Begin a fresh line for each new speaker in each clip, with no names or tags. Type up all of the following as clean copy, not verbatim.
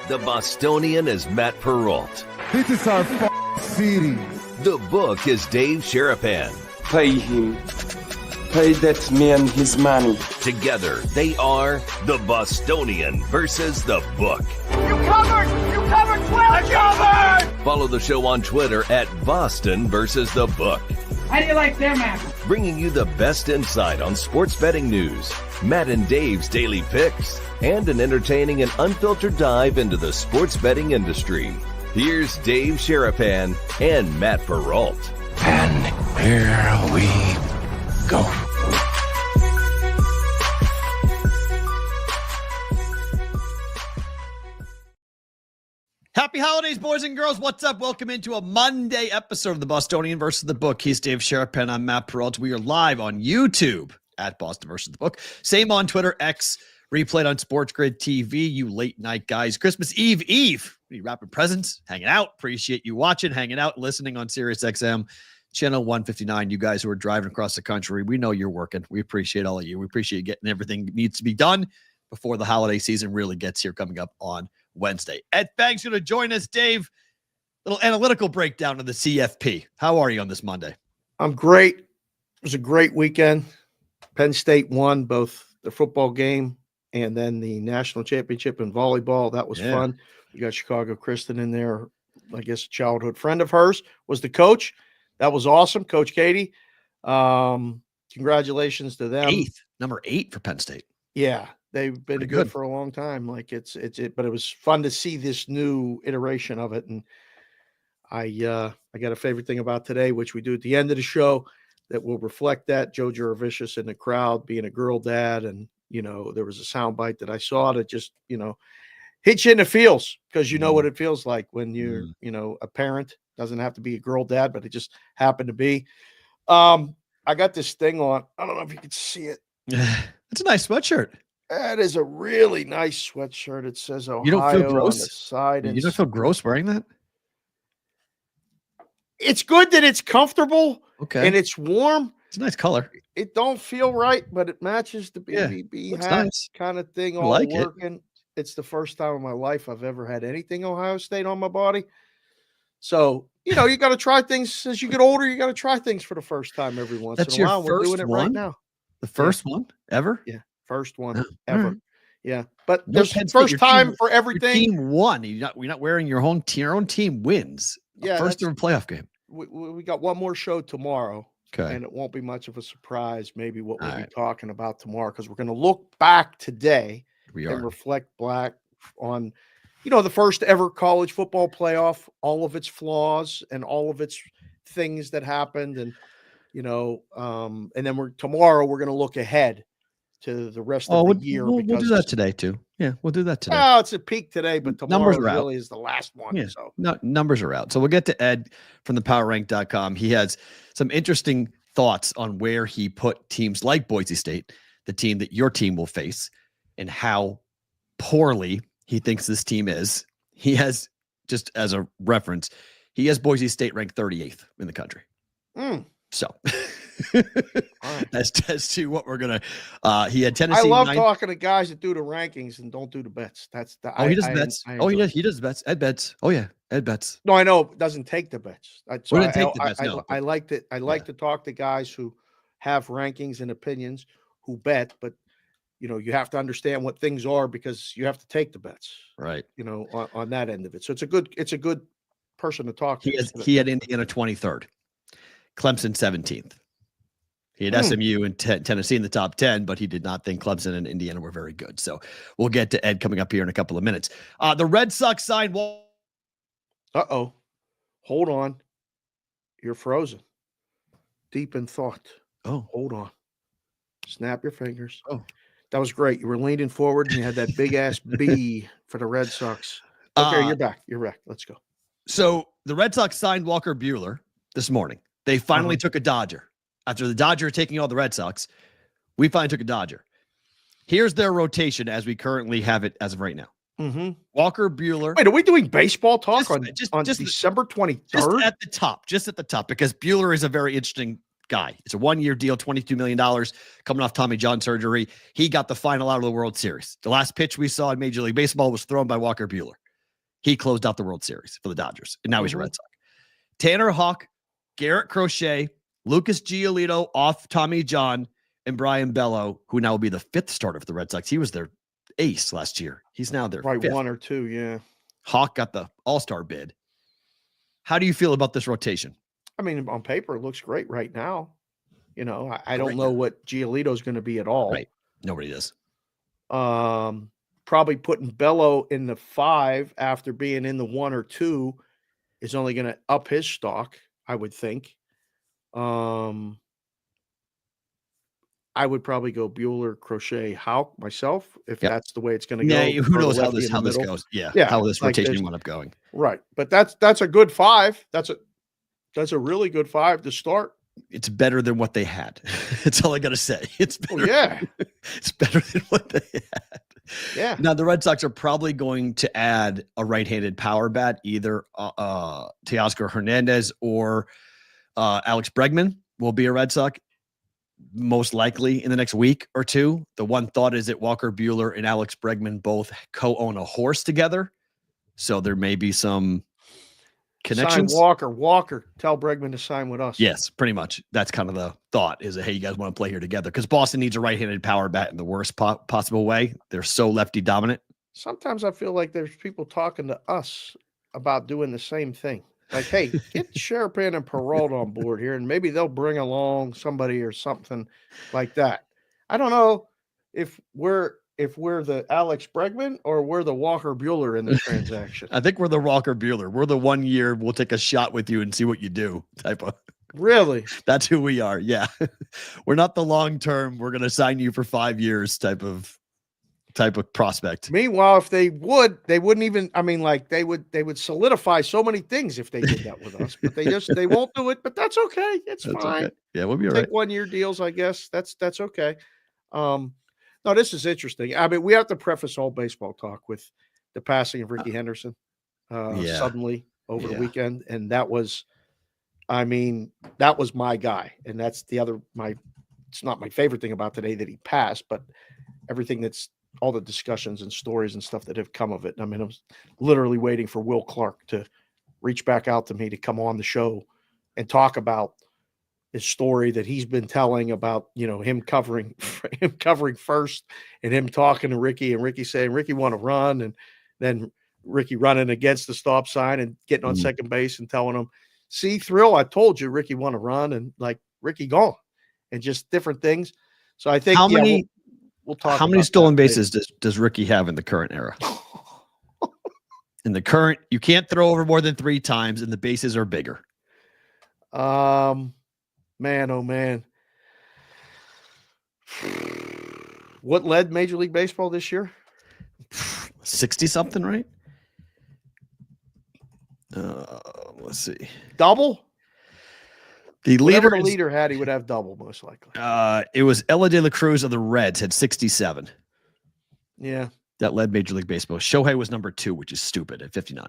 The Bostonian is Matt Perrault.
This is our city.
The Book is Dave Sharapan.
Pay him. Pay that man his money.
Together, they are the Bostonian versus the Book.
You covered! You covered 12! I covered!
Follow the show on Twitter at Boston versus the Book.
How do you like them apples?
Bringing you the best insight on sports betting news, Matt and Dave's daily picks, and an entertaining and unfiltered dive into the sports betting industry. Here's Dave Sharapan and Matt Perrault.
And here we go.
Happy holidays, boys and girls. What's up? Welcome into a Monday episode of the Bostonian versus the Book. He's Dave Sharapan. I'm Matt Perrault. We are live on YouTube at Boston versus the Book. Same on Twitter, X, replayed on Sports Grid TV. You late night guys. Christmas Eve. What are you wrapping presents? Hanging out. Appreciate you watching, hanging out, listening on Sirius XM, channel 159. You guys who are driving across the country, we know you're working. We appreciate all of you. We appreciate getting everything that needs to be done before the holiday season really gets here coming up on Wednesday. Ed Fang's going to join us. Dave, little analytical breakdown of the CFP. How are you on this Monday?
I'm great. It was a great weekend. Penn State won both the football game and then the national championship in volleyball. That was fun. You got Chicago Kristen in there. I guess a childhood friend of hers was the coach. That was awesome. Coach Katie. Congratulations to them.
Number 8 for Penn State.
Yeah. They've been good for a long time. But it was fun to see this new iteration of it. And I got a favorite thing about today, which we do at the end of the show that will reflect that. Joe Juravicius in the crowd being a girl dad. And, there was a soundbite that I saw that just, hits you in the feels because you know what it feels like when you're, a parent. Doesn't have to be a girl dad, but it just happened to be. I got this thing on. I don't know if you can see it.
It's a nice sweatshirt.
That is a really nice sweatshirt. It says Ohio
you don't feel gross?
on the side.
You don't feel gross wearing that?
It's good that it's comfortable.
Okay.
And it's warm.
It's a nice color.
It don't feel right, but it matches the BBB hat
nice.
kind of thing.
I
All
like
working. It's the first time in my life I've ever had anything Ohio State on my body. So, you got to try things as you get older. You got to try things for the first time every once in a while. We're doing it right now.
The first one ever?
Yeah. First one ever.
Right.
Yeah. But
No,
there's
Penn
first
State,
time
team,
for everything.
Your team won. You're not wearing your own team wins.
Yeah.
First ever playoff game.
We got one more show tomorrow.
Okay.
And it won't be much of a surprise, maybe what we'll be talking about tomorrow, because we're going to look back today and reflect back on, the first ever college football playoff, all of its flaws and all of its things that happened. And, and then tomorrow we're going to look ahead to the rest of the year.
We'll do that today too. Yeah, we'll do that today.
Oh, it's a peak today, but tomorrow really is the last one.
Yeah.
So
Numbers are out. So we'll get to Ed from the powerrank.com. He has some interesting thoughts on where he put teams like Boise State, the team that your team will face, and how poorly he thinks this team is. He has, just as a reference, he has Boise State ranked 38th in the country. So as to what we're gonna he had Tennessee.
I love talking to guys that do the rankings and don't do the bets. That's the
he does bets. He does bets. Ed bets. Oh yeah, Ed bets.
No, I know it doesn't take the bets. I like to talk to guys who have rankings and opinions who bet, but you have to understand what things are because you have to take the bets.
Right.
On that end of it. So it's a good person to talk to.
He had Indiana 23rd. Clemson 17th. He had SMU and Tennessee in the top 10, but he did not think Clemson and Indiana were very good. So we'll get to Ed coming up here in a couple of minutes. The Red Sox signed.
Uh-oh. Hold on. You're frozen. Deep in thought.
Oh.
Hold on. Snap your fingers.
Oh.
That was great. You were leaning forward and you had that big-ass B for the Red Sox. Okay, you're back. You're back. Let's go.
So the Red Sox signed Walker Buehler this morning. They finally took a Dodger. After the Dodger taking all the Red Sox, we finally took a Dodger. Here's their rotation as we currently have it as of right now.
Mm-hmm.
Walker Buehler.
Wait, are we doing baseball talk on December 23rd?
Just at the top, because Buehler is a very interesting guy. It's a one-year deal, $22 million, coming off Tommy John surgery. He got the final out of the World Series. The last pitch we saw in Major League Baseball was thrown by Walker Buehler. He closed out the World Series for the Dodgers, and now he's a Red Sox. Tanner Houck, Garrett Crochet, Lucas Giolito off Tommy John, and Brian Bello, who now will be the 5th starter for the Red Sox. He was their ace last year. He's now their 5th.
1 or 2, yeah.
Houck got the all-star bid. How do you feel about this rotation?
I mean, on paper, it looks great right now. I don't know what Giolito's going to be at all.
Right. Nobody does.
Probably putting Bello in the 5 after being in the 1 or 2 is only going to up his stock, I would think. I would probably go Buehler, Crochet, Houck myself, if that's the way it's going to go.
Yeah, who knows how this goes? Yeah, how this rotation wound up going.
Right, but that's a good 5. That's a really good 5 to start.
It's better than what they had. That's all I got to say. It's better.
Yeah,
it's better than what they had.
Yeah.
Now the Red Sox are probably going to add a right-handed power bat, either Teoscar Hernandez or Alex Bregman will be a Red Sox, most likely in the next week or 2. The one thought is that Walker Buehler and Alex Bregman both co-own a horse together, so there may be some connections.
Sign Walker, tell Bregman to sign with us.
Yes, pretty much. That's kind of the thought, is that, hey, you guys want to play here together? Because Boston needs a right-handed power bat in the worst possible way. They're so lefty dominant.
Sometimes I feel like there's people talking to us about doing the same thing. Like, hey, get Sherapan and Peralta on board here, and maybe they'll bring along somebody or something like that. I don't know if we're the Alex Bregman or we're the Walker Buehler in the transaction.
I think we're the Walker Buehler. We're the 1 year, we'll take a shot with you and see what you do type of.
Really?
That's who we are. Yeah. We're not the long term, we're going to sign you for 5 years type of prospect.
Meanwhile, if they wouldn't even, I mean, like they would solidify so many things if they did that with us, but they won't do it, but that's okay. That's fine. Okay.
Yeah, we'll be all
right.
Take
1 year deals, I guess. That's okay. No, this is interesting. I mean, we have to preface all baseball talk with the passing of Ricky Henderson suddenly over the weekend. And that was my guy. And that's it's not my favorite thing about today that he passed, but everything that's all the discussions and stories and stuff that have come of it. I mean, I was literally waiting for Will Clark to reach back out to me to come on the show and talk about his story that he's been telling about, him covering first and him talking to Ricky and Ricky saying, Ricky want to run. And then Ricky running against the stop sign and getting on second base and telling him, see, Thrill, I told you Ricky want to run, and like Ricky gone, and just different things. So I think we'll talk.
How many stolen bases does Ricky have in the current era? In the current, you can't throw over more than 3 times and the bases are bigger.
Man, oh man. What led Major League Baseball this year?
60 something, right? Let's see.
Double?
The
leader had, he would have double most likely.
It was Ella De La Cruz of the Reds had 67.
Yeah.
That led Major League Baseball. Shohei was number 2, which is stupid, at 59.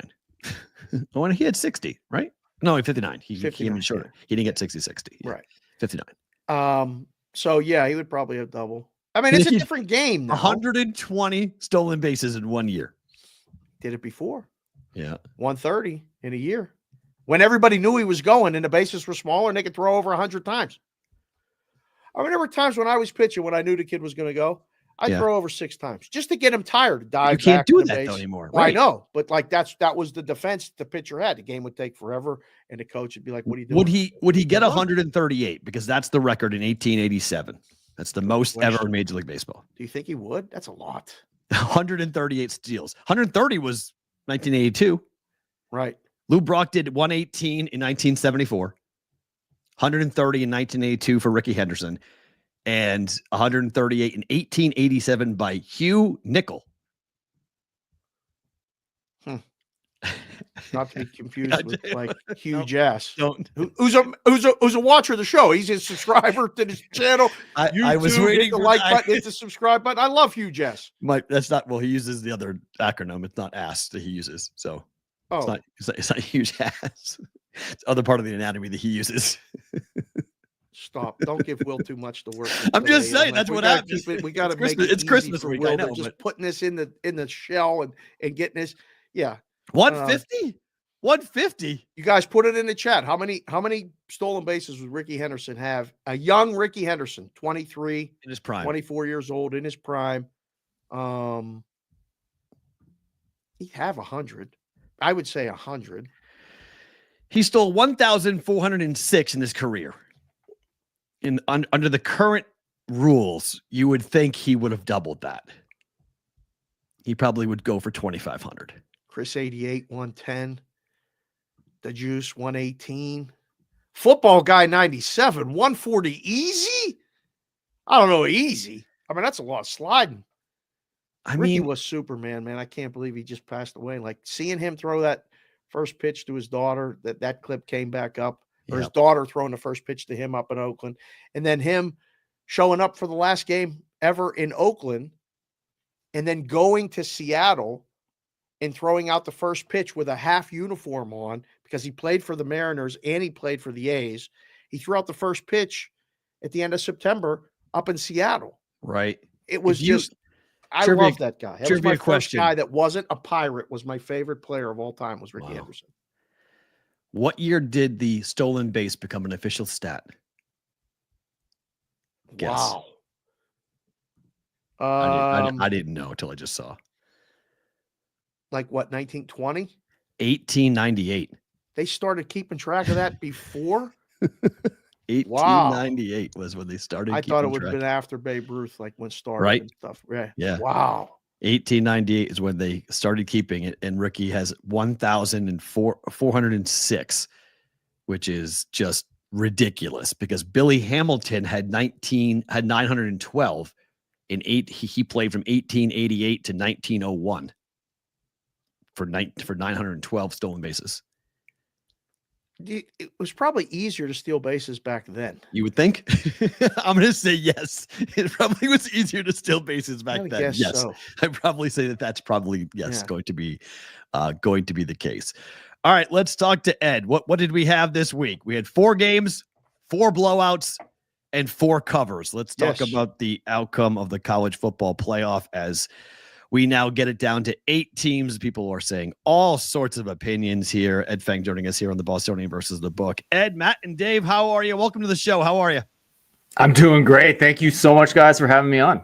Oh, and he had 60, right? No, 59. He came in short. Yeah. He didn't get 60. Yeah.
Right.
59.
So yeah, he would probably have double. I mean, it's a different game now.
120 stolen bases in 1 year.
Did it before.
Yeah.
130 in a year. When everybody knew he was going and the bases were smaller and they could throw over 100 times. I mean, there were times when I was pitching when I knew the kid was going to go. I'd throw over 6 times just to get him tired to dive.
You can't
back
do
to the
that
base.
anymore.
Well,
right.
I know, but like that was the defense the pitcher had. The game would take forever, and the coach would be like, "What are you doing?"
Would he get 138? Because that's the record in 1887. That's the most ever in Major League Baseball.
Do you think he would? That's a lot.
138 steals. 130 was 1982.
Right.
Lou Brock did 118 in 1974. 130 in 1982 for Ricky Henderson. And 138 in 1887 by Hugh Nickel.
Not to be confused with like Hugh Jass, who's a watcher of the show. He's a subscriber to this channel.
I was waiting
for the like button, hit the subscribe button. I love Hugh Jass.
That's not he uses the other acronym. It's not ASS that he uses. So it's not Hugh Jass. It's other part of the anatomy that he uses.
Stop! Don't give Will too much to work.
I'm just saying that's what happens.
We got to make
it's Christmas week.
Will.
I know,
just putting this in the shell and getting this. Yeah,
150? 150?
You guys put it in the chat. How many stolen bases would Ricky Henderson have? A young Ricky Henderson, 23,
In his prime.
24 years old, in his prime. He'd have 100. I would say 100.
He stole 1,406 in his career. Under the current rules, you would think he would have doubled that. He probably would go for 2,500.
Chris 88, 110. The Juice 118. Football Guy 97, 140 easy? I don't know, easy. I mean, that's a lot of sliding. Ricky was Superman, man. I can't believe he just passed away. Like seeing him throw that first pitch to his daughter, that clip came back up, or his daughter throwing the first pitch to him up in Oakland, and then him showing up for the last game ever in Oakland, and then going to Seattle and throwing out the first pitch with a half uniform on because he played for the Mariners and he played for the A's. He threw out the first pitch at the end of September up in Seattle.
Right.
It was I love that guy. That was my first guy that wasn't a Pirate, was my favorite player of all time, was Ricky Henderson.
What year did the stolen base become an official stat? Guess.
Wow.
I didn't know until I just saw.
Like what, 1920?
1898.
They started keeping track of that before?
1898 was when they started.
I thought it would have been after Babe Ruth, like when started and stuff.
Yeah.
Wow.
1898 is when they started keeping it, and Ricky has 1,406, which is just ridiculous because Billy Hamilton had 912 in he played from 1888 to 1901 for 912 stolen bases.
It was probably easier to steal bases back then.
You would think. I'm going to say yes. It probably was easier to steal bases back then. Yes, so. I'd probably say that's probably going to be the case. All right, let's talk to Ed. What did we have this week? We had 4 games, 4 blowouts, and 4 covers. Let's talk about the outcome of the college football playoff as we now get it down to 8 teams. People are saying all sorts of opinions here. Ed Feng joining us here on the Bostonian versus the Book. Ed, Matt, and Dave, how are you? Welcome to the show. How are you?
I'm doing great. Thank you so much, guys, for having me on.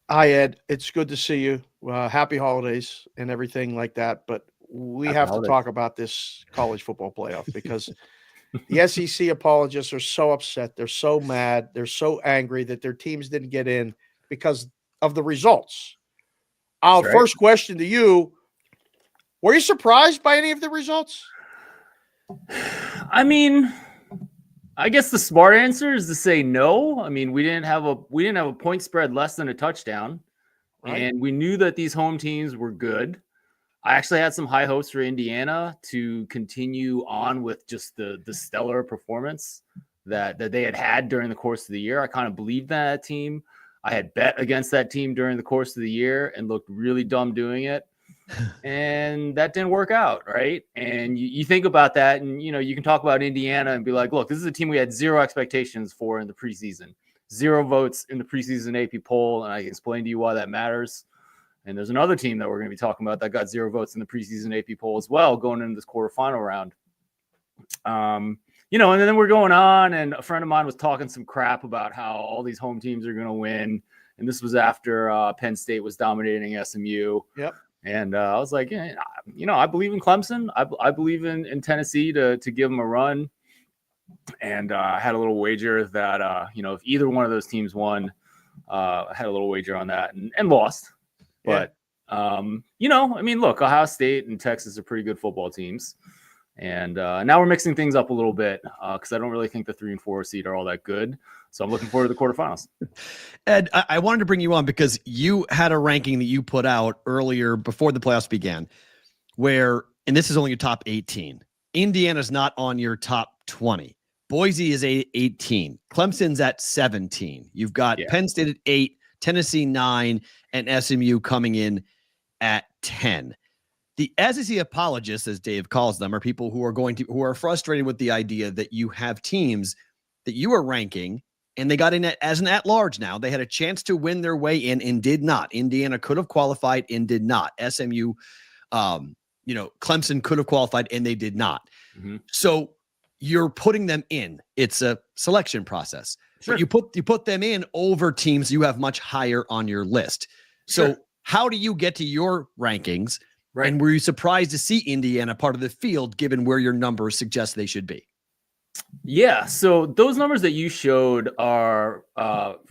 Hi, Ed. It's good to see you. Happy holidays and everything like that. But we have to talk about this college football playoff because the SEC apologists are so upset. They're so mad. They're so angry that their teams didn't get in because of the results. First question to you. Were you surprised by any of the results?
I mean, I guess the smart answer is to say no. I mean, we didn't have a point spread less than a touchdown. Right. And we knew that these home teams were good. I actually had some high hopes for Indiana to continue on with just the stellar performance that they had during the course of the year. I kind of believed that team. I had bet against that team during the course of the year and looked really dumb doing it. And that didn't work out, right? And you think about that and, you can talk about Indiana and be like, look, this is a team we had 0 expectations for in the preseason. 0 votes in the preseason AP poll, and I can explain to you why that matters. And there's another team that we're going to be talking about that got 0 votes in the preseason AP poll as well going into this quarterfinal round. And then we're going on, and a friend of mine was talking some crap about how all these home teams are going to win. And this was after Penn State was dominating SMU.
Yep.
And I was like, I believe in Clemson. I believe in Tennessee to give them a run. And I had a little wager that, if either one of those teams won, I had a little wager on that and lost. But, look, Ohio State and Texas are pretty good football teams. And now we're mixing things up a little bit because I don't really think the 3 and 4 seed are all that good. So I'm looking forward to the quarterfinals.
Ed, I wanted to bring you on because you had a ranking that you put out earlier before the playoffs began where, and this is only your top 18. Indiana's not on your top 20. Boise is 18. Clemson's at 17. You've got Penn State at 8, Tennessee 9, and SMU coming in at 10. The SEC apologists, as Dave calls them, are people who are frustrated with the idea that you have teams that you are ranking and they got in as an at-large now. They had a chance to win their way in and did not. Indiana could have qualified and did not. SMU Clemson could have qualified and they did not.
Mm-hmm.
So you're putting them in. It's a selection process.
Sure.
But you put them in over teams you have much higher on your list. So
Sure.
how do you get to your rankings?
Right.
And were you surprised to see Indiana part of the field given where your numbers suggest they should be?
Yeah. So those numbers that you showed are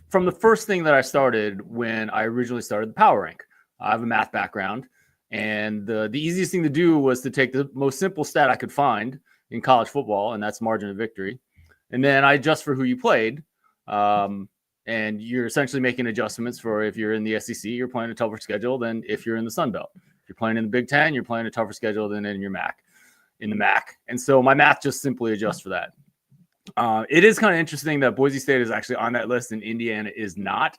from the first thing that I started when I originally started the Power Rank. I have a math background, and the easiest thing to do was to take the most simple stat I could find in college football, and that's margin of victory. And then I adjust for who you played. And you're essentially making adjustments for if you're in the SEC, you're playing a tougher schedule than if you're in the Sun Belt. If you're playing in the Big Ten, you're playing a tougher schedule than in the MAC. And so my math just simply adjusts for that. It is kind of interesting that Boise State is actually on that list and Indiana is not.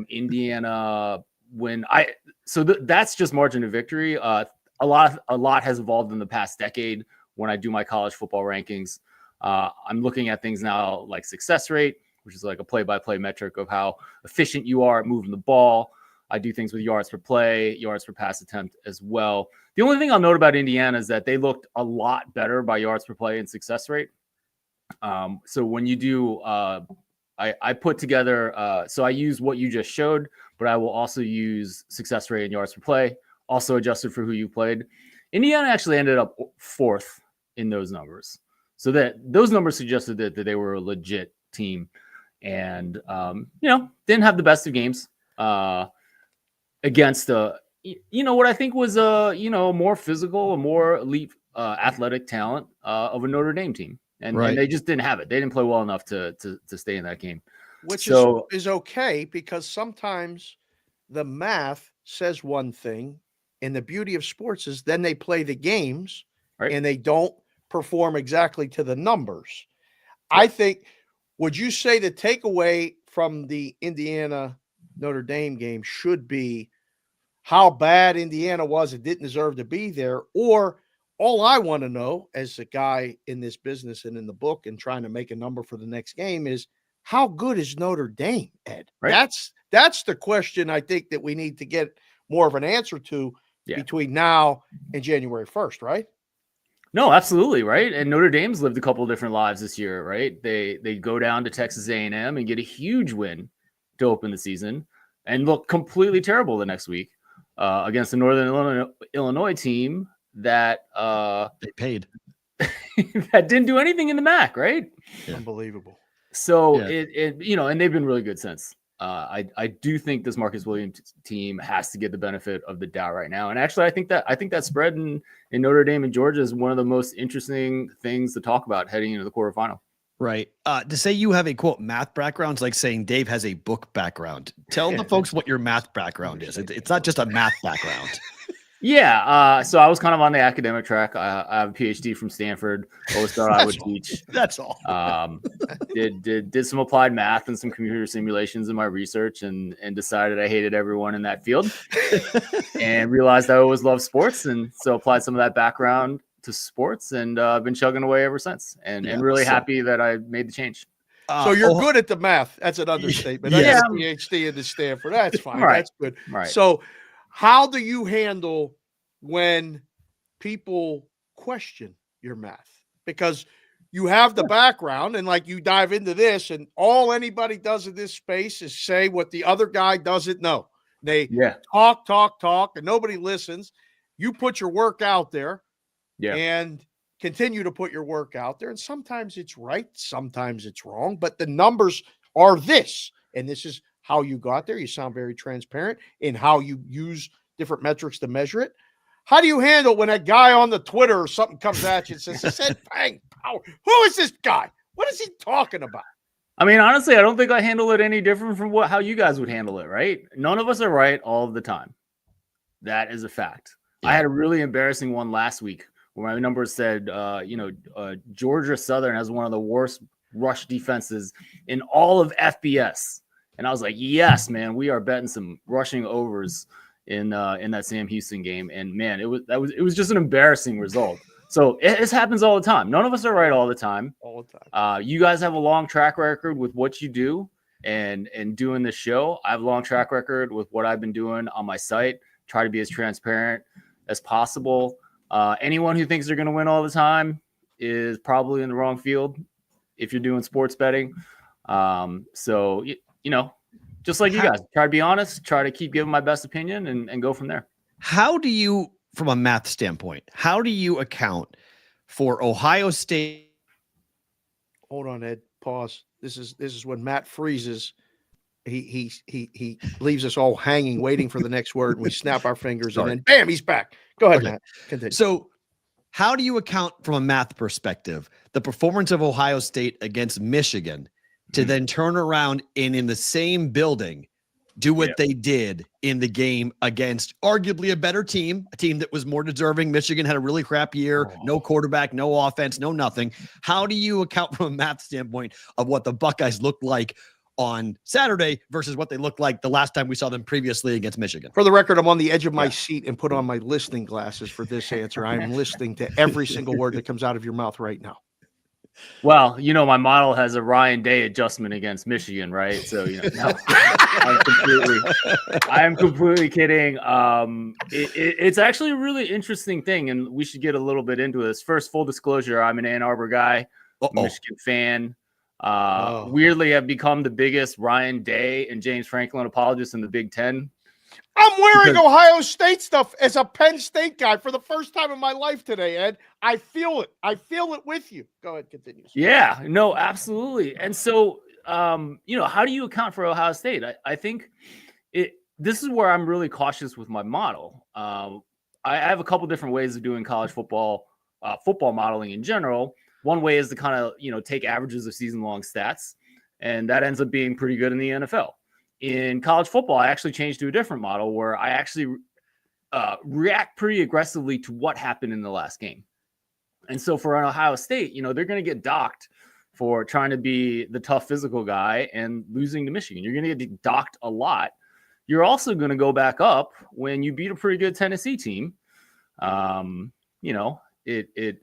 Indiana, that's just margin of victory. A lot has evolved in the past decade when I do my college football rankings. I'm looking at things now like success rate, which is like a play-by-play metric of how efficient you are at moving the ball. I do things with yards per play, yards per pass attempt as well. The only thing I'll note about Indiana is that they looked a lot better by yards per play and success rate. So when you do, I put together, so I use what you just showed, but I will also use success rate and yards per play, also adjusted for who you played. Indiana actually ended up 4th in those numbers. So that those numbers suggested that they were a legit team and, didn't have the best of games against what I think was a more physical, a more elite athletic talent of a Notre Dame team. And they just didn't have it. They didn't play well enough to stay in that game.
Which is okay because sometimes the math says one thing, and the beauty of sports is then they play the games and they don't perform exactly to the numbers. I think, would you say the takeaway from the Indiana Notre Dame game should be how bad Indiana was and didn't deserve to be there? Or all I want to know as a guy in this business and in the book and trying to make a number for the next game is how good is Notre Dame, Ed?
Right.
That's the question I think that we need to get more of an answer to between now and January 1st, right?
No, absolutely, right. And Notre Dame's lived a couple of different lives this year, right? They go down to Texas A&M and get a huge win to open the season and look completely terrible the next week against the Northern Illinois team that
they paid
that didn't do anything in the MAC, right?
Yeah. Unbelievable.
So and they've been really good since. I do think this Marcus Williams team has to get the benefit of the doubt right now. And actually, I think that spread in Notre Dame and Georgia is one of the most interesting things to talk about heading into the quarterfinal.
Right. To say you have a quote math background is like saying Dave has a book background. Tell the folks what your math background is. It's not just a math background.
Yeah. So I was kind of on the academic track. I have a PhD from Stanford. Always thought I would teach.
That's all.
Did some applied math and some computer simulations in my research and decided I hated everyone in that field and realized I always loved sports. And so applied some of that background to sports and I've been chugging away ever since and really happy that I made the change.
So you're good at the math. That's an understatement. I got a PhD in Stanford. That's fine.
Right.
That's good.
Right.
So how do you handle when people question your math? Because you have the background and like you dive into this and all anybody does in this space is say what the other guy doesn't know. They talk, and nobody listens. You put your work out there and continue to put your work out there. And sometimes it's right, sometimes it's wrong, but the numbers are this. And this is how you got there. You sound very transparent in how you use different metrics to measure it. How do you handle when a guy on the Twitter or something comes at you and says, said bang, power? Who is this guy? What is he talking about?
I mean, honestly, I don't think I handle it any different from how you guys would handle it, right? None of us are right all of the time. That is a fact. Yeah. I had a really embarrassing one last week where my numbers said, Georgia Southern has one of the worst rush defenses in all of FBS. And I was like, yes, man, we are betting some rushing overs in that Sam Houston game. And man, it was just an embarrassing result. So it happens all the time. None of us are right all the time.
All the time.
You guys have a long track record with what you do and doing this show. I have a long track record with what I've been doing on my site. Try to be as transparent as possible. Anyone who thinks they're going to win all the time is probably in the wrong field if you're doing sports betting. So, just like you guys, try to be honest, try to keep giving my best opinion and go from there.
How do you, from a math standpoint, how do you account for Ohio State?
Hold on, Ed. Pause. This is when Matt freezes. He leaves us all hanging, waiting for the next word. And we snap our fingers, and then bam, he's back. Go ahead, Matt. Continue.
So, how do you account from a math perspective the performance of Ohio State against Michigan to then turn around and in the same building do what they did in the game against arguably a better team, a team that was more deserving? Michigan had a really crap year, no quarterback, no offense, no nothing. How do you account from a math standpoint of what the Buckeyes looked like on Saturday versus what they looked like the last time we saw them previously against Michigan?
For the record, I'm on the edge of my seat and put on my listening glasses for this answer. I am listening to every single word that comes out of your mouth right now.
Well, my model has a Ryan Day adjustment against Michigan, right? So, no, I'm completely kidding. It's actually a really interesting thing, and we should get a little bit into this. First, full disclosure, I'm an Ann Arbor guy, Michigan fan. Weirdly, I've become the biggest Ryan Day and James Franklin apologist in the Big Ten.
I'm wearing Ohio State stuff as a Penn State guy for the first time in my life today, Ed. I feel it. I feel it with you. Go ahead, continue.
Yeah, no, absolutely. And so, how do you account for Ohio State? I think this is where I'm really cautious with my model. I have a couple different ways of doing college football modeling in general. One way is to kind of, take averages of season-long stats, and that ends up being pretty good in the NFL. In college football, I actually changed to a different model where I actually react pretty aggressively to what happened in the last game. And so for Ohio State, they're going to get docked for trying to be the tough physical guy and losing to Michigan. You're going to get docked a lot. You're also going to go back up when you beat a pretty good Tennessee team. It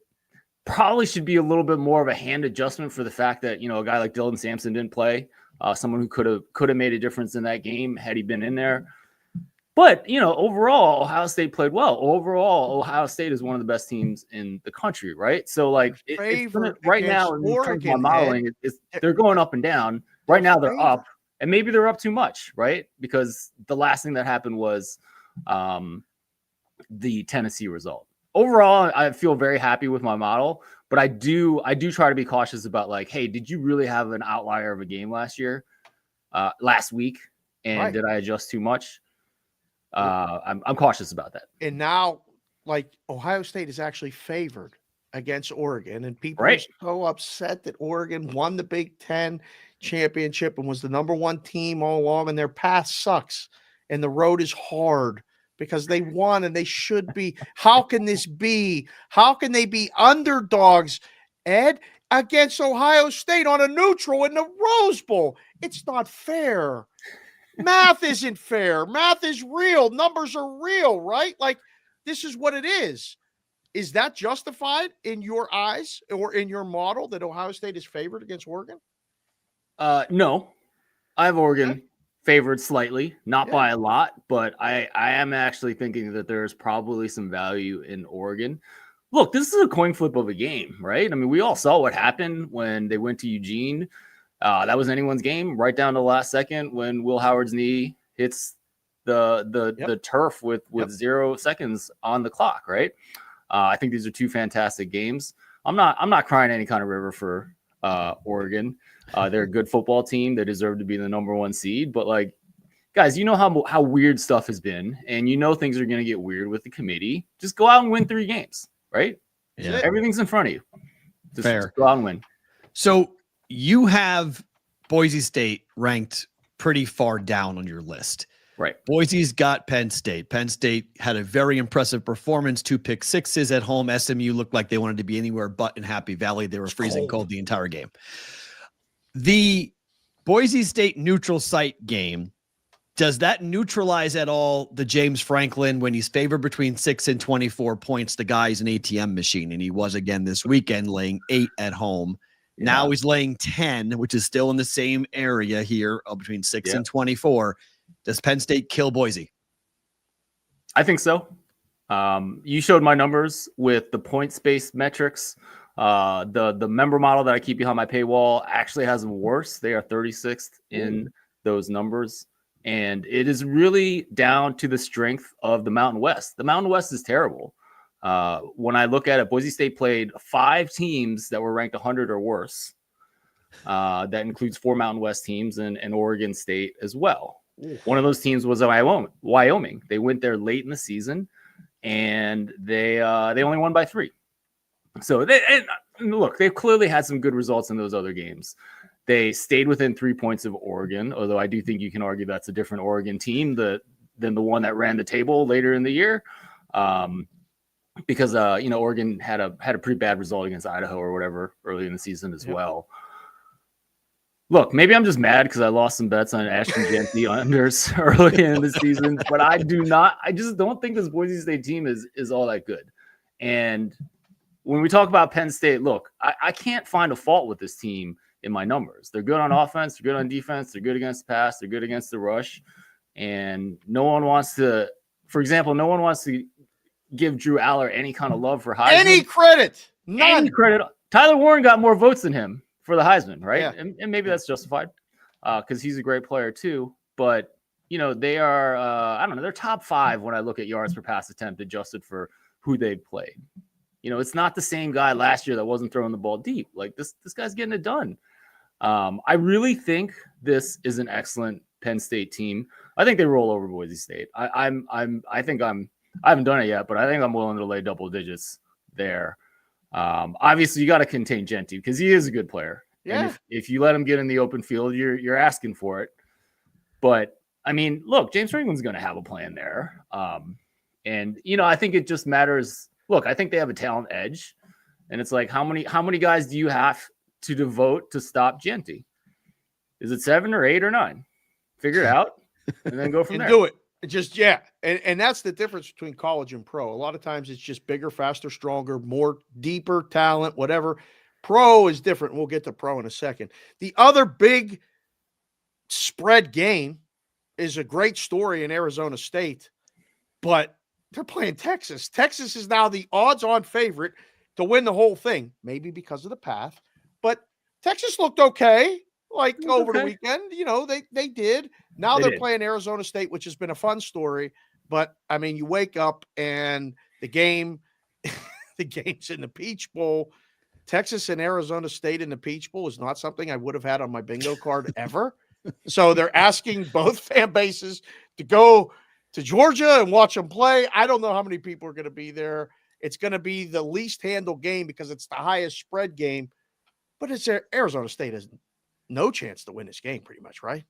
probably should be a little bit more of a hand adjustment for the fact that, a guy like Dylan Sampson didn't play. Someone who could have made a difference in that game had he been in there. But, overall, Ohio State played well. Overall, Ohio State is one of the best teams in the country, right? So, right now, in terms of my modeling, they're going up and down. Right now, they're up, and maybe they're up too much, right? Because the last thing that happened was the Tennessee result. Overall, I feel very happy with my model. But I do try to be cautious about hey, did you really have an outlier of a game last week? And did I adjust too much? I'm cautious about that.
And now, Ohio State is actually favored against Oregon, and people are so upset that Oregon won the Big Ten championship and was the number one team all along, and their path sucks, and the road is hard. Because they won and they should be. How can this be? How can they be underdogs, Ed, against Ohio State on a neutral in the Rose Bowl? It's not fair. Math isn't fair. Math is real. Numbers are real, right? This is what it is. Is that justified in your eyes or in your model that Ohio State is favored against Oregon?
No. I have Oregon favored slightly, not by a lot, but I am actually thinking that there's probably some value in Oregon. Look, this is a coin flip of a game, right? I mean, we all saw what happened when they went to Eugene. That was anyone's game right down to the last second when Will Howard's knee hits the turf with 0 seconds on the clock, right? I think these are two fantastic games. I'm not crying any kind of river for Oregon. They're a good football team. They deserve to be the number one seed. But guys, you know how weird stuff has been, and things are going to get weird with the committee. Just go out and win 3 games, right? Yeah. Everything's in front of you. Just go out and win.
So you have Boise State ranked pretty far down on your list.
Right.
Boise's got Penn State. Penn State had a very impressive performance, 2 pick sixes at home. SMU looked like they wanted to be anywhere but in Happy Valley. They were freezing cold the entire game. The Boise State neutral site game, does that neutralize at all the James Franklin when he's favored between 6 and 24 points? The guy's an ATM machine, and he was again this weekend laying 8 at home. Yeah. Now he's laying 10, which is still in the same area here between 6 and 24. Does Penn State kill Boise?
I think so. You showed my numbers with the points-based metrics. The member model that I keep behind my paywall actually has them worse. They are 36th in those numbers. And it is really down to the strength of the Mountain West. The Mountain West is terrible. When I look at it, Boise State played 5 teams that were ranked 100 or worse. That includes 4 Mountain West teams and Oregon State as well. One of those teams was Wyoming. They went there late in the season, and they only won by 3. So look, they've clearly had some good results in those other games. They stayed within 3 points of Oregon, although I do think you can argue that's a different Oregon team than the one that ran the table later in the year. Because Oregon had a pretty bad result against Idaho or whatever early in the season as well. Look, maybe I'm just mad because I lost some bets on Ashton Jeanty unders early in the season, but I just don't think this Boise State team is all that good. And when we talk about Penn State, look, I can't find a fault with this team in my numbers. They're good on offense, they're good on defense, they're good against the pass, they're good against the rush. And no one wants to give Drew Aller any kind of love for Heisman.
Any credit. None.
Any credit. Tyler Warren got more votes than him for the Heisman, right?
Yeah.
And maybe that's justified because he's a great player too. But, they are, I don't know, they're top 5 when I look at yards per pass attempt adjusted for who they've played. It's not the same guy last year that wasn't throwing the ball deep. Like this guy's getting it done. I really think this is an excellent Penn State team. I think they roll over Boise State. I haven't done it yet, but I think I'm willing to lay double digits there. Obviously, you got to contain Jeanty because he is a good player.
Yeah.
And if you let him get in the open field, you're asking for it. But I mean, look, James Franklin's going to have a plan there. And I think it just matters. Look, I think they have a talent edge, and it's like how many guys do you have to devote to stop Jeanty? Is it 7 or 8 or 9? Figure it out, and then go from there.
Do it. Just and that's the difference between college and pro. A lot of times it's just bigger, faster, stronger, more deeper talent, whatever. Pro is different. We'll get to pro in a second. The other big spread game is a great story in Arizona State, but they're playing Texas. Texas is now the odds-on favorite to win the whole thing, maybe because of the path, but Texas looked okay. Over the weekend, they did. Now they're playing Arizona State, which has been a fun story. But I mean, you wake up and the game's in the Peach Bowl. Texas and Arizona State in the Peach Bowl is not something I would have had on my bingo card ever. So they're asking both fan bases to go to Georgia and watch them play. I don't know how many people are going to be there. It's going to be the least handled game because it's the highest spread game. But it's Arizona State has no chance to win this game, pretty much, right?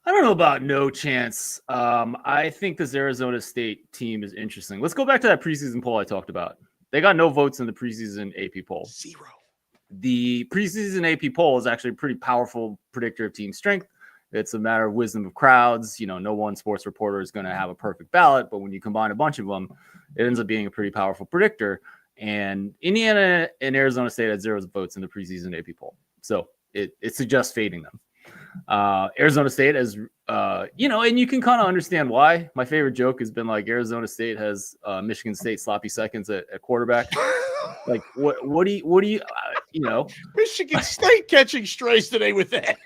I don't know about no chance. I think this Arizona State team is interesting. Let's go back to that preseason poll I talked about. They got no votes in the preseason AP poll.
0.
The preseason AP poll is actually a pretty powerful predictor of team strength. It's a matter of wisdom of crowds. No one sports reporter is going to have a perfect ballot, but when you combine a bunch of them, it ends up being a pretty powerful predictor. And Indiana and Arizona State had 0 votes in the preseason AP poll. So it suggests fading them. Arizona State has, and you can kind of understand why. My favorite joke has been like Arizona State has Michigan State sloppy seconds at quarterback. Like what do you
Michigan State catching strays today with that.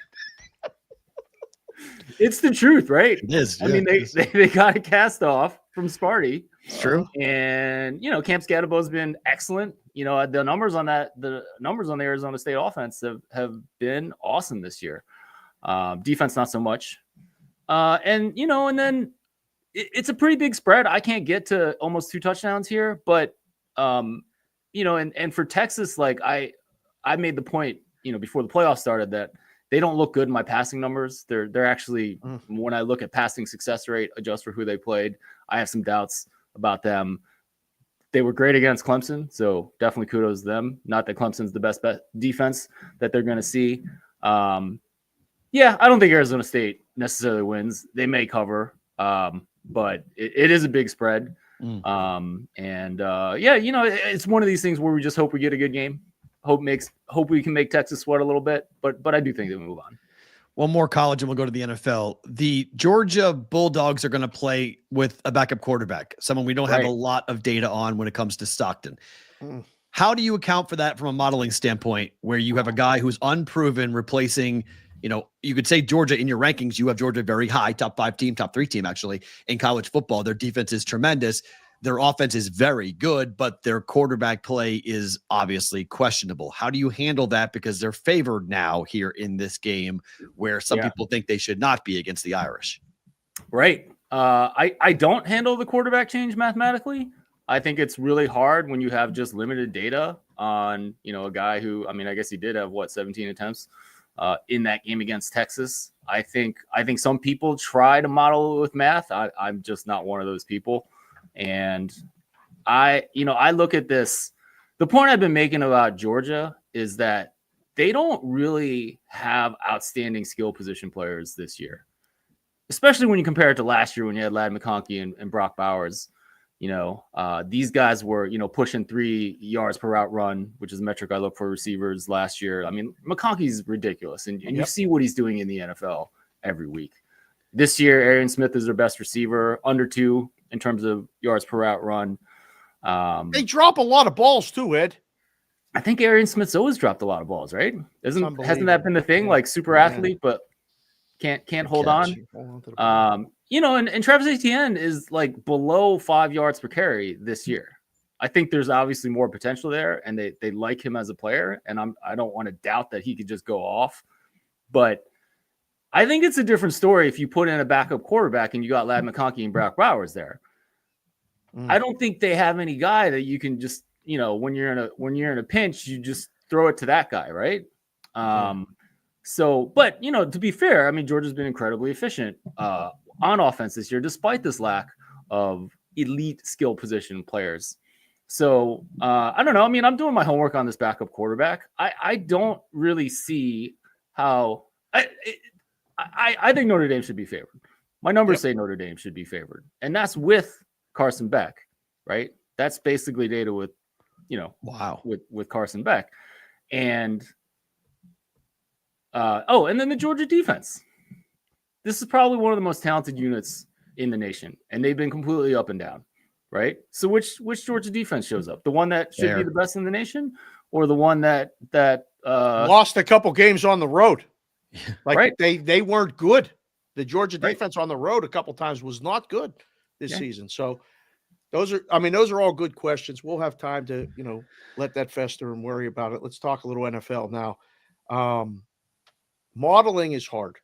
It's the truth, right?
It is.
I mean, they got a cast off from Sparty.
It's true.
And Camp Scadabo's been excellent. The numbers on the Arizona State offense have been awesome this year. Defense not so much. And then it's a pretty big spread. I can't get to almost 2 touchdowns here, but and for Texas, like I made the point, before the playoffs started that they don't look good in my passing numbers. They're actually, when I look at passing success rate, adjust for who they played, I have some doubts about them. They were great against Clemson, so definitely kudos to them. Not that Clemson's the best defense that they're going to see. I don't think Arizona State necessarily wins. They may cover, but it is a big spread. It's one of these things where we just hope we get a good game. Hope we can make Texas sweat a little bit, but I do think they move on.
One more college and we'll go to the NFL. The Georgia Bulldogs are going to play with a backup quarterback, someone we don't have a lot of data on when it comes to Stockton. How do you account for that from a modeling standpoint where you have a guy who's unproven replacing, you could say Georgia in your rankings, you have Georgia very high, top 5 team, top 3 team actually in college football. Their defense is tremendous. Their offense is very good, but their quarterback play is obviously questionable. How do you handle that? Because they're favored now here in this game where some people think they should not be against the Irish.
Right. I don't handle the quarterback change mathematically. I think it's really hard when you have just limited data on, a guy who, I guess he did have 17 attempts in that game against Texas. I think some people try to model it with math. I'm just not one of those people. And I look at this. The point I've been making about Georgia is that they don't really have outstanding skill position players this year, especially when you compare it to last year when you had Ladd McConkey and Brock Bowers. These guys were, pushing 3 yards per route run, which is a metric I look for receivers last year. McConkey's ridiculous, and you see what he's doing in the NFL every week. This year, Arian Smith is their best receiver, under 2 in terms of yards per route run.
They drop a lot of balls too, Ed.
I think Arian Smith's always dropped a lot of balls, right? Hasn't that been the thing? Like super athlete, but can't hold on. And Travis Etienne is like below 5 yards per carry this year. I think there's obviously more potential there, and they like him as a player. And I don't want to doubt that he could just go off, but I think it's a different story if you put in a backup quarterback and you got Ladd McConkey and Brock Bowers there. I don't think they have any guy that you can just, when you're in a pinch, you just throw it to that guy, right? But to be fair, Georgia's been incredibly efficient on offense this year, despite this lack of elite skill position players. So I don't know. I'm doing my homework on this backup quarterback. I don't really see how. I think Notre Dame should be favored. My numbers say Notre Dame should be favored, and that's with Carson Beck, right? That's basically data with, with Carson Beck, and and then the Georgia defense. This is probably one of the most talented units in the nation, and they've been completely up and down, right? So which Georgia defense shows up? The one that should be the best in the nation, or the one that
lost a couple games on the road? They weren't good. The Georgia defense on the road a couple times was not good this season. So those are all good questions. We'll have time to, let that fester and worry about it. Let's talk a little NFL now. Modeling is hard.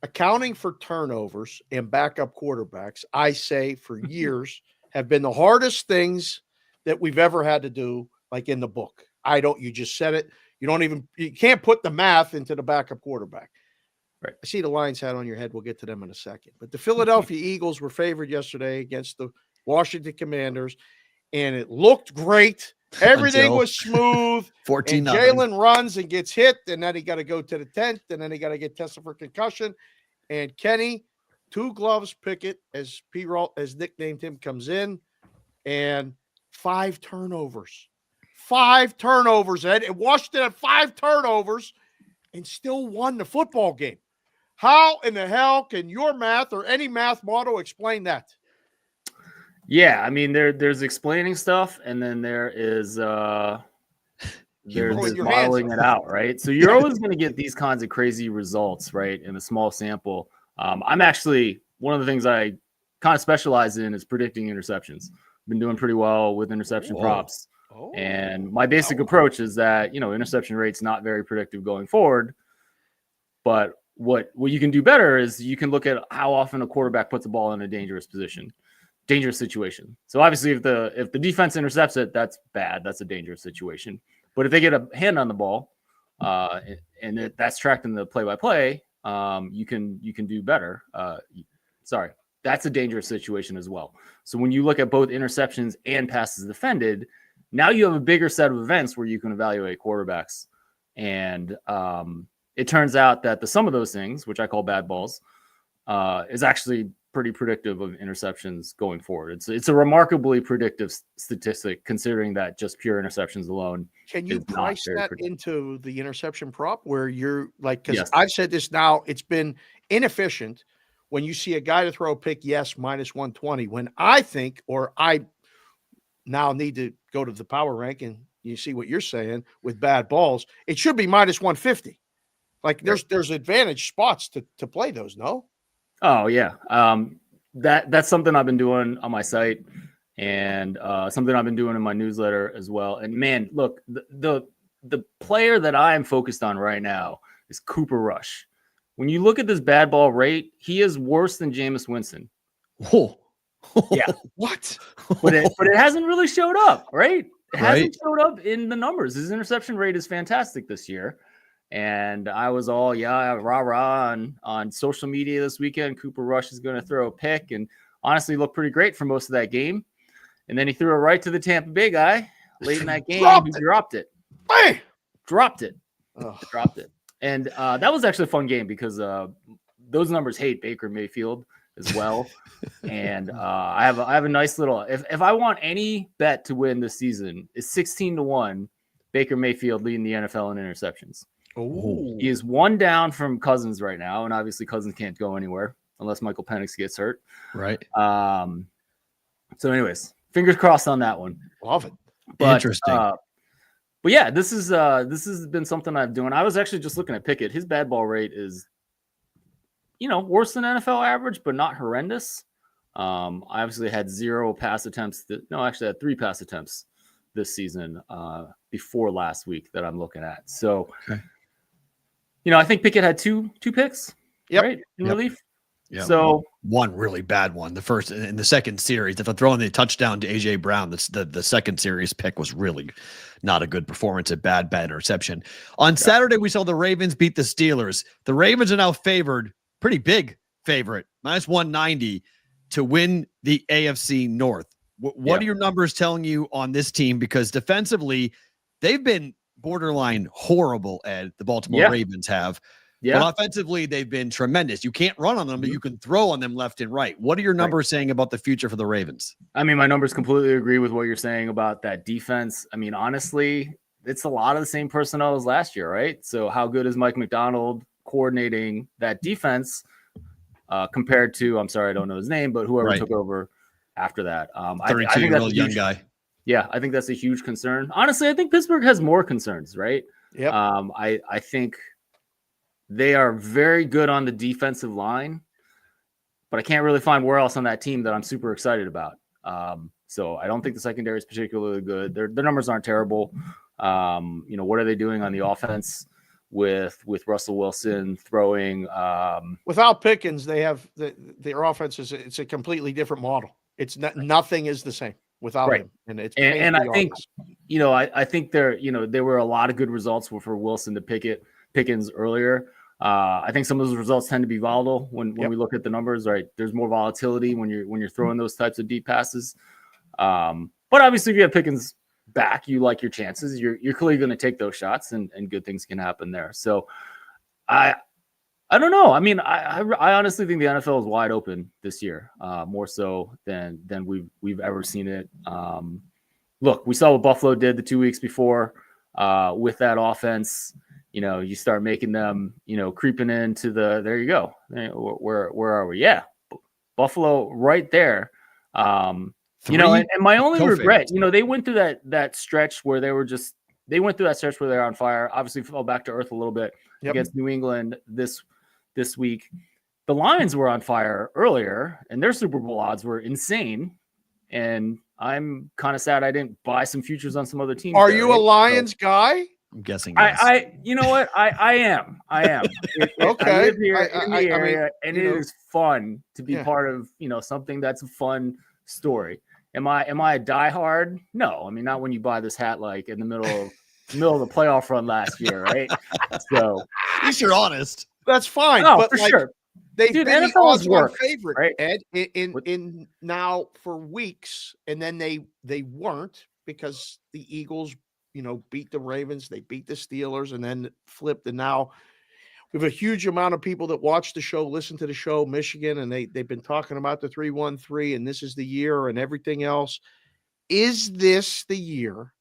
Accounting for turnovers and backup quarterbacks, I say for years, have been the hardest things that we've ever had to do, like in the book. You just said it. You can't put the math into the backup quarterback. Right. I see the Lions hat on your head. We'll get to them in a second. But the Philadelphia Eagles were favored yesterday against the Washington Commanders, and it looked great. Everything was smooth.
14-0.
Jalen runs and gets hit, and then he got to go to the tent, and then he got to get tested for concussion. And Kenny, 2 gloves Pickett, as nicknamed him, comes in, and 5 turnovers. 5 turnovers, Ed. And Washington had 5 turnovers and still won the football game. How in the hell can your math or any math model explain that?
Yeah, there's explaining stuff, and then there's modeling it out, right? So you're always going to get these kinds of crazy results, right, in a small sample. I'm actually, one of the things I kind of specialize in is predicting interceptions. I've been doing pretty well with interception props. And my basic approach is that, interception rate's not very predictive going forward. But what you can do better is you can look at how often a quarterback puts a ball in a dangerous situation. So obviously if the defense intercepts it, that's bad. That's a dangerous situation. But if they get a hand on the ball, and that's tracked in the play-by-play, you can do better. That's a dangerous situation as well. So when you look at both interceptions and passes defended, now you have a bigger set of events where you can evaluate quarterbacks. And it turns out that the sum of those things, which I call bad balls, is actually pretty predictive of interceptions going forward. It's a remarkably predictive statistic considering that just pure interceptions alone.
Can you price that into the interception prop where you're like, because
Yes.
I've said this now, it's been inefficient when you see a guy to throw a pick, yes, minus 120. When I think, or I now need to go to the power rank and you see what you're saying with bad balls, it should be minus 150. Like there's advantage spots to play those, no?
Oh yeah. That's something I've been doing on my site and something I've been doing in my newsletter as well. And man, look, the player that I am focused on right now is Cooper Rush. When you look at this bad ball rate, he is worse than Jameis Winston.
Whoa.
Yeah.
What?
But it hasn't really showed up, right? It hasn't showed up in the numbers. His interception rate is fantastic this year. And I was all, rah on social media this weekend. Cooper Rush is going to throw a pick and honestly looked pretty great for most of that game. And then he threw it right to the Tampa Bay guy late in that game. Dropped it.
Hey!
Dropped it. Dropped it. And that was actually a fun game because those numbers hate Baker Mayfield as well. And I have a nice little, if I want any bet to win this season, it's 16-1 Baker Mayfield leading the NFL in interceptions.
Oh,
he is one down from Cousins right now, and obviously Cousins can't go anywhere unless Michael Penix gets hurt.
Right.
So, anyways, fingers crossed on that one.
Love it.
But, interesting.
But yeah, this has been something I've doing. I was actually just looking at Pickett. His bad ball rate is, worse than NFL average, but not horrendous. I obviously had 0 pass attempts. I had 3 pass attempts this season before last week that I'm looking at. So. Okay. I think Pickett had two picks, right, in relief.
Yeah.
So
one really bad one. The first in the second series, if I'm throwing the touchdown to AJ Brown, the second series pick was really not a good performance. A bad interception. On Saturday, we saw the Ravens beat the Steelers. The Ravens are now favored, pretty big favorite, minus 190 to win the AFC North. What are your numbers telling you on this team? Because defensively, they've been borderline horrible, Ed. The Baltimore Ravens have. Yeah. But offensively, they've been tremendous. You can't run on them, but you can throw on them left and right. What are your numbers saying about the future for the Ravens?
I mean, my numbers completely agree with what you're saying about that defense. I mean, honestly, it's a lot of the same personnel as last year, right? So how good is Mike McDonald coordinating that defense compared to, I'm sorry, I don't know his name, but whoever took over after that.
32-year-old young guy.
Yeah, I think that's a huge concern. Honestly, I think Pittsburgh has more concerns, right?
Yeah.
I think they are very good on the defensive line, but I can't really find where else on that team that I'm super excited about. So I don't think the secondary is particularly good. Their numbers aren't terrible. What are they doing on the offense with Russell Wilson throwing?
Without Pickens, they have their offense it's a completely different model. It's nothing is the same without him, and it's
and I think I think there were a lot of good results for Wilson to Pickens earlier. I think some of those results tend to be volatile when we look at the numbers. Right, there's more volatility when you're throwing those types of deep passes. But obviously, if you have Pickens back, you like your chances. You're clearly going to take those shots, and good things can happen there. So, I don't know. I mean, I honestly think the NFL is wide open this year, more so than we've ever seen it. Look, we saw what Buffalo did the 2 weeks before with that offense. You start making them, creeping into there you go. Where are we? Yeah. Buffalo right there. And my only regret, they went through that stretch where they went through that stretch where they're on fire, obviously fell back to earth a little bit against New England this week. The Lions were on fire earlier and their Super Bowl odds were insane. And I'm kind of sad I didn't buy some futures on some other teams.
Are you a Lions guy?
I'm guessing. Yes.
You know what? I am.
Okay.
I live here in the area, and it is fun to be part of, something that's a fun story. Am I a diehard? No. I mean, not when you buy this hat like in the middle of the playoff run last year, right? So
at least you're honest.
That's fine.
No,
but
for sure.
They've
Dude,
been
NFL is
the favorite,
right?
Ed, in now for weeks, and then they weren't because the Eagles, beat the Ravens, they beat the Steelers, and then flipped. And now, we have a huge amount of people that watch the show, listen to the show, Michigan, and they've been talking about the 3-1-3 and this is the year and everything else. Is this the year,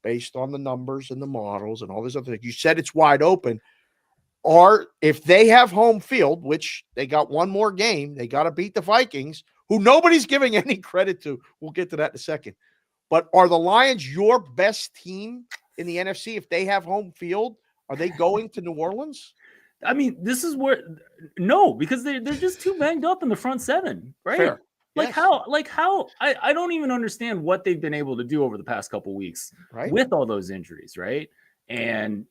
based on the numbers and the models and all this other thing? You said it's wide open. Or if they have home field, which they got one more game, they got to beat the Vikings, who nobody's giving any credit to. We'll get to that in a second. But are the Lions your best team in the NFC if they have home field? Are they going to New Orleans?
I mean, this is where no, because they're just too banged up in the front seven, right?
Fair.
Like
Yes.
how I don't even understand what they've been able to do over the past couple weeks
Right.
with all those injuries, right? And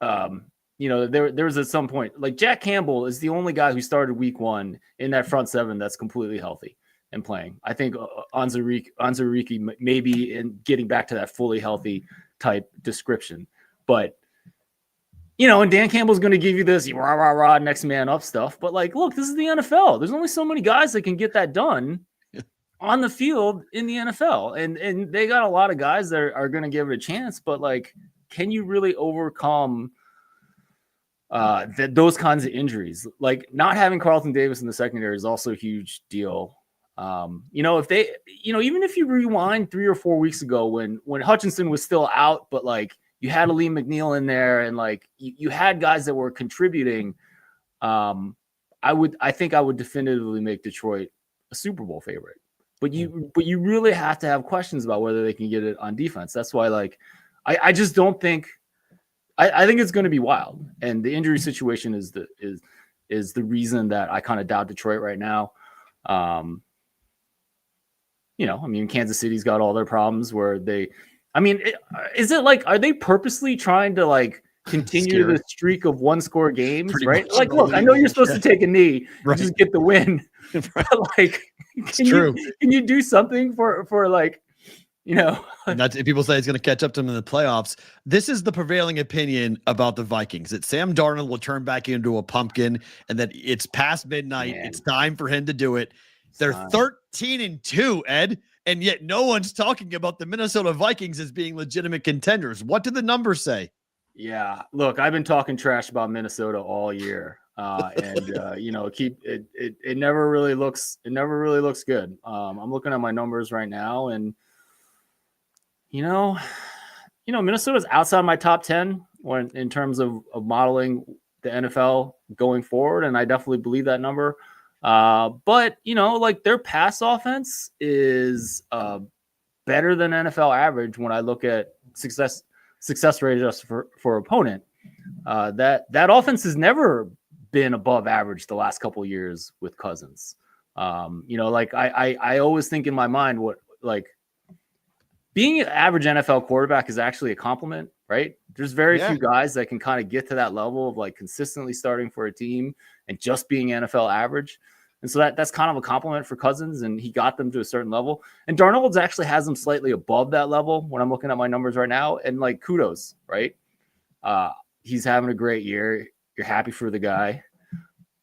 there was at some point, like Jack Campbell is the only guy who started week 1 in that front seven that's completely healthy and playing. I think Onwuzurike maybe in getting back to that fully healthy type description, but and Dan Campbell's going to give you this rah, rah, rah, next man up stuff. But like, look, this is the NFL. There's only so many guys that can get that done on the field in the NFL. And they got a lot of guys that are going to give it a chance. But like, can you really overcome those kinds of injuries? Like not having Carlton Davis in the secondary is also a huge deal. If they, even if you rewind 3 or 4 weeks ago when Hutchinson was still out, but like, you had Aleem McNeil in there, and like you had guys that were contributing. I think I would definitively make Detroit a Super Bowl favorite. But you really have to have questions about whether they can get it on defense. That's why, like, I just don't think. I think it's going to be wild, and the injury situation is the reason that I kind of doubt Detroit right now. Kansas City's got all their problems where they. Is it like, are they purposely trying to like continue the streak of 1-score games?
Pretty
right?
much.
Like, look, I know you're supposed to take a knee and just get the win. But like, can you do something for like,
And that's if people say it's going to catch up to them in the playoffs. This is the prevailing opinion about the Vikings, that Sam Darnold will turn back into a pumpkin and that it's past midnight.
Man.
It's time for him to do it. They're 13-2, Ed. And yet no one's talking about the Minnesota Vikings as being legitimate contenders. What do the numbers say?
Yeah, look, I've been talking trash about Minnesota all year. It never really looks good. I'm looking at my numbers right now, and Minnesota's outside my top 10 in terms of modeling the NFL going forward, and I definitely believe that number. But like their pass offense is better than NFL average when I look at success rate adjusted for opponent. That offense has never been above average the last couple of years with Cousins. Like I always think in my mind what like being an average NFL quarterback is actually a compliment, right? There's very few guys that can kind of get to that level of like consistently starting for a team and just being NFL average. And so that's kind of a compliment for Cousins, and he got them to a certain level. And Darnold's actually has them slightly above that level when I'm looking at my numbers right now. And like, kudos, right? He's having a great year. You're happy for the guy.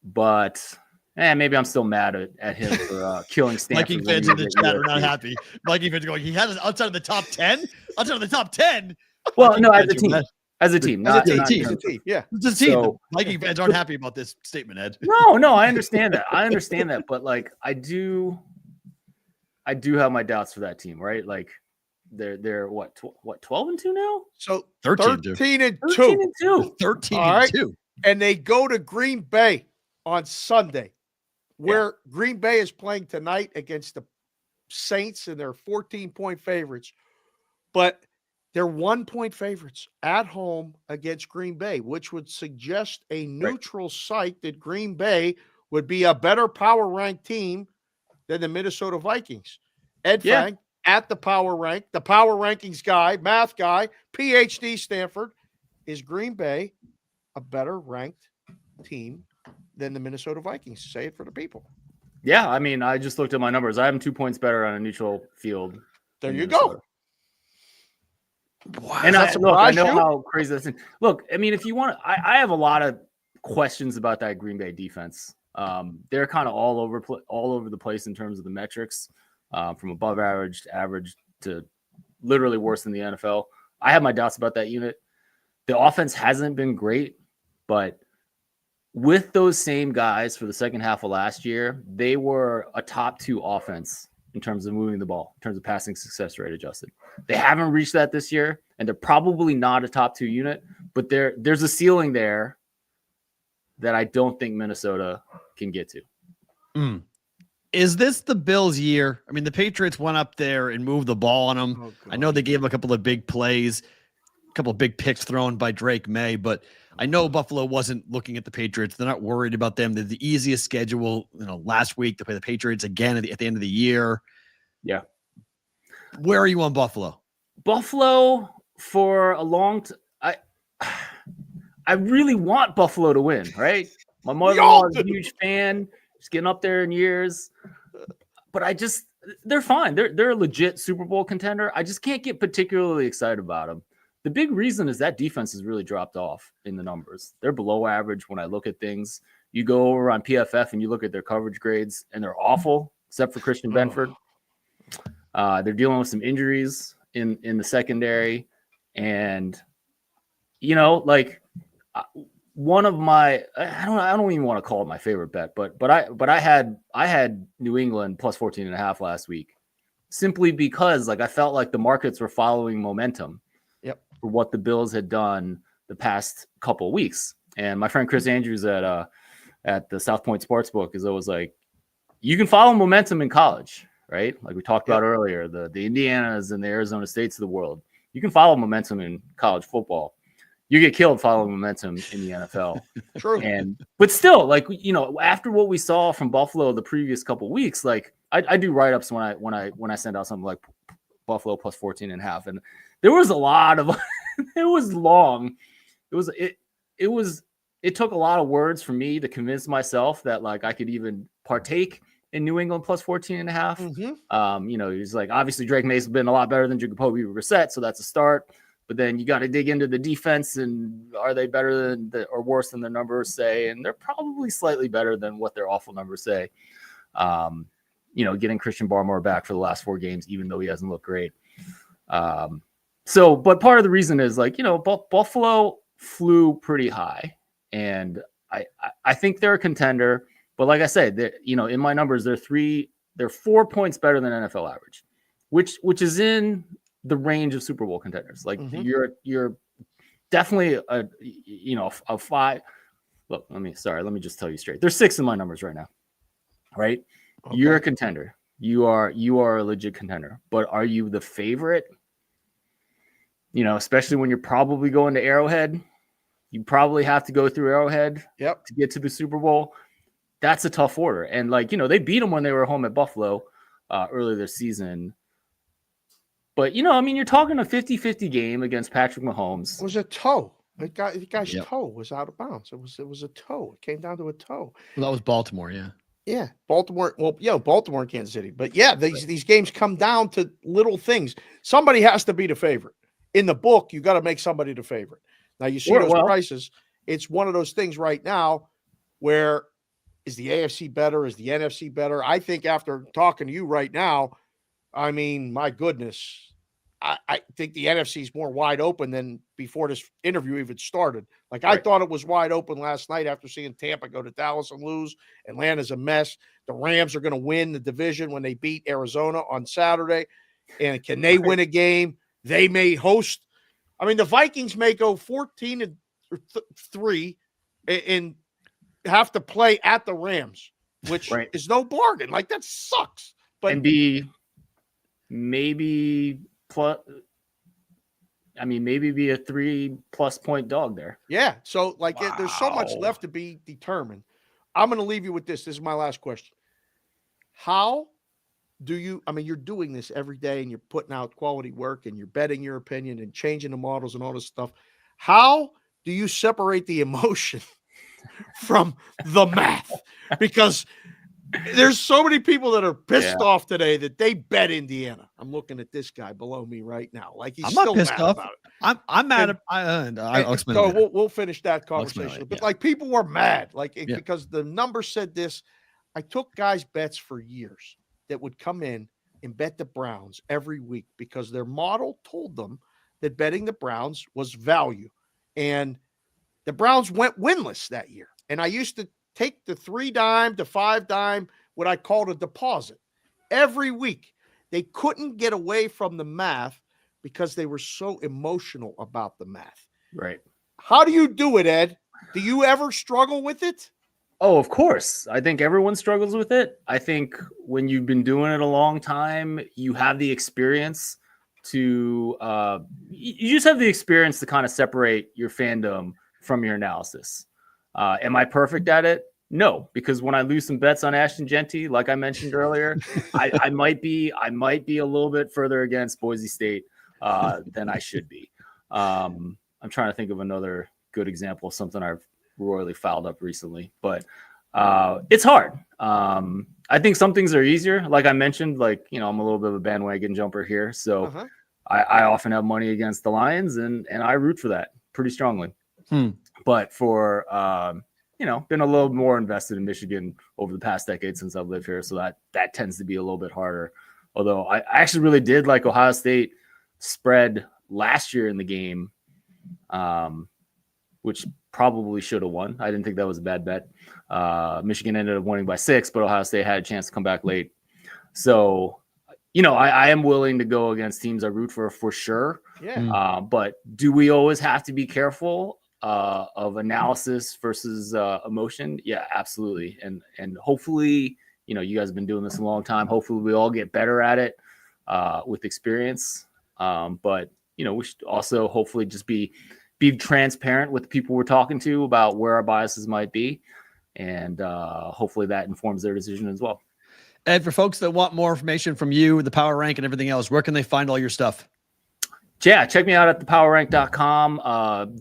But maybe I'm still mad at him for killing Stanford.
Viking fans in the chat are not happy. Viking fans are going, he had us outside of the top 10? Outside of the top 10?
Well, no, as a team. As a team.
Yeah.
It's a team. So, Viking fans aren't happy about this statement, Ed.
No, I understand that. But like, I do have my doubts for that team, right? Like, they're what 12-2 now?
So
13-2.
13-2.
13-2.
And they go to Green Bay on Sunday, where Green Bay is playing tonight against the Saints, and they're 14-point favorites. But they're 1-point favorites at home against Green Bay, which would suggest a neutral site that Green Bay would be a better power ranked team than the Minnesota Vikings. Ed Fang at the power rankings guy, math guy, PhD Stanford. Is Green Bay a better ranked team than the Minnesota Vikings? Say it for the people.
Yeah, I mean, I just looked at my numbers. I have them 2 points better on a neutral field.
There you go.
Wow.
And I know how crazy this is. Look, I mean, if you want, I have a lot of questions about that Green Bay defense. They're kind of all over the place in terms of the metrics, from above average to average to literally worse than the NFL. I have my doubts about that unit. The offense hasn't been great But with those same guys for the second half of last year, they were a top 2 offense in terms of moving the ball, in terms of passing success rate adjusted. They haven't reached that this year, and they're probably not a top 2 unit, but there's a ceiling there that I don't think Minnesota can get to.
Is this the Bills' year? I mean, the Patriots went up there and moved the ball on them. I know they gave them a couple of big plays, a couple of big picks thrown by Drake May, but I know Buffalo wasn't looking at the Patriots. They're not worried about them. They're the easiest schedule. Last week they play the Patriots again at the end of the year.
Yeah.
Where are you on Buffalo?
Buffalo for a long time. I really want Buffalo to win, right? My mother-in-law is a huge fan. She's getting up there in years. But they're fine. They're a legit Super Bowl contender. I just can't get particularly excited about them. The big reason is that defense has really dropped off in the numbers. They're below average when I look at things. You go over on PFF and you look at their coverage grades, and they're awful, except for Christian Benford. They're dealing with some injuries in the secondary. And, one of my, I don't even want to call it my favorite bet, but I had New England plus 14.5 last week, simply because I felt like the markets were following momentum for what the Bills had done the past couple of weeks. And my friend Chris Andrews at the South Point Sportsbook is always like, you can follow momentum in college, right? Like we talked about earlier, the Indianas and the Arizona States of the world. You can follow momentum in college football. You get killed following momentum in the NFL.
True.
But still, after what we saw from Buffalo the previous couple of weeks, I do write-ups when I send out something like Buffalo plus 14.5. And there was a lot of it was long. It took a lot of words for me to convince myself that I could even partake in New England plus 14.5. He's obviously Drake May's been a lot better than Jacoby Brissett, so that's a start. But then you got to dig into the defense, and are they better than or worse than their numbers say? And they're probably slightly better than what their awful numbers say. Getting Christian Barmore back for the last 4 games, even though he hasn't looked great. But part of the reason is Buffalo flew pretty high, and I think they're a contender. But like I said, in my numbers, they're 4 points better than NFL average, which is in the range of Super Bowl contenders. You're definitely a 5. Look, let me just tell you straight. There's 6 in my numbers right now, right? Okay. You're a contender. You are a legit contender, but are you the favorite? Especially when you're probably going to Arrowhead, you probably have to go through Arrowhead to get to the Super Bowl. That's a tough order. And they beat them when they were home at Buffalo earlier this season. But, you're talking a 50-50 game against Patrick Mahomes.
It was a toe. The guy's toe was out of bounds. It was a toe. It came down to a toe.
Well, that was Baltimore, yeah.
Yeah, Baltimore. Well, Baltimore and Kansas City. But, these games come down to little things. Somebody has to be the favorite. In the book, you got to make somebody the favorite. Now, you see those prices. It's one of those things right now where is the AFC better? Is the NFC better? I think after talking to you right now, I mean, my goodness, I think the NFC is more wide open than before this interview even started. I thought it was wide open last night after seeing Tampa go to Dallas and lose. Atlanta's a mess. The Rams are going to win the division when they beat Arizona on Saturday. And can they win a game? They may host. I mean, the Vikings may go 14-3 and have to play at the Rams, which is no bargain. That sucks. But
and be maybe plus. I mean, maybe be a 3+ point dog there.
Yeah. So there's so much left to be determined. I'm going to leave you with this. This is my last question. How do you, you're doing this every day and you're putting out quality work and you're betting your opinion and changing the models and all this stuff. How do you separate the emotion from the math? Because there's so many people that are pissed off today that they bet Indiana. I'm looking at this guy below me right now. He's still mad about it.
I'm mad. I'll explain.
So we'll finish that conversation. But people were mad, because the number said this. I took guys' bets for years that would come in and bet the Browns every week because their model told them that betting the Browns was value. And The Browns went winless that year. And I used to take the 3-dime to 5-dime, what I called a deposit, every week. They couldn't get away from the math because they were so emotional about the math.
Right.
How do you do it, Ed? Do you ever struggle with it?
Oh, of course. I think everyone struggles with it. I think when you've been doing it a long time, you have the experience to you just have the experience to kind of separate your fandom from your analysis. Am I perfect at it? No, because when I lose some bets on Ashton Genty, like I mentioned earlier, I might be a little bit further against Boise State than I should be. I'm trying to think of another good example of something I've royally fouled up recently, but it's hard. I think some things are easier. Like I mentioned, like, you know, I'm a little bit of a bandwagon jumper here. So I often have money against the Lions and I root for that pretty strongly. But for, you know, been a little more invested in Michigan over the past decade since I've lived here. So that tends to be a little bit harder. Although I actually really did like Ohio State spread last year in the game, which probably should have won. I didn't think that was a bad bet. Michigan ended up winning by 6, but Ohio State had a chance to come back late. So, you know, I am willing to go against teams I root for sure.
Yeah.
But do we always have to be careful of analysis versus emotion? Yeah, absolutely. And hopefully, you know, you guys have been doing this a long time. Hopefully we all get better at it with experience. But, you know, we should also hopefully just be transparent with the people we're talking to about where our biases might be. And hopefully that informs their decision as well.
Ed, for folks that want more information from you, the Power Rank and everything else, where can they find all your stuff?
Yeah, check me out at thepowerrank.com.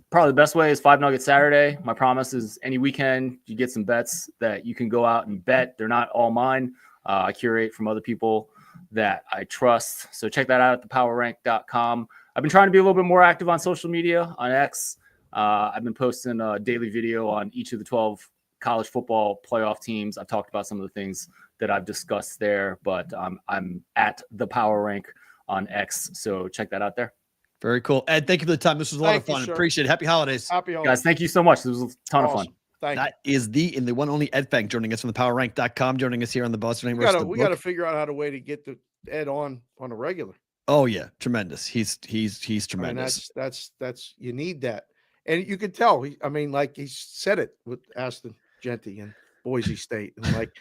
Probably the best way is 5 Nugget Saturday. My promise is any weekend you get some bets that you can go out and bet. They're not all mine. I curate from other people that I trust. So check that out at thepowerrank.com. I've been trying to be a little bit more active on social media on X. I've been posting a daily video on each of the 12 college football playoff teams. I've talked about some of the things that I've discussed there, but I'm at the Power Rank on X. So check that out there.
Very cool. Ed, thank you for the time. This was a lot of fun. Appreciate it. Happy holidays.
Happy holidays.
Guys, thank you so much. This was a ton of fun.
Thank
you. Is the one only Ed Fang joining us from the powerrank.com, joining us here on the Boston.
We got to figure out how to way to get the Ed on a regular.
Oh yeah, tremendous. He's tremendous.
I mean, that's you need that, and you can tell. I mean, like he said it with Ashton Genty and Boise State, and like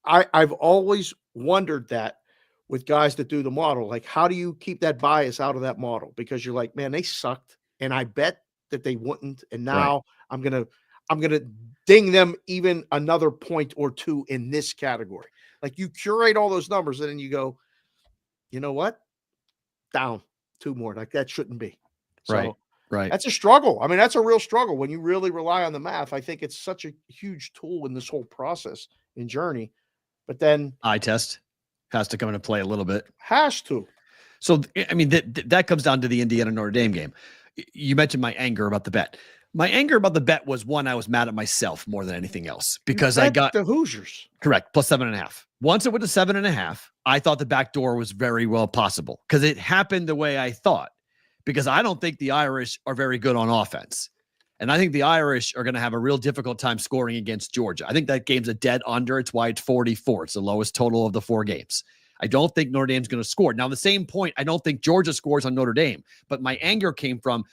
I've always wondered that with guys that do the model, like how do you keep that bias out of that model? Because you're like, man, they sucked, and I bet that they wouldn't, and now I'm gonna ding them even another point or two in this category. Like you curate all those numbers, and then you go, you know what? Down 2 more. Like that shouldn't be. So,
right.
That's a struggle. I mean, that's a real struggle when you really rely on the math. I think it's such a huge tool in this whole process and journey. But then
eye test has to come into play a little bit.
Has to.
So, I mean, that comes down to the Indiana Notre Dame game. You mentioned my anger about the bet. My anger about the bet was one, I was mad at myself more than anything else because I got
the Hoosiers.
Correct. Plus 7.5. Once it went to 7.5, I thought the back door was very well possible because it happened the way I thought, because I don't think the Irish are very good on offense. And I think the Irish are going to have a real difficult time scoring against Georgia. I think that game's a dead under. It's why it's 44. It's the lowest total of the 4 games. I don't think Notre Dame's going to score. Now, the same point, I don't think Georgia scores on Notre Dame, but my anger came from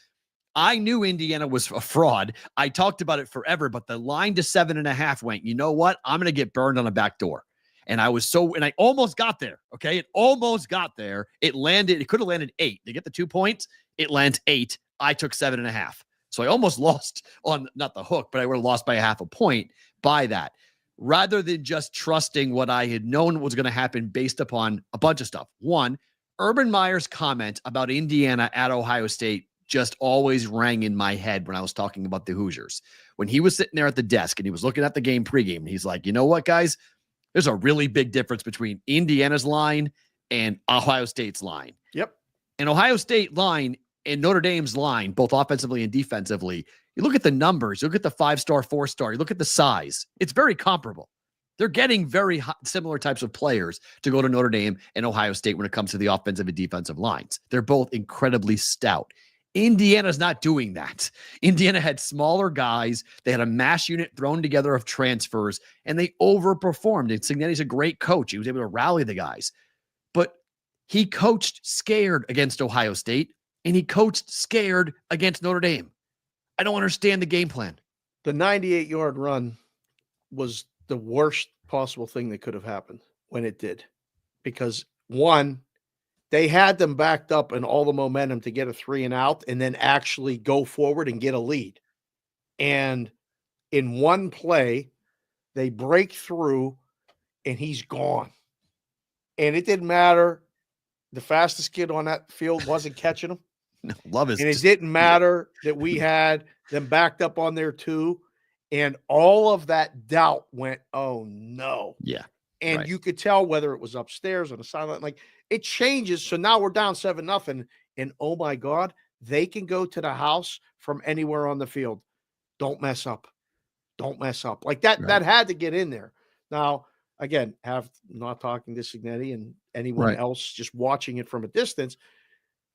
I knew Indiana was a fraud. I talked about it forever, but the line to 7.5 went, you know what? I'm going to get burned on a back door. And I almost got there. Okay. It almost got there. It could have landed 8. They get the 2 points. It lands 8. I took 7.5. So I almost lost on not the hook, but I would have lost by 0.5 point by that, rather than just trusting what I had known was going to happen based upon a bunch of stuff. One, Urban Meyer's comment about Indiana at Ohio State just always rang in my head when I was talking about the Hoosiers. When he was sitting there at the desk and he was looking at the game pregame, and he's like, you know what, guys? There's a really big difference between Indiana's line and Ohio State's line.
Yep.
And Ohio State line and Notre Dame's line, both offensively and defensively, you look at the numbers, you look at the 5-star, 4-star, you look at the size, it's very comparable. They're getting very similar types of players to go to Notre Dame and Ohio State when it comes to the offensive and defensive lines. They're both incredibly stout. Indiana's not doing that. Indiana had smaller guys. They had a mass unit thrown together of transfers, and they overperformed. And Cignetti's a great coach. He was able to rally the guys. But he coached scared against Ohio State, and he coached scared against Notre Dame. I don't understand the game plan.
The 98-yard run was the worst possible thing that could have happened when it did. Because, one, they had them backed up and all the momentum to get a 3 and out and then actually go forward and get a lead. And in one play, they break through and he's gone. And it didn't matter. The fastest kid on that field wasn't catching him.
No, love is.
And it didn't matter that we had them backed up on there too. And all of that doubt went, oh no.
Yeah.
And you could tell whether it was upstairs on the sideline, like it changes. So now we're down 7-0. And oh my God, they can go to the house from anywhere on the field. Don't mess up. Don't mess up. Like that, that had to get in there. Now, again, not talking to Cignetti and anyone else, just watching it from a distance.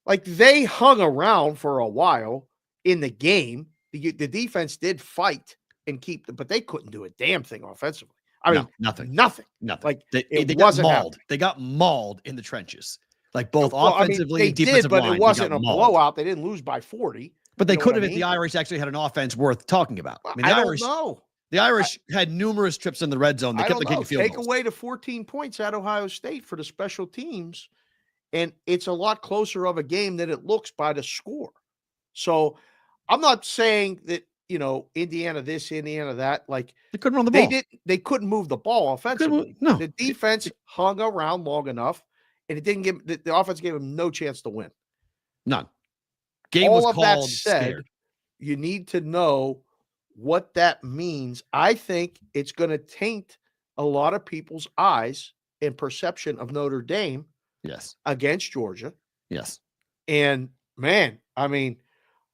Like they hung around for a while in the game. The defense did fight and keep them, but they couldn't do a damn thing offensively. I mean,
nothing.
Like
they
it
got
wasn't
mauled.
happening.
They got mauled in the trenches, like both offensively and defensively.
But it wasn't a blowout. They didn't lose by 40.
But they could have if the Irish actually had an offense worth talking about. I mean, the Irish had numerous trips in the red zone. They kept kicking field goals.
Take away the 14 points at Ohio State for the special teams, and it's a lot closer of a game than it looks by the score. So I'm not saying that, Indiana this, Indiana that. Like
they couldn't run the ball.
They couldn't move the ball offensively.
No.
The defense hung around long enough, and it didn't give the offense gave them no chance to win.
None. Game
All
was
of
called
that said,
scared.
You need to know what that means. I think it's going to taint a lot of people's eyes and perception of Notre Dame.
Yes.
Against Georgia.
Yes.
And man, I mean,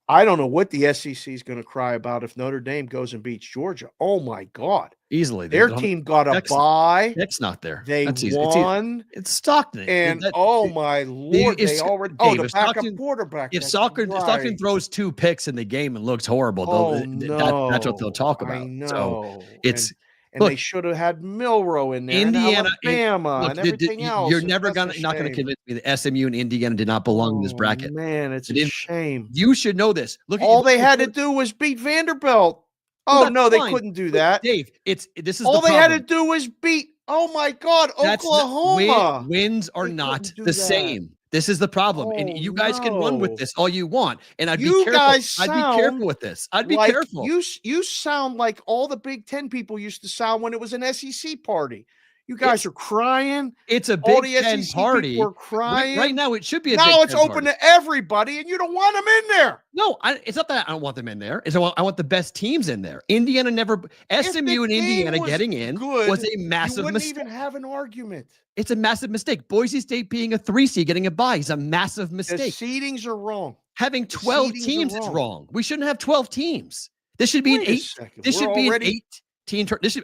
I don't know what the SEC is going to cry about if Notre Dame goes and beats Georgia. Oh my God.
Easily.
Their team got a bye.
Nick's not there.
They won.
It's Stockton.
And oh my Lord, they already the backup quarterback.
If Stockton throws 2 picks in the game and looks horrible, that's what they'll talk about.
I know.
So
and they should have had Milroe in there,
Indiana,
and Alabama, and everything else.
You're never not going to convince me that SMU and Indiana did not belong in this bracket.
Man, it's a shame.
You should know this.
All they had to do was beat Vanderbilt. Oh no, they couldn't do that,
Dave. This is
all they had to do was beat. Oh my God, Oklahoma.
Wins are not the same. This is the problem, and you guys can run with this all you want. And I'd be careful. I'd be careful with this. I'd be careful.
You sound like all the Big Ten people used to sound when it was an SEC party. You guys are crying.
It's a Big Ten party.
We're crying
right now. It should be
now. It's open to everybody, and you don't want them in there.
No, it's not that I don't want them in there. It's I want the best teams in there. Indiana never. SMU and Indiana getting in was a massive mistake.
Even have an argument.
It's a massive mistake. Boise State being a 3 seed getting a bye is a massive mistake.
The seedings are wrong.
Having 12 teams is wrong. We shouldn't have 12 teams. This should be an 8. This should be an 8.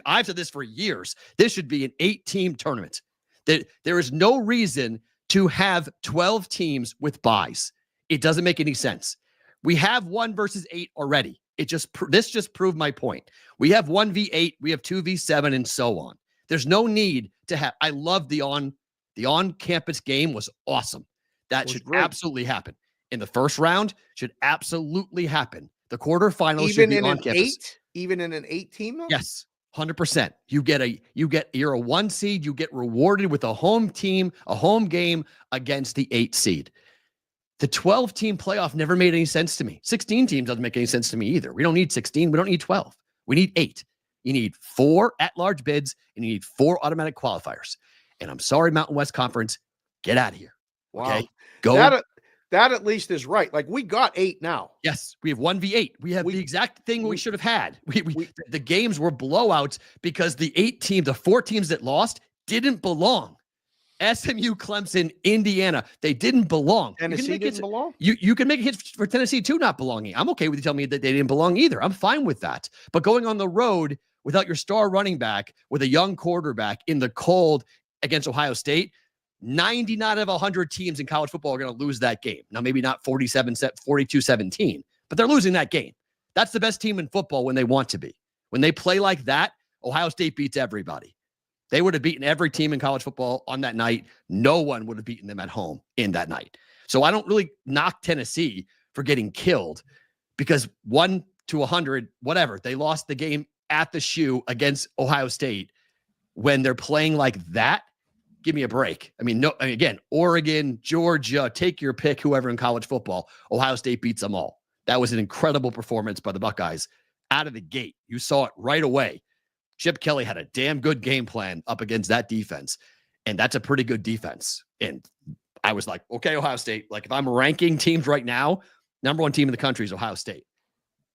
I've said this for years. This should be an 8-team tournament. There is no reason to have 12 teams with buys. It doesn't make any sense. We have 1 versus 8 already. This just proved my point. We have 1v8, we have 2v7, and so on. There's no need to have. I love the on-campus game was awesome. That should absolutely happen. In the first round, should absolutely happen. The quarterfinals should be on campus.
Even in an 8 team?
Yes, 100%. You're a 1 seed. You get rewarded with a home team, a home game against the 8 seed. The 12-team playoff never made any sense to me. 16 teams doesn't make any sense to me either. We don't need 16. We don't need 12. We need 8. You need 4 at-large bids, and you need 4 automatic qualifiers. And I'm sorry, Mountain West Conference, get out of here.
Wow.
Okay? Go.
That at least is right. Like we got 8 now.
Yes, we have 1v8. We have the exact thing we should have had. The games were blowouts because the 4 teams that lost didn't belong. SMU, Clemson, Indiana, they didn't belong.
Tennessee didn't belong?
You can make a hit for Tennessee too not belonging. I'm okay with you telling me that they didn't belong either. I'm fine with that. But going on the road without your star running back, with a young quarterback in the cold against Ohio State, 99 of 100 teams in college football are going to lose that game. Now, maybe not 42-17, but they're losing that game. That's the best team in football when they want to be. When they play like that, Ohio State beats everybody. They would have beaten every team in college football on that night. No one would have beaten them at home in that night. So I don't really knock Tennessee for getting killed because 1 to 100, whatever, they lost the game at the shoe against Ohio State. When they're playing like that, give me a break. I mean, no, again, Oregon, Georgia, take your pick, whoever in college football, Ohio State beats them all. That was an incredible performance by the Buckeyes out of the gate. You saw it right away. Chip Kelly had a damn good game plan up against that defense, and that's a pretty good defense. And I was like, okay, Ohio State, like if I'm ranking teams right now, number 1 team in the country is Ohio State.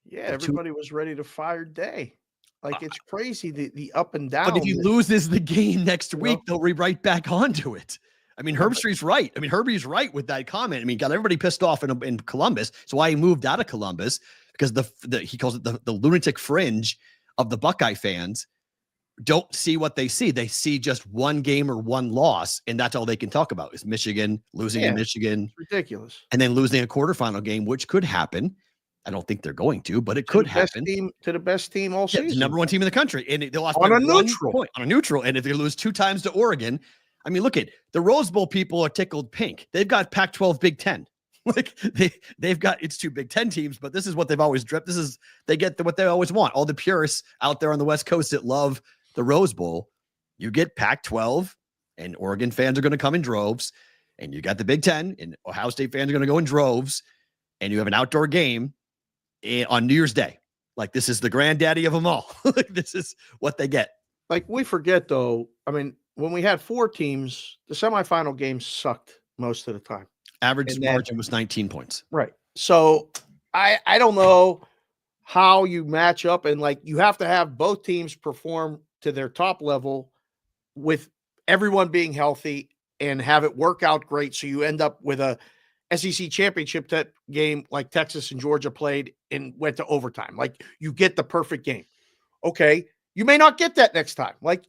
Yeah, everybody was ready to fire Day. Like, it's crazy, the up and down.
But if he loses the game next week, they'll be right back onto it. I mean, Herbstreit's right. I mean, Herbie's right with that comment. I mean, got everybody pissed off in Columbus. So why he moved out of Columbus, because he calls it the lunatic fringe of the Buckeye fans don't see what they see. They see just one game or one loss, and that's all they can talk about is Michigan, losing in Michigan.
It's ridiculous.
And then losing a quarterfinal game, which could happen. I don't think they're going to, but it could happen.
To the best team all season.
The number 1 team in the country. And they lost
on a neutral.
On a neutral. And if they lose 2 times to Oregon, I mean, look at the Rose Bowl people are tickled pink. They've got Pac-12, Big Ten. Like they've got, it's 2 Big Ten teams, but this is what they've always dripped. They get what they always want. All the purists out there on the West Coast that love the Rose Bowl, you get Pac-12, and Oregon fans are going to come in droves, and you got the Big Ten, and Ohio State fans are going to go in droves, and you have an outdoor game on New Year's Day. Like, this is the granddaddy of them all. Like, this is what they get.
Like, we forget, though, I mean, when we had 4 teams, the semifinal games sucked most of the time.
Average margin was 19 points.
Right. So I don't know how you match up, and like, you have to have both teams perform to their top level with everyone being healthy and have it work out great. So you end up with a SEC championship game like Texas and Georgia played and went to overtime. Like, you get the perfect game. Okay. You may not get that next time. Like,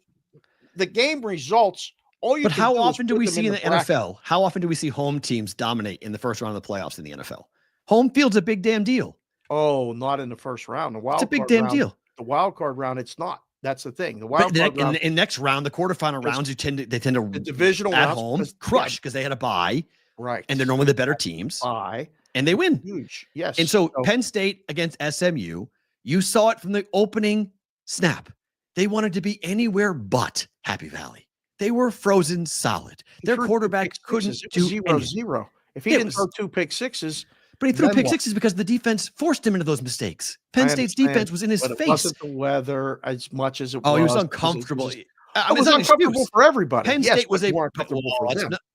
the game results.
But how often do we see in the NFL? How often do we see home teams dominate in the first round of the playoffs in the NFL? Home field's a big damn deal.
Oh, not in the first round.
It's a big damn deal.
The wild card round, it's not. That's the thing. The wild card round,
in next round, the quarterfinal rounds, they tend to
the divisional
at home crush because they had a bye,
right?
And they're normally the better teams,
bye,
and they win.
Huge, yes.
And so Penn State against SMU, you saw it from the opening snap. They wanted to be anywhere but Happy Valley. They were frozen solid. Their quarterback couldn't do
0-0. If he didn't throw 2 pick sixes.
But he threw pick sixes because the defense forced him into those mistakes. Penn State's defense was in his face. It wasn't
the weather as much as it was.
Oh, he was uncomfortable.
It was uncomfortable for everybody.
Penn State was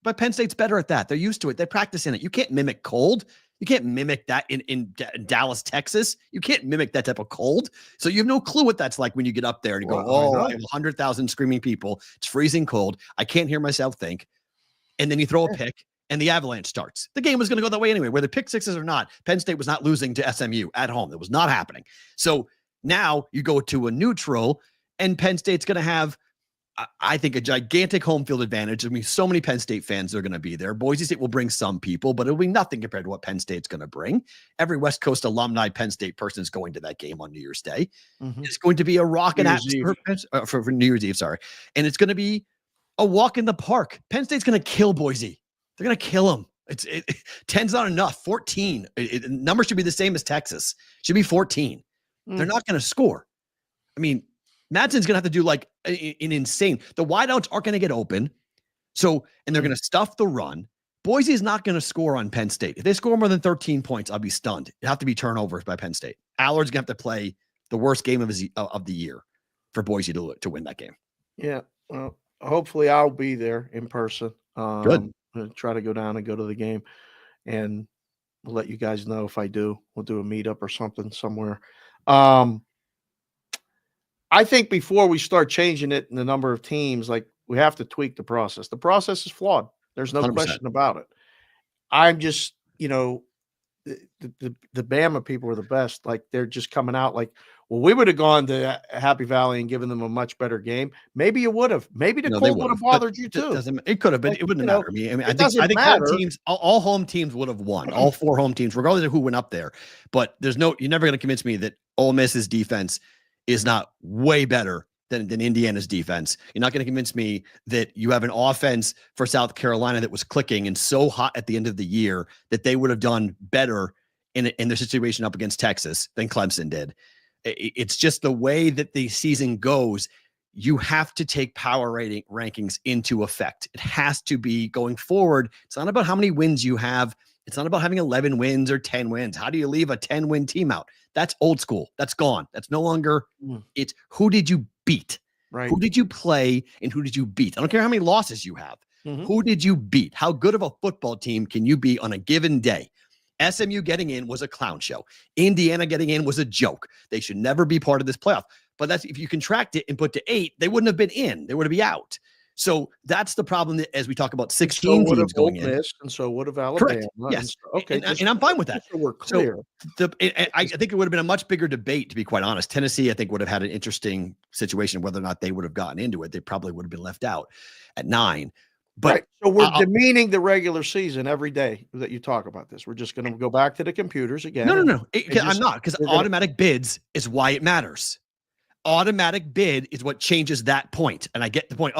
but Penn State's better at that. They're used to it. They practice in it. You can't mimic cold. You can't mimic that in Dallas, Texas. You can't mimic that type of cold. So you have no clue what that's like when you get up there and you go, I have 100,000 screaming people. It's freezing cold. I can't hear myself think. And then you throw a pick. And the avalanche starts. The game was going to go that way anyway, whether pick sixes or not. Penn State was not losing to SMU at home. It was not happening. So now you go to a neutral, and Penn State's going to have, I think, a gigantic home field advantage. I mean, so many Penn State fans are going to be there. Boise State will bring some people, but it'll be nothing compared to what Penn State's going to bring. Every West Coast alumni Penn State person is going to that game on New Year's Day. Mm-hmm. It's going to be a rocking atmosphere for New Year's Eve, sorry. And it's going to be a walk in the park. Penn State's going to kill Boise. They're going to kill them. 10's not enough. 14. Numbers should be the same as Texas. Should be 14. They're not going to score. I mean, Madsen's going to have to do like an insane. The wideouts aren't going to get open. So, and they're going to stuff the run. Boise is not going to score on Penn State. If they score more than 13 points, I'll be stunned. It have to be turnovers by Penn State. Allard's going to have to play the worst game of the year for Boise to win that game.
Yeah. Well, hopefully I'll be there in person.
Good.
I'm going to try to go down and go to the game, and we'll let you guys know if I do. We'll do a meetup or something somewhere. I think before we start changing it in the number of teams, like, we have to tweak the process. The process is flawed. There's no
100%.
question about it. I'm just, the Bama people are the best. Like they're just coming out like, well, we would have gone to Happy Valley and given them a much better game. Maybe you would have. Maybe the cold would have bothered you too.
It could have, but
Like,
it wouldn't
you know,
matter to me. I mean,
it
I think
matter.
home teams, all home teams would have won. All 4 home teams, regardless of who went up there. But you're never going to convince me that Ole Miss's defense is not way better than Indiana's defense. You're not going to convince me that you have an offense for South Carolina that was clicking and so hot at the end of the year that they would have done better in their situation up against Texas than Clemson did. It's just the way that the season goes. You have to take power rankings into effect. It has to be going forward. It's not about how many wins you have. It's not about having 11 wins or 10 wins. How do you leave a 10-win team out? That's old school. That's gone. That's no longer. It's who did you beat?
Right.
Who did you play and who did you beat? I don't care how many losses you have. Who did you beat? How good of a football team can you be on a given day? SMU getting in was a clown show. Indiana getting in was a joke. They should never be part of this playoff. But that's if you contract it and put to 8, they wouldn't have been in. They would be out. So that's the problem that as we talk about 16 teams going in.
And so would have Alabama.
Correct. Yes.
Okay.
And I'm fine with that.
So we're clear.
I think it would have been a much bigger debate, to be quite honest. Tennessee, I think, would have had an interesting situation whether or not they would have gotten into it. They probably would have been left out at 9. But
right. So we're demeaning the regular season every day that you talk about this. We're just going to go back to the computers again.
No. I'm not, because automatic bids is why it matters. Automatic bid is what changes that point. And I get the point.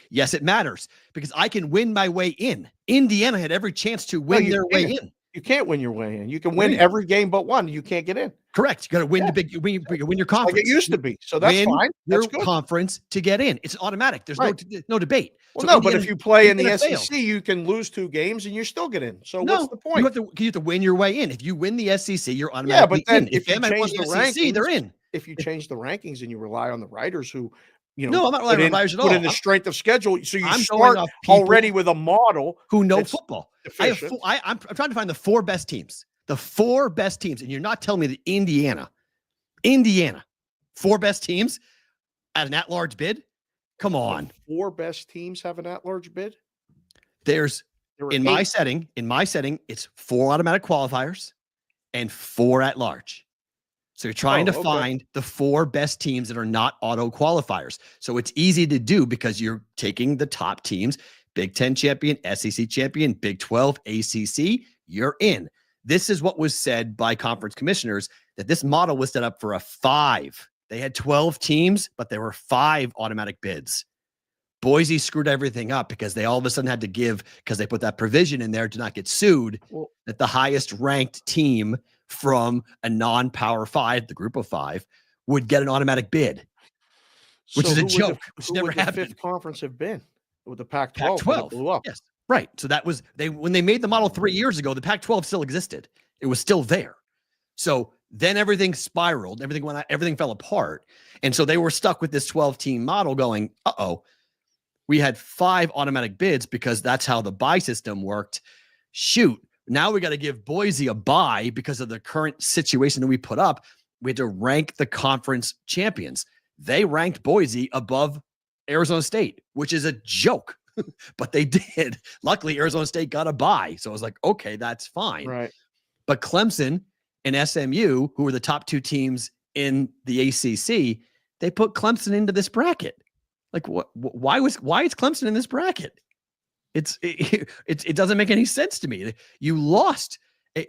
Yes, it matters because I can win my way in. Indiana had every chance to win their way in.
You can't win your way in. You can win every game but one. You can't get in.
Correct. You got to win win your conference.
Like it used to be. So that's fine. That's
your conference to get in. It's automatic. There's no debate.
Well, no, but if you play in the SEC, you can lose 2 games and you still get in. So what's the point?
You have to win your way in. If you win the SEC, you're automatically in. If you change the rankings,
they're in. If you change the rankings and you rely on the writers who,
I'm not relying on writers at all.
Put in the strength of schedule, so you start already with a model
who know football. I'm trying to find the 4 best teams. The 4 best teams, and you're not telling me that Indiana, 4 best teams at an at-large bid? Come on.
The 4 best teams have an at-large bid?
My setting, it's 4 automatic qualifiers and 4 at-large. So you're trying to find the 4 best teams that are not auto qualifiers. So it's easy to do because you're taking the top teams, Big 10 champion, SEC champion, Big 12, ACC, you're in. This is what was said by conference commissioners, that this model was set up for a 5. They had 12 teams, but there were 5 automatic bids. Boise screwed everything up because they all of a sudden had to give, because they put that provision in there to not get sued, that the highest ranked team from a non-power 5, the group of 5, would get an automatic bid, which is a joke, which never happened.
The 5th conference have been with the Pac-12.
Pac-12
blew up.
Yes, right. So that was when they made the model 3 years ago. The Pac-12 still existed; it was still there. So then everything spiraled, everything fell apart, and so they were stuck with this 12-team model. Going, we had 5 automatic bids because that's how the bye system worked. Shoot. Now we got to give Boise a bye because of the current situation that we put up. We had to rank the conference champions. They ranked Boise above Arizona State, which is a joke, but they did. Luckily, Arizona State got a bye. So I was like, okay, that's fine.
Right.
But Clemson and SMU, who were the top 2 teams in the ACC, they put Clemson into this bracket. Like, why is Clemson in this bracket? It doesn't make any sense to me. You lost.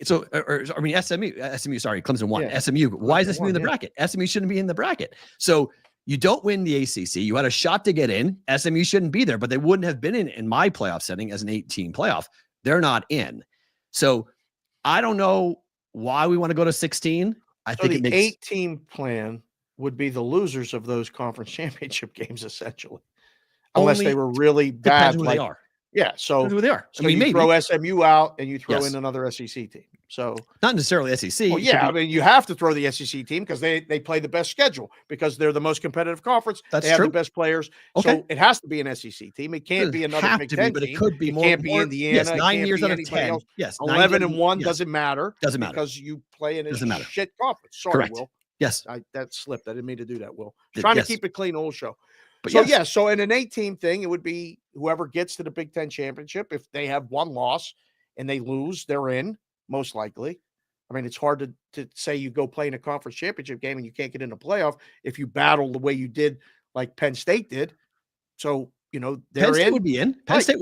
So, SMU, sorry, Clemson won. Yeah. SMU. Why is SMU in the bracket? SMU shouldn't be in the bracket. So you don't win the ACC. You had a shot to get in. SMU shouldn't be there, but they wouldn't have been in my playoff setting as an 8-team playoff. They're not in. So I don't know why we want to go to 16. I think
the 8-team plan would be the losers of those conference championship games, essentially, unless they were really bad.
Who they are.
Yeah, so
who they are.
So you throw SMU out and you throw in another SEC team. So
not necessarily SEC.
Well, yeah, I mean you have to throw the SEC team because they play the best schedule because they're the most competitive conference. They have the best players. Okay. So it has to be an SEC team. It can't be another Big 10
but
team.
It could be more.
It can't be Indiana.
Yes, 9 years out of 10.
Else.
Yes,
11-1 doesn't matter.
Doesn't matter
because you play in a shit conference. Sorry,
correct.
Will.
Yes,
that slipped. I didn't mean to do that. Will trying to keep it clean. Old show. But so in an 8-team thing, it would be whoever gets to the Big 10 championship. If they have 1 loss and they lose, they're in, most likely. I mean, it's hard to say you go play in a conference championship game and you can't get in the playoff if you battle the way you did, like Penn State did. So,
Penn State would be in. Penn State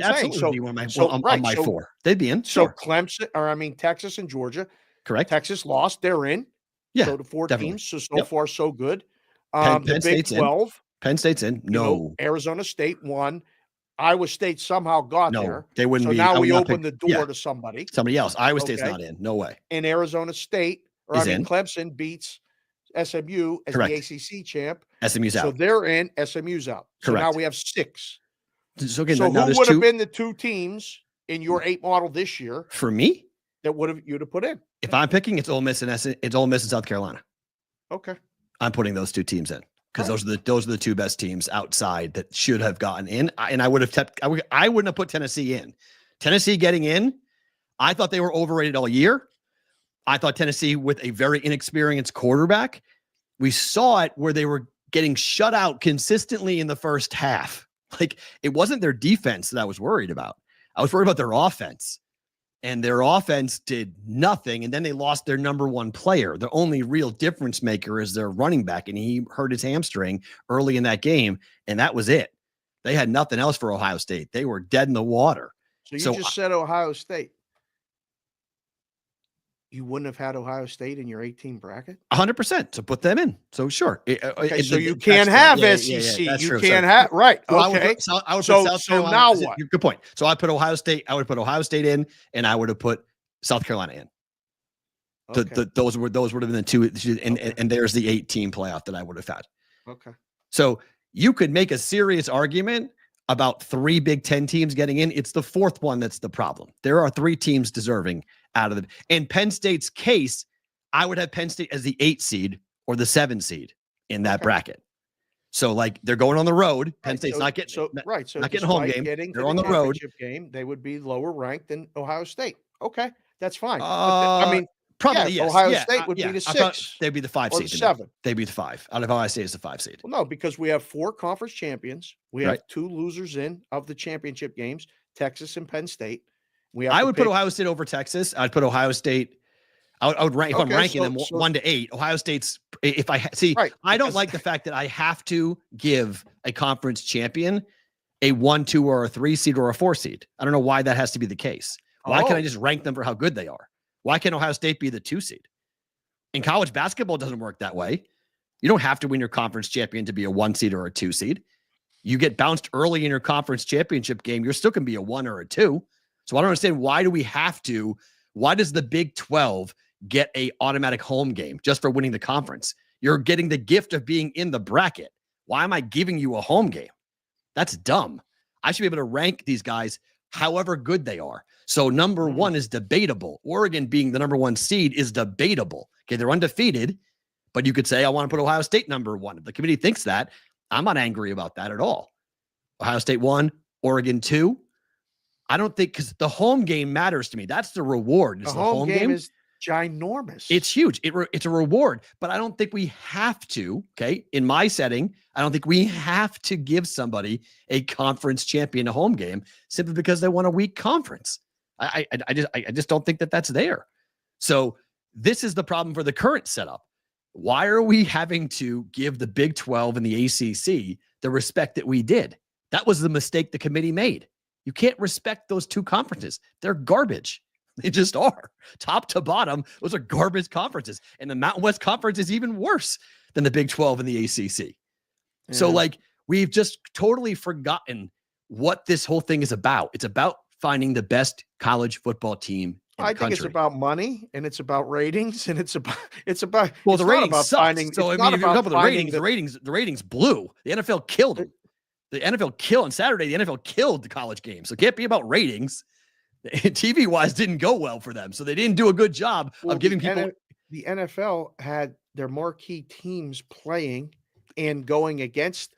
absolutely would be one of my four. They'd be in.
So Clemson, Texas and Georgia.
Correct.
Texas lost. They're in.
Yeah.
So the four
definitely.
teams. So far, so good.
Penn
the Big
State's
12.
In. Penn State's in. No.
Arizona State won. Iowa State somehow got there.
They wouldn't be.
So now we open the door to somebody.
Somebody else. Iowa State's not in. No way.
And Arizona State, Clemson beats SMU as the ACC champ.
SMU's out.
So they're in. SMU's out. So
Correct.
now we have 6.
So, again,
who would have been the 2 teams in your 8 model this year?
For me?
That you'd have put in.
If I'm picking, it's Ole Miss and South Carolina.
Okay.
I'm putting those 2 teams in because those are the 2 best teams outside that should have gotten in. And I would have I wouldn't have put Tennessee in. Tennessee getting in, I thought they were overrated all year. I thought Tennessee with a very inexperienced quarterback, we saw it where they were getting shut out consistently in the first half. Like, it wasn't their defense that I was worried about. I was worried about their offense. And their offense did nothing. And then they lost their number 1 player. The only real difference maker is their running back. And he hurt his hamstring early in that game. And that was it. They had nothing else for Ohio State. They were dead in the water.
So you just said Ohio State. You wouldn't have had Ohio State in your 18 bracket?
100%. So put them in. So sure.
Okay, so you can't have SEC. You can't have, right. Okay.
I would put South Carolina.
Now what?
Good point. So I put Ohio State. I would put Ohio State in, and I would have put South Carolina in. Okay. Those would have been the 2, and there's the 18 playoff that I would have had.
Okay.
So you could make a serious argument about 3 Big Ten teams getting in. It's the 4th one that's the problem. There are 3 teams deserving out of in Penn State's case, I would have Penn State as the 8 seed or the 7 seed in that bracket. So, like, they're going on the road. Penn State's not getting not getting home game. They're on the road.
Game, they would be lower ranked than Ohio State. Okay, that's fine.
Probably yes.
Ohio State would be the 6.
They'd be the 5 seed.
7.
They'd be the 5. Out of Ohio State is the 5 seed.
Well, no, because we have 4 conference champions. We have 2 losers of the championship games, Texas and Penn State.
I would put Ohio State over Texas. I'd put Ohio State. I would rank if I'm ranking them 1 to 8. Ohio State's. If I see, I don't like the fact that I have to give a conference champion a 1, 2, or a 3 seed or a 4 seed. I don't know why that has to be the case. Why can't I just rank them for how good they are? Why can't Ohio State be the 2 seed? In college basketball, it doesn't work that way. You don't have to win your conference champion to be a 1 seed or a 2 seed. You get bounced early in your conference championship game, you're still going to be a 1 or a 2. So I don't understand, why does the Big 12 get a automatic home game just for winning the conference? You're getting the gift of being in the bracket. Why am I giving you a home game? That's dumb. I should be able to rank these guys however good they are. So number 1 is debatable. Oregon being the number 1 seed is debatable. Okay, they're undefeated, but you could say, I want to put Ohio State number 1. If the committee thinks that, I'm not angry about that at all. Ohio State 1, Oregon 2. I don't think, because the home game matters to me. That's the reward.
The home game is ginormous.
It's huge. It's a reward, but I don't think we have to. Okay, in my setting, I don't think we have to give somebody a conference champion a home game simply because they won a weak conference. I just don't think that that's there. So this is the problem for the current setup. Why are we having to give the Big 12 and the ACC the respect that we did? That was the mistake the committee made. You can't respect those 2 conferences. They're garbage. They just are. Top to bottom, those are garbage conferences. And the Mountain West Conference is even worse than the Big 12 and the ACC. Yeah. So, like, we've just totally forgotten what this whole thing is about. It's about finding the best college football team in the country.
It's about money, and it's about ratings, and it's about
well, the ratings suck.
Finding,
so I mean, if you look up the ratings blew. The NFL killed them. The NFL killed on Saturday. The NFL killed the college game. So it can't be about ratings. TV wise didn't go well for them. So they didn't do a good job of giving people.
The NFL had their marquee teams playing and going against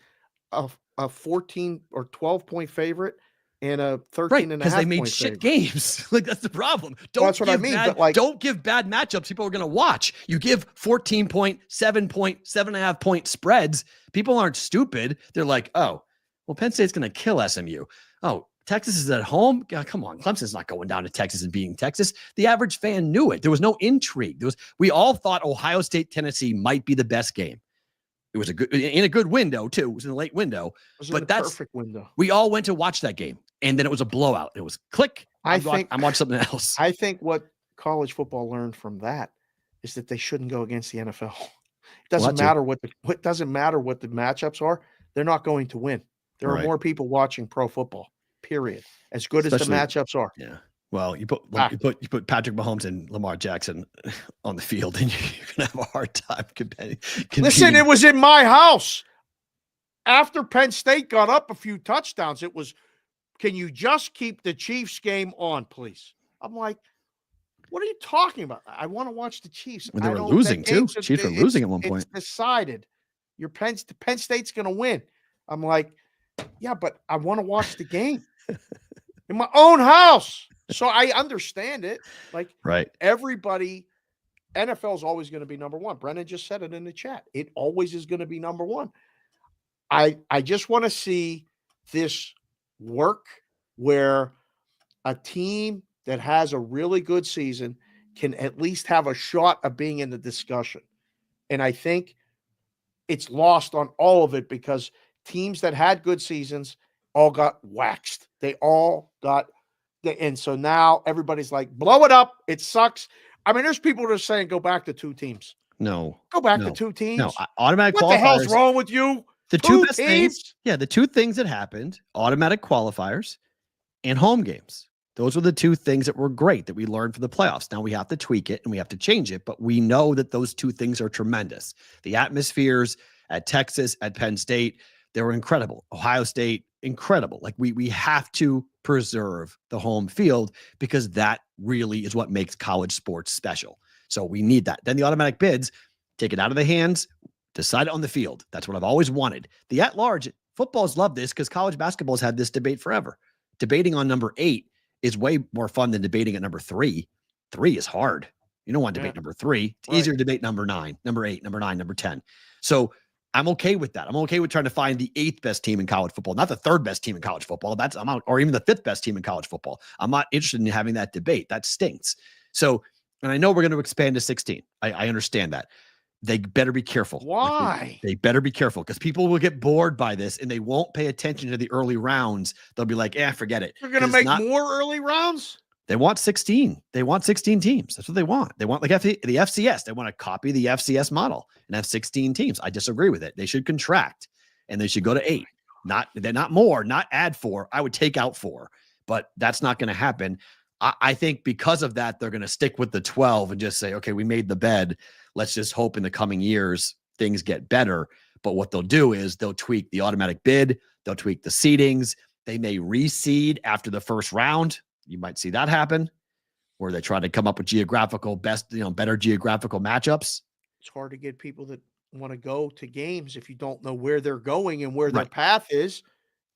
a 14 or 12 point favorite and a 13 and a half.
Because they made shit games. Like, that's the problem.
That's what I mean.
Don't give bad matchups people are going to watch. You give 14 point, 7 point, 7.5 point spreads. People aren't stupid. They're like, oh, well, Penn State's going to kill SMU. Oh, Texas is at home. God, come on. Clemson's not going down to Texas and beating Texas. The average fan knew it. There was no intrigue. We all thought Ohio State, Tennessee might be the best game. It was in a good window too. It was in a late window, but that's
perfect window.
We all went to watch that game, and then it was a blowout. It was click. I'm watching something else.
I think what college football learned from that is that they shouldn't go against the NFL. It doesn't matter what the matchups are. They're not going to win. There are more people watching pro football. Period. As good as the matchups are.
Yeah. Well, you put Patrick Mahomes and Lamar Jackson on the field, and you're gonna have a hard time competing.
Listen, it was in my house. After Penn State got up a few touchdowns, it was, can you just keep the Chiefs game on, please? I'm like, what are you talking about? I want to watch the Chiefs.
When they were losing too. Chiefs were losing at one point.
It's decided. Penn State's going to win. I'm like, yeah, but I want to watch the game in my own house. So I understand it. Like, everybody, NFL is always going to be number one. Brennan just said it in the chat. It always is going to be number one. I just want to see this work where a team that has a really good season can at least have a shot of being in the discussion. And I think it's lost on all of it because teams that had good seasons all got waxed. They all got, and so now everybody's like, blow it up. It sucks. I mean, there's people that are saying, go back to 2 teams.
No.
Go back to 2 teams.
No, automatic qualifiers.
What the hell's wrong with you?
The two best things. Yeah, the 2 things that happened, automatic qualifiers and home games. Those were the 2 things that were great that we learned for the playoffs. Now we have to tweak it and we have to change it, but we know that those 2 things are tremendous. The atmospheres at Texas, at Penn State, they were incredible. Ohio State, incredible. Like we have to preserve the home field because that really is what makes college sports special. So we need that. Then the automatic bids, take it out of the hands, decide it on the field. That's what I've always wanted. The at-large, football's love this because college basketball has had this debate forever. Debating on number 8 is way more fun than debating at number 3. 3 is hard. You don't want to debate number 3. It's easier to debate number 9, number 8, number 9, number 10. So I'm okay with that. I'm okay with trying to find the 8th best team in college football, not the 3rd best team in college football. Or even the 5th best team in college football. I'm not interested in having that debate. That stinks. So, and I know we're going to expand to 16. I understand that. They better be careful.
Why?
They better be careful because people will get bored by this and they won't pay attention to the early rounds. They'll be like, forget it.
They're going to make more early rounds?
They want 16. They want 16 teams. That's what they want. They want like the FCS. They want to copy the FCS model and have 16 teams. I disagree with it. They should contract and they should go to 8. They're not more, not add 4. I would take out 4, but that's not going to happen. I think because of that, they're going to stick with the 12 and just say, okay, we made the bed. Let's just hope in the coming years things get better. But what they'll do is they'll tweak the automatic bid. They'll tweak the seedings. They may reseed after the first round. You might see that happen where they try to come up with better geographical matchups.
It's hard to get people that want to go to games if you don't know where they're going and where their path is.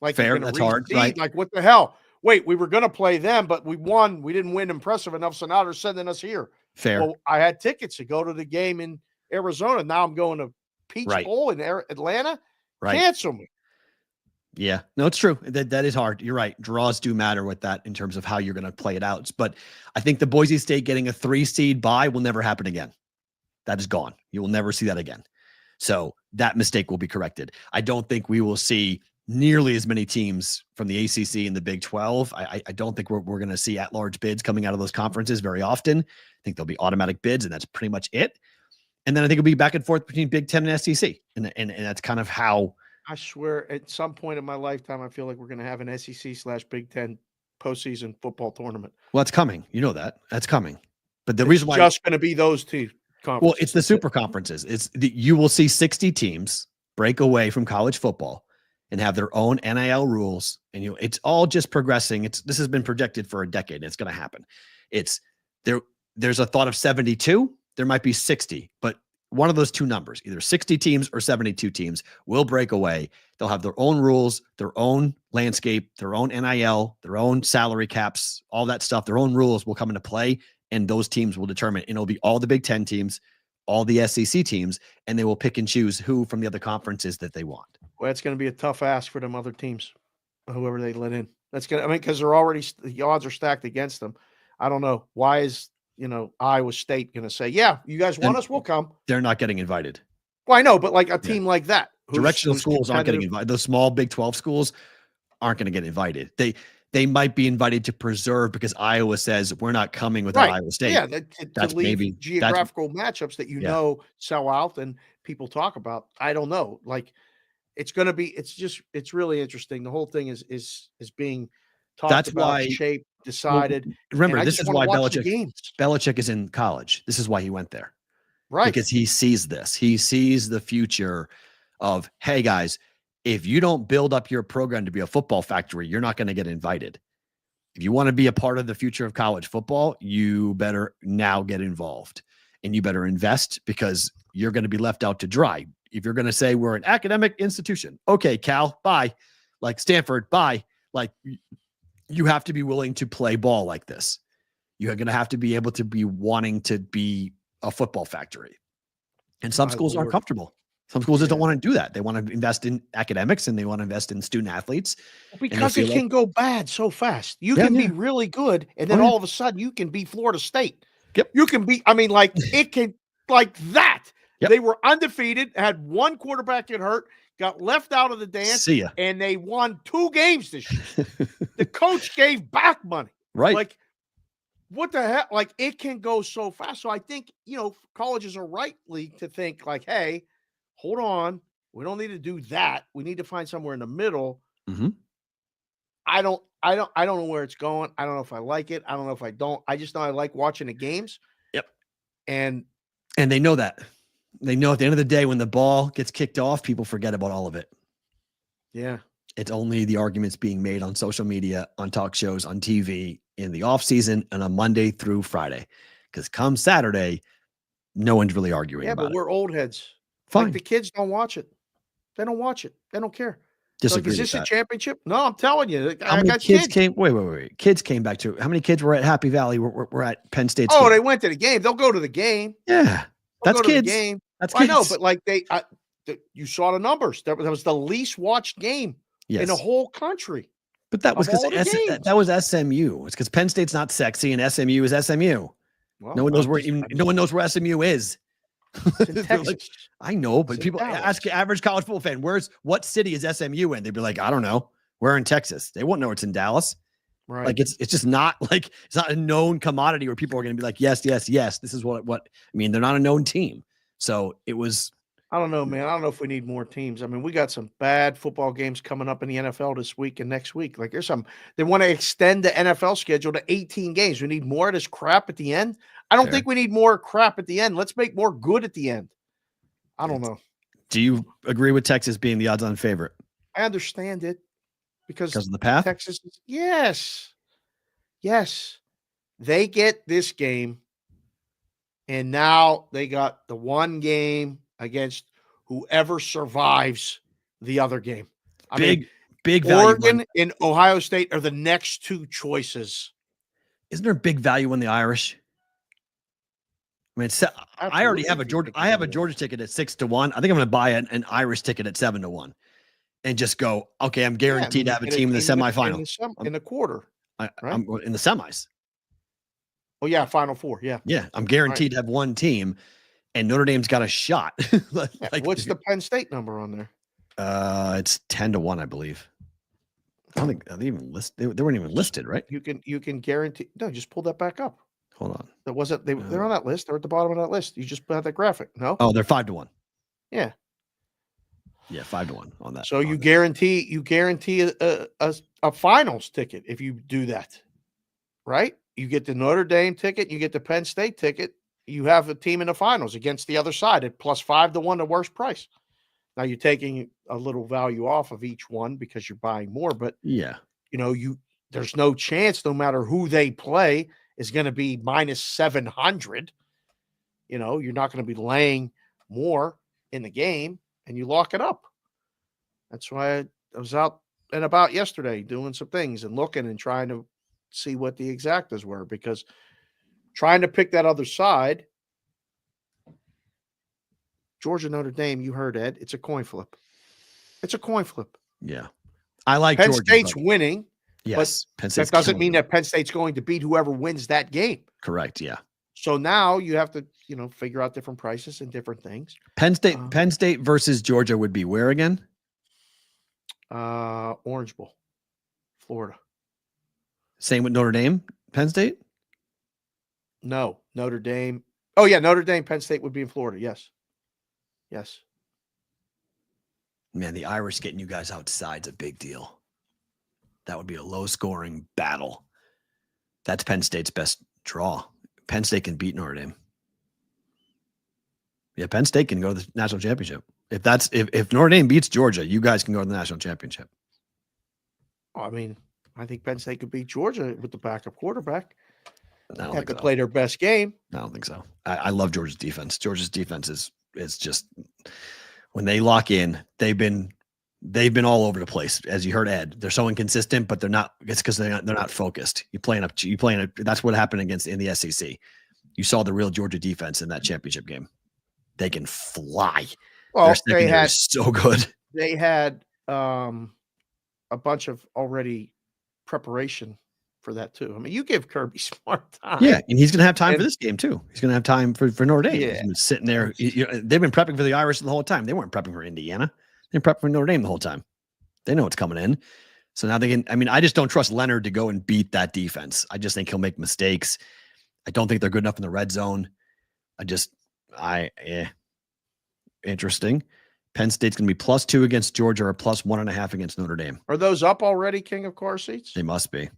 Like,
fair, that's hard. Right.
Like, what the hell? Wait, we were going to play them, but we won. We didn't win impressive enough, so now they're sending us here.
Fair.
Well, I had tickets to go to the game in Arizona. Now I'm going to Peach Bowl in Atlanta.
Right.
Cancel me.
Yeah, no, it's true. That is hard. You're right. Draws do matter with that in terms of how you're going to play it out. But I think the Boise State getting a 3 seed bye will never happen again. That is gone. You will never see that again. So that mistake will be corrected. I don't think we will see nearly as many teams from the ACC and the Big 12. I don't think we're going to see at-large bids coming out of those conferences very often. I think there'll be automatic bids, and that's pretty much it. And then I think it'll be back and forth between Big 10 and SEC. And that's kind of how.
I swear at some point in my lifetime, I feel like we're going to have an SEC/Big 10 postseason football tournament.
Well, it's coming. You know that. That's coming. But the reason why
it's just going to be those 2 conferences.
Well, it's the super conferences. You will see 60 teams break away from college football and have their own NIL rules. And it's all just progressing. This has been projected for a decade. And it's going to happen. There's a thought of 72. There might be 60, but one of those 2 numbers, either 60 teams or 72 teams, will break away. They'll have their own rules, their own landscape, their own NIL, their own salary caps, all that stuff. Their own rules will come into play, and those teams will determine. And it'll be all the Big 10 teams, all the SEC teams, and they will pick and choose who from the other conferences that they want.
Well, it's going to be a tough ask for them other teams, whoever they let in. That's gonna. I mean, because they're already the odds are stacked against them. I don't know why is Iowa State going to say, "Yeah, you guys want us, we'll come."
They're not getting invited.
Well, I know, but like a team like that,
Directional schools aren't getting invited. Those small Big 12 schools aren't going to get invited. They might be invited to preserve because Iowa says we're not coming without Iowa State.
Yeah,
that's
maybe geographical matchups that sell out and people talk about. I don't know. Like it's going to be. It's really interesting. The whole thing is being talked about, shaped, decided.
Well, remember, this is why Belichick is in college. This is why he went there. Right. Because he sees this. He sees the future of, hey, guys, if you don't build up your program to be a football factory, you're not going to get invited. If you want to be a part of the future of college football, you better now get involved and you better invest because you're going to be left out to dry. If you're going to say we're an academic institution, okay, Cal, bye. Like Stanford, bye. Like you have to be willing to play ball like this. You're going to have to be able to be wanting to be a football factory. And some schools aren't comfortable. Some schools just don't want to do that. They want to invest in academics and they want to invest in student athletes.
Because it can go bad so fast. You can be really good, and then all of a sudden you can beat Florida State.
Yep.
You can beat, like it can like that. Yep. They were undefeated, had one quarterback get hurt, got left out of the dance, and they won 2 games this year. The coach gave back money.
Right.
Like, what the heck? Like, it can go so fast. So I think, colleges are rightly to think like, hey, hold on. We don't need to do that. We need to find somewhere in the middle.
Mm-hmm.
I don't know where it's going. I don't know if I like it. I don't know if I don't. I just know I like watching the games.
Yep.
And
they know that. They know at the end of the day, when the ball gets kicked off, people forget about all of it.
Yeah.
It's only the arguments being made on social media, on talk shows, on TV in the off season and on Monday through Friday. Because come Saturday, no one's really arguing about it.
Yeah, but we're old heads.
Fine.
Like the kids don't watch it. They don't watch it. They don't care.
Disagree
is this a championship? No, I'm telling you.
How many kids came? Wait. Kids came back to. How many kids were at Happy Valley? We're at Penn State.
Oh, they went to the game. They'll go to the game.
Yeah, that's kids.
Game.
That's kids.
I know, but like you saw the numbers. That was the least watched game in the whole country.
But that was because that was SMU. It's because Penn State's not sexy and SMU is SMU. Well, no one knows where SMU is.
Like,
I know, but people ask average college football fan, what city is SMU in? They'd be like, I don't know. We're in Texas. They won't know it's in Dallas.
Right.
Like it's just not like it's not a known commodity where people are going to be like, yes. This is what I mean. They're not a known team. So it was.
I don't know, man. I don't know if we need more teams. I mean, we got some bad football games coming up in the NFL this week and next week. Like there's they want to extend the NFL schedule to 18 games. We need more of this crap at the end. I don't think we need more crap at the end. Let's make more good at the end. I don't know.
Do you agree with Texas being the odds-on favorite?
I understand it because
of the path.
Texas, yes. They get this game, and now they got the one game against whoever survives the other game.
Big value.
Oregon and Ohio State are the next 2 choices.
Isn't there big value in the Irish? I mean, I already have a Georgia. I have a Georgia ticket at 6-1. I think I'm going to buy an Irish ticket at 7-1, and just go. Okay, I'm guaranteed to have a team in the semifinal
in the quarter.
I'm in the semis.
Oh yeah, Final Four. Yeah,
I'm guaranteed to have one team, and Notre Dame's got a shot.
What's the Penn State number on there?
It's 10-1, I believe. I don't think they even listed. They weren't even listed, right?
You can guarantee. No, just pull that back up.
Hold on.
That wasn't they're on that list. They're at the bottom of that list. You just had that graphic. No.
Oh, they're 5-1.
Yeah.
Yeah, 5-1 on that.
So you guarantee a finals ticket if you do that, right? You get the Notre Dame ticket, you get the Penn State ticket. You have a team in the finals against the other side at plus 5-1, the worst price. Now you're taking a little value off of each one because you're buying more, but there's no chance, no matter who they play, is going to be minus 700. You're not going to be laying more in the game, and you lock it up. That's why I was out and about yesterday doing some things and looking and trying to see what the exactas were, because trying to pick that other side, Georgia, Notre Dame, you heard Ed, it's a coin flip. It's a coin flip.
Yeah. I like
Penn
Georgia,
State's winning.
Yes.
But that doesn't mean that Penn State's going to beat whoever wins that game.
Correct. Yeah.
So now you have to, figure out different prices and different things.
Penn State versus Georgia would be where again?
Orange Bowl, Florida.
Same with Notre Dame, Penn State?
No, Notre Dame. Oh, yeah, Notre Dame, Penn State would be in Florida. Yes. Yes.
Man, the Irish getting you guys outside's a big deal. That would be a low-scoring battle. That's Penn State's best draw. Penn State can beat Notre Dame. Yeah, Penn State can go to the national championship. If Notre Dame beats Georgia, you guys can go to the national championship.
I mean, I think Penn State could beat Georgia with the backup quarterback.
They
have to play their best game.
I don't think so. I love Georgia's defense. Georgia's defense is just, when they lock in, they've been all over the place. As you heard Ed, they're so inconsistent, but they're not. It's because they're not focused. You playing up. That's what happened in the SEC. You saw the real Georgia defense in that championship game. They can fly.
Well,
their secondary is so good.
They had a bunch of already preparation for that too. I mean, you give Kirby Smart time.
Yeah, and he's going to have time for this game too. He's going to have time for Notre Dame.
Yeah.
He's been sitting there. They've been prepping for the Irish the whole time. They weren't prepping for Indiana. They're prepping for Notre Dame the whole time. They know what's coming in. So now they can. I mean, I just don't trust Leonard to go and beat that defense. I just think he'll make mistakes. I don't think they're good enough in the red zone. Interesting. Penn State's going to be +2 against Georgia or +1.5 against Notre Dame.
Are those up already, King of Car Seats?
They must be.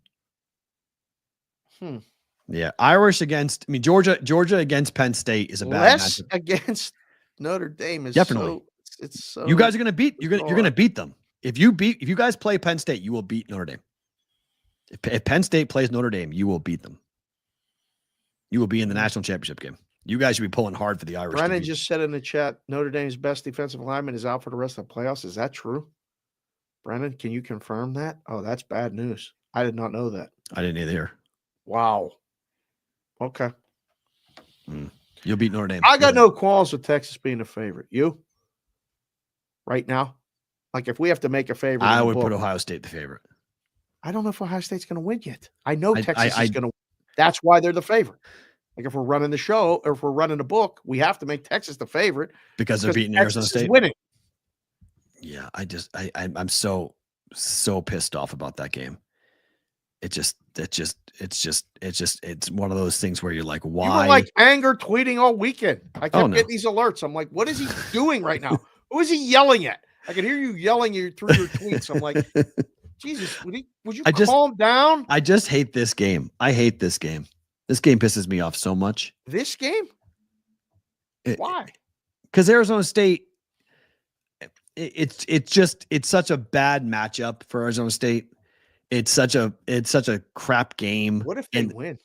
Yeah. Irish against, Georgia against Penn State is a bad
Less
matchup.
Against Notre Dame is
definitely.
It's so.
You guys are going to beat. You're going to beat them. If you guys play Penn State, you will beat Notre Dame. If Penn State plays Notre Dame, you will beat them. You will be in the national championship game. You guys should be pulling hard for the Irish.
Brennan just said in the chat, Notre Dame's best defensive lineman is out for the rest of the playoffs. Is that true? Brennan, can you confirm that? Oh, that's bad news. I did not know that.
I didn't either.
Wow. Okay.
You'll beat Notre Dame.
I got no qualms with Texas being a favorite. You? Right now? Like, if we have to make a favorite,
I would put Ohio State the favorite.
I don't know if Ohio State's going to win yet. I know Texas is going to win. That's why they're the favorite. Like, if we're running the show or if we're running the book, we have to make Texas the favorite
because they're beating Arizona State.
Winning.
Yeah, I'm so pissed off about that game. It's one of those things where you're like, why?
You were like anger tweeting all weekend. I kept getting these alerts. I'm like, what is he doing right now? Who is he yelling at? I can hear you yelling through your tweets. I'm like, Jesus, would you calm down?
I just hate this game. I hate this game. This game pisses me off so much.
This game? Why?
Because Arizona State, it's such a bad matchup for Arizona State. It's such a crap game.
What if they win?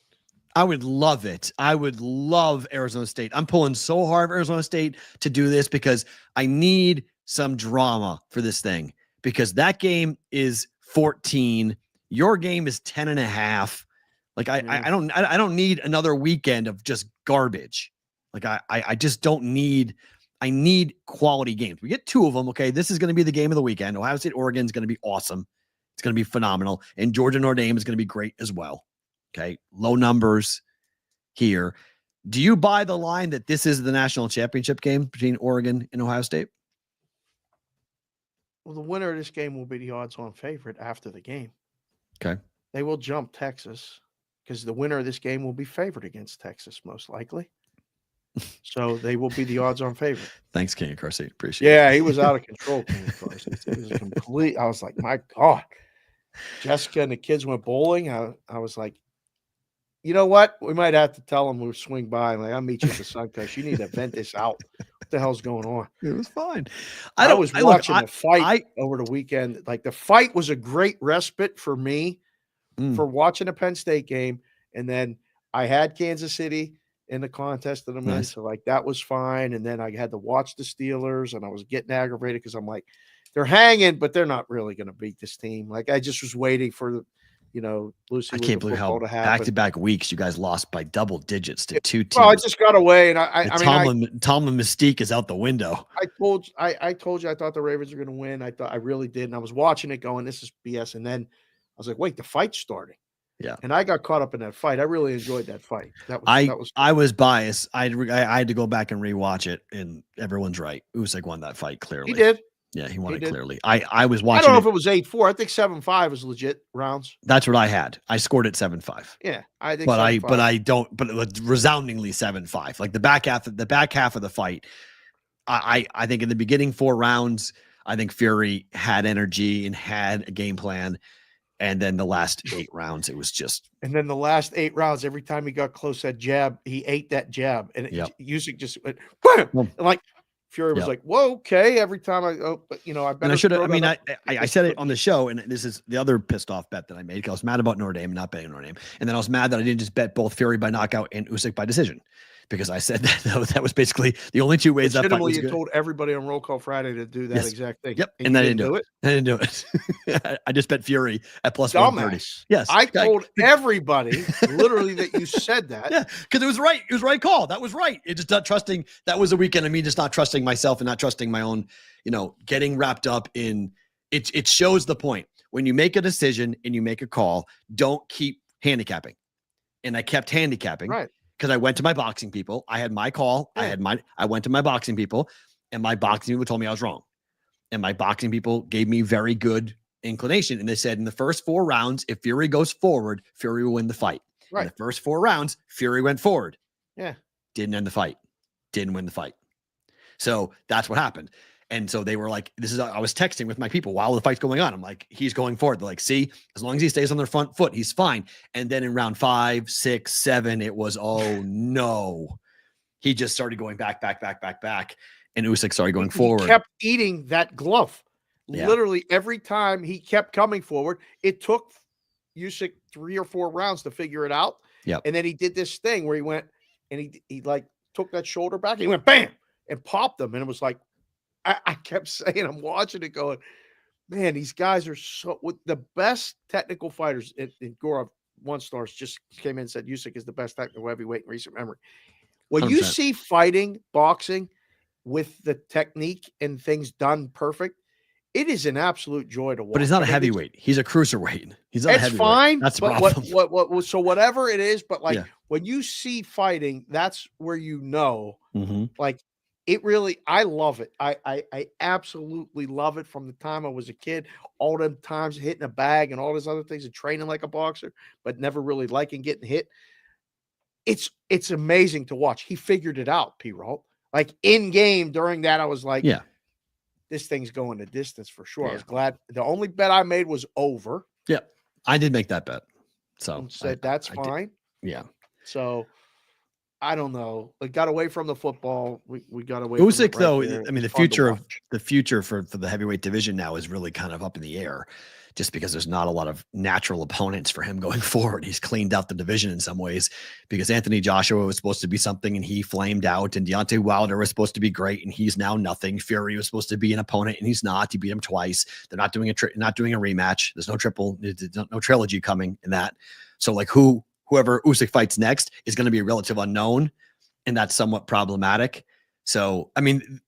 I would love it. I would love Arizona State. I'm pulling so hard for Arizona State to do this because I need some drama for this thing, because that game is 14. Your game is 10.5. Like I don't need another weekend of just garbage. Like I just don't need. I need quality games. We get 2 of them. Okay, this is going to be the game of the weekend. Ohio State, Oregon is going to be awesome. It's going to be phenomenal, and Georgia Notre Dame is going to be great as well. Okay, low numbers here. Do you buy the line that this is the national championship game between Oregon and Ohio State?
Well, the winner of this game will be the odds-on favorite after the game.
Okay,
they will jump Texas, because the winner of this game will be favored against Texas, most likely. So they will be the odds-on favorite.
Thanks, King of Car Seat. Appreciate it.
Yeah, he was out of control, King of Car Seat. It was a complete. I was like, my God. Jessica and the kids went bowling. I was like, you know what? We might have to tell them we'll swing by. Like, I'll meet you at the Suncoast. You need to vent this out. What the hell's going on?
It was fine.
I was watching the fight over the weekend. Like, the fight was a great respite for me for watching a Penn State game. And then I had Kansas City in the contest that I'm in. So, like, that was fine. And then I had to watch the Steelers, and I was getting aggravated because I'm like, they're hanging, but they're not really going to beat this team. Like, I just was waiting for, Lucy.
I can't believe how back-to-back weeks you guys lost by double digits to 2 teams.
Well, I just got away, and
Tomlin mystique is out the window.
I told you I thought the Ravens were going to win. I really did, and I was watching it going, this is BS. And then was like, wait, the fight's starting.
Yeah.
And I got caught up in that fight. I really enjoyed that fight.
I was biased. I had to go back and rewatch it, and everyone's right. Usyk won that fight clearly.
He did.
Yeah, he won
He
it
did.
clearly. I was watching.
I don't know if it was 8-4. I think 7-5 was legit rounds.
That's what I had. I scored it 7-5.
Yeah, I think.
But
7-5.
I don't. But it was resoundingly 7-5. Like the back half of the fight. I think in the beginning 4 rounds, I think Fury had energy and had a game plan. And then the last 8 rounds, it was just.
And then the last 8 rounds, every time he got close that jab, he ate that jab, and Usyk just went, bam! And like Fury was like, "Whoa, okay." Every time but I better.
And I should have. I mean, I said it on the show, and this is the other pissed off bet that I made because I was mad about Notre Dame not betting Notre Dame, and then I was mad that I didn't just bet both Fury by knockout and Usyk by decision. Because I said that was basically the only 2 ways that fight was
you
good.
told everybody on Roll Call Friday to do that exact thing.
Yep, and I didn't do it. I didn't do it. I just bet Fury at plus 130. Yes,
I told everybody literally that you said that.
Yeah, because it was right. It was right call. That was right. It just not trusting. That was the weekend of me just not trusting myself and not trusting my own. Getting wrapped up in it. It shows the point when you make a decision and you make a call. Don't keep handicapping, and I kept handicapping.
Right.
Because I went to my boxing people. I had my call.
Yeah.
I went to my boxing people, and my boxing people told me I was wrong. And my boxing people gave me very good inclination. And they said in the first 4 rounds, if Fury goes forward, Fury will win the fight.
Right.
In the first 4 rounds, Fury went forward.
Yeah.
Didn't end the fight. Didn't win the fight. So that's what happened. And so they were like, I was texting with my people while the fight's going on. I'm like, he's going forward. They're like, see, as long as he stays on their front foot, he's fine. And then in round 5, 6, 7, it was, oh no. He just started going back. And Usyk started going forward.
He kept eating that glove.
Yeah.
Literally every time he kept coming forward. It took Usyk 3 or 4 rounds to figure it out.
Yep.
And then he did this thing where he went and he like took that shoulder back. And he went bam and popped him. And it was like, I kept saying, I'm watching it going, man, these guys are so with the best technical fighters. In Gorov 1-stars just came in and said Usyk is the best technical heavyweight in recent memory. When
100%.
you see fighting, boxing with the technique and things done perfect, it is an absolute joy to watch.
But he's not a heavyweight. He's a cruiserweight. He's not a heavyweight.
Fine.
That's the
problem.
problem.
So whatever it is, but like when you see fighting, that's where like it really, I love it. I absolutely love it from the time I was a kid, all them times hitting a bag and all these other things and training like a boxer, but never really liking getting hit. It's amazing to watch. He figured it out, P-Roll. Like in game during that, I was like, this thing's going the distance for sure. I was glad. The only bet I made was over.
Yeah. I did make that bet. So
said that's fine.
Yeah.
So I don't know. It got away from the football. We got away.
Usyk,
from it right
though. I mean, the future for the heavyweight division now is really kind of up in the air, just because there's not a lot of natural opponents for him going forward. He's cleaned out the division in some ways because Anthony Joshua was supposed to be something and he flamed out, and Deontay Wilder was supposed to be great and he's now nothing. Fury was supposed to be an opponent and he's not. He beat him twice. They're not doing a rematch. There's no trilogy coming in that. So like whoever Usyk fights next is going to be a relative unknown, and that's somewhat problematic. So, I mean,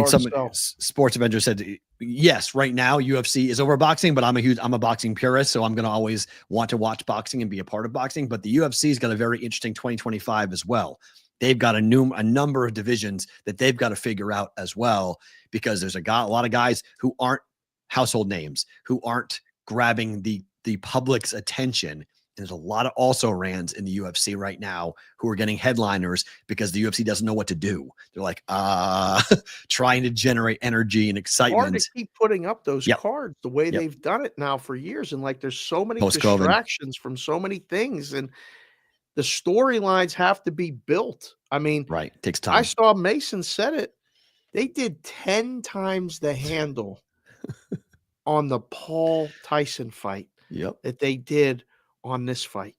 some sports Avengers said, yes, right now UFC is over boxing, but I'm a boxing purist, so I'm going to always want to watch boxing and be a part of boxing. But the UFC's got a very interesting 2025 as well. They've got a number of divisions that they've got to figure out as well, because there's a lot of guys who aren't household names, who aren't grabbing the public's attention. There's a lot of also-rans in the UFC right now who are getting headliners because the UFC doesn't know what to do. They're like, trying to generate energy and excitement.
Hard to keep putting up those cards the way they've done it now for years. And like, there's so many distractions from so many things, and the storylines have to be built. I mean,
right. It takes time.
I saw Mason said it. They did 10 times the handle on the Paul Tyson fight that they did on this fight.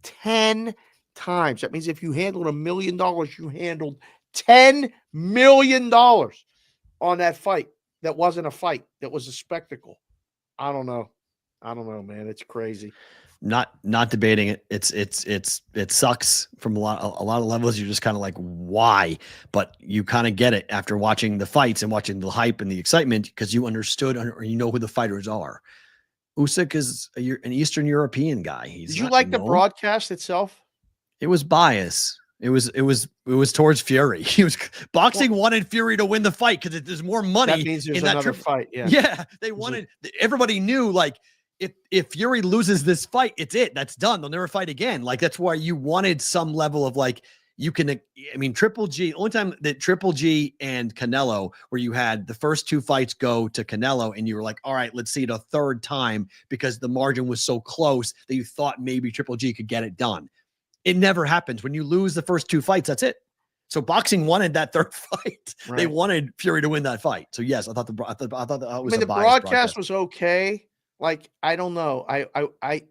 10 times. That means if you handled $1 million, you handled $10 million on that fight. That wasn't a fight. That was a spectacle. I don't know, man. It's crazy.
Not debating it. It sucks from a lot of levels. You're just kind of like, why? But you kind of get it after watching the fights and watching the hype and the excitement, because you understood or you know who the fighters are. Usyk is an Eastern European guy.
Did you like the broadcast itself?
It was bias. It was towards Fury. He was boxing wanted Fury to win the fight because there's more money.
That means there's another fight. Yeah.
Yeah. They wanted, everybody knew like if Fury loses this fight, it's it. That's done. They'll never fight again. Like that's why you wanted some level of like, you can, I mean, Triple G, only time that Triple G and Canelo, where you had the first 2 fights go to Canelo and you were like, all right, let's see it a third time because the margin was so close that you thought maybe Triple G could get it done. It never happens. When you lose the first 2 fights, that's it. So boxing wanted that third fight. Right. They wanted Fury to win that fight. So yes, I thought that was
the broadcast was okay. Like, I don't know. I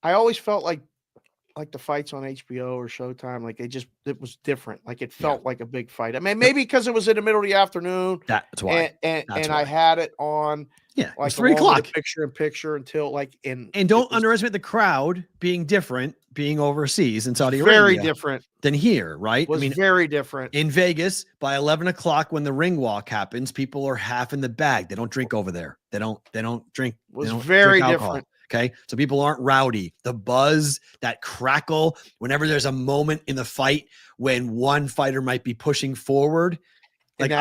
always felt like the fights on HBO or Showtime, like it was different. Like it felt like a big fight. I mean, maybe because it was in the middle of the afternoon.
That's why.
And I had it on.
Yeah,
like
3 o'clock.
Picture in picture until like
and don't underestimate the crowd being different, being overseas in Saudi Arabia.
Very different
than here, right?
Was very different.
In Vegas, by 11 o'clock when the ring walk happens, people are half in the bag. They don't drink over there. They don't drink.
It was very different.
Okay. So people aren't rowdy. The buzz, that crackle, whenever there's a moment in the fight when one fighter might be pushing forward, like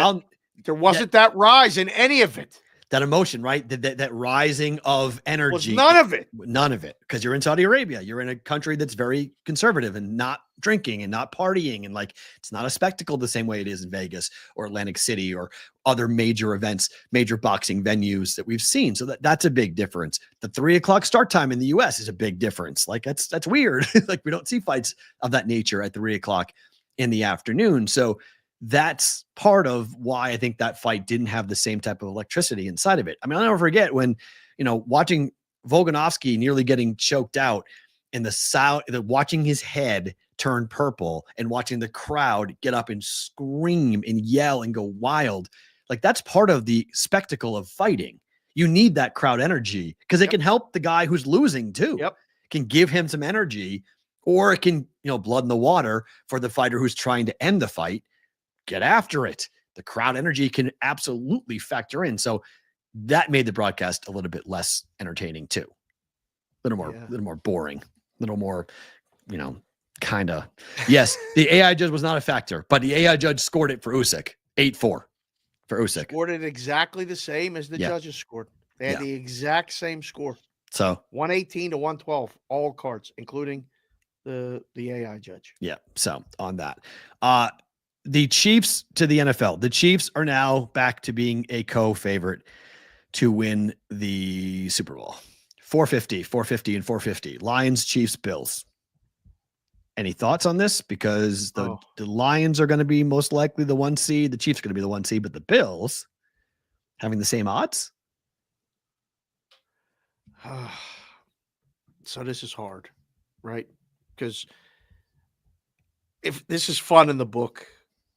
there wasn't that rise in any of it.
That emotion, right? That rising of energy.
Was none of it.
None of it. Because you're in Saudi Arabia. You're in a country that's very conservative and not drinking and not partying. And like, it's not a spectacle the same way it is in Vegas or Atlantic City or other major events, major boxing venues that we've seen. So that's a big difference. The 3 o'clock start time in the US is a big difference. Like that's weird. Like we don't see fights of that nature at 3 o'clock in the afternoon. So that's part of why I think that fight didn't have the same type of electricity inside of it. I mean, I'll never forget when, watching Volkanovski nearly getting choked out and watching his head turn purple and watching the crowd get up and scream and yell and go wild. Like that's part of the spectacle of fighting. You need that crowd energy because it can help the guy who's losing too.
Yep.
It can give him some energy, or it can, blood in the water for the fighter who's trying to end the fight. Get after it. The crowd energy can absolutely factor in. So that made the broadcast a little bit less entertaining too. A little more boring, a little more, kind of. Yes, the AI judge was not a factor, but the AI judge scored it for Usyk, 8-4 for Usyk.
Scored it exactly the same as the judges scored. They had the exact same score.
So
118 to 112, all cards, including the AI judge.
Yeah. So on that, the Chiefs to the NFL. The Chiefs are now back to being a co-favorite to win the Super Bowl. 450, and 450. Lions, Chiefs, Bills. Any thoughts on this? Because the Lions are going to be most likely the 1 seed. The Chiefs are going to be the 1 seed, but the Bills having the same odds?
So this is hard, right? Because if this is fun in the book,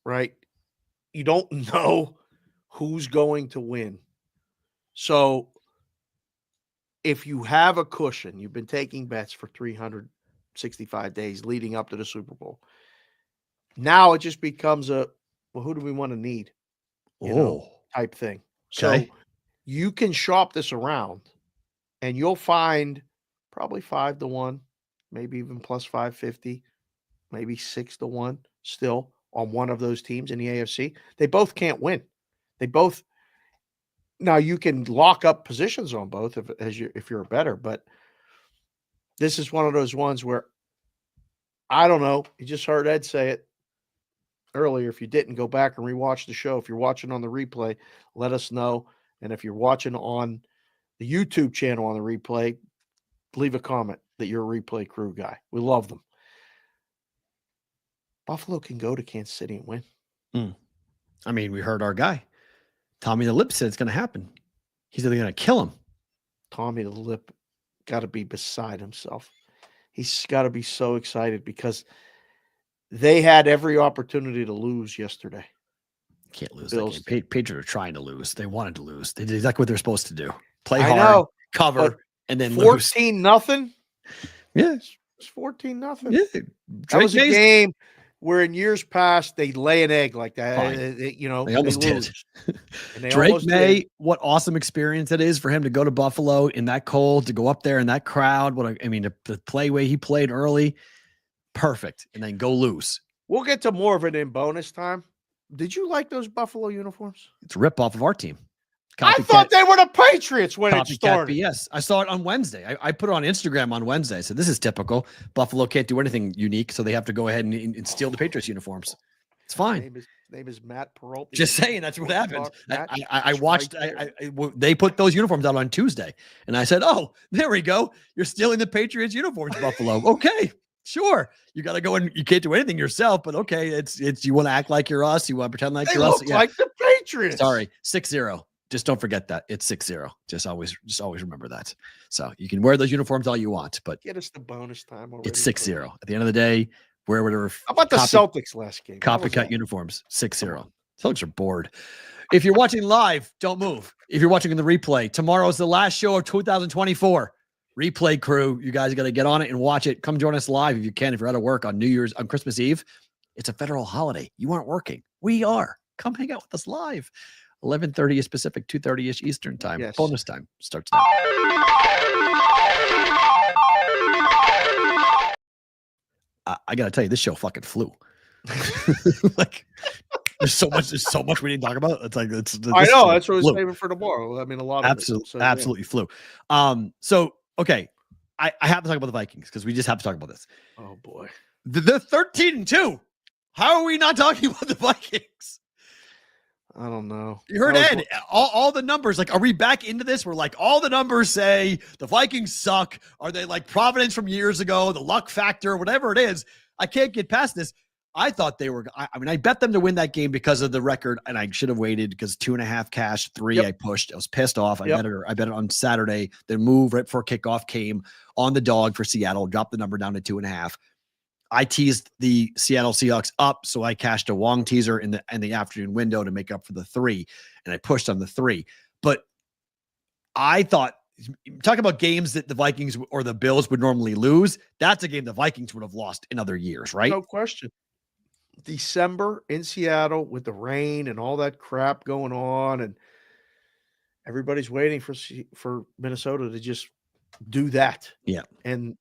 right? You don't know who's going to win. So if you have a cushion, you've been taking bets for 365 days leading up to the Super Bowl. Now it just becomes who do we want to need? Type thing.
Okay.
So you can shop this around and you'll find probably 5-1, maybe even plus 550, maybe 6-1 still on one of those teams in the AFC. They both can't win. Now you can lock up positions on both if you're a better, but this is one of those ones where I don't know. You just heard Ed say it earlier. If you didn't, go back and rewatch the show. If you're watching on the replay, let us know. And if you're watching on the YouTube channel on the replay, leave a comment that you're a replay crew guy. We love them. Buffalo can go to Kansas City and win.
I mean, we heard our guy, Tommy the Lip, said it's going to happen. He's either going to kill him.
Tommy the Lip got to be beside himself. He's got to be so excited because they had every opportunity to lose yesterday.
Can't lose that game. Patriots are trying to lose. They wanted to lose. They did exactly what they're supposed to do. Play hard, cover, and then
14-0.
Yeah.
It's 14-0.
Yeah.
That was a game where in years past they lay an egg like that.
Fine.
They
almost did.
lose. And they
Drake
almost
May,
did.
what awesome experience it is for him to go to Buffalo in that cold, to go up there in that crowd. To play way he played early, perfect, and then go lose.
We'll get to more of it in bonus time. Did you like those Buffalo uniforms?
It's a rip off of our team.
I thought they were the Patriots when it started.
BS. I saw it on Wednesday. I put it on Instagram on Wednesday. I said, this is typical. Buffalo can't do anything unique, so they have to go ahead and steal the Patriots uniforms. It's fine.
His name is Matt Peralta.
Just saying, that's what happened. I watched. They put those uniforms out on Tuesday, and I said, "Oh, there we go. You're stealing the Patriots uniforms, Buffalo. Okay, sure. You got to go and you can't do anything yourself, but okay, it's you want to act like you're us. You want to pretend like you're us.
Yeah. Like the Patriots.
Sorry, 6-0. Just don't forget that it's 6-0. Just always remember that. So you can wear those uniforms all you want, but
get us the bonus time already.
It's 6-0. At the end of the day, wear whatever.
How about the Celtics last game?
Copycat uniforms, 6-0. Celtics are bored. If you're watching live, don't move. If you're watching in the replay, tomorrow's the last show of 2024. Replay crew, you guys got to get on it and watch it. Come join us live if you can. If you're out of work on Christmas Eve, it's a federal holiday. You aren't working. We are. Come hang out with us live. 11:30 Pacific, 2:30 Eastern time.
Yes.
Bonus time starts now. I gotta tell you, this show fucking flew. Like, there's so much we didn't talk about. It's like
I know that's what we're saving for tomorrow. I mean, a lot of
absolutely flew. So okay, I have to talk about the Vikings because we just have to talk about this.
Oh boy,
they're 13-2. How are we not talking about the Vikings?
I don't know.
You heard Ed. All the numbers, like, are we back into this? We're like, all the numbers say the Vikings suck. Are they like Providence from years ago, the luck factor, whatever it is? I can't get past this. I thought they were, I bet them to win that game because of the record, and I should have waited because 2.5 cash, 3 I pushed. I was pissed off. I bet it on Saturday. Their move right before kickoff came on the dog for Seattle, dropped the number down to 2.5. I teased the Seattle Seahawks up, so I cashed a Wong teaser in the afternoon window to make up for the 3, and I pushed on the 3. But I thought, talk about games that the Vikings or the Bills would normally lose. That's a game the Vikings would have lost in other years, right?
No question. December in Seattle with the rain and all that crap going on, and everybody's waiting for Minnesota to just do that.
Yeah,
and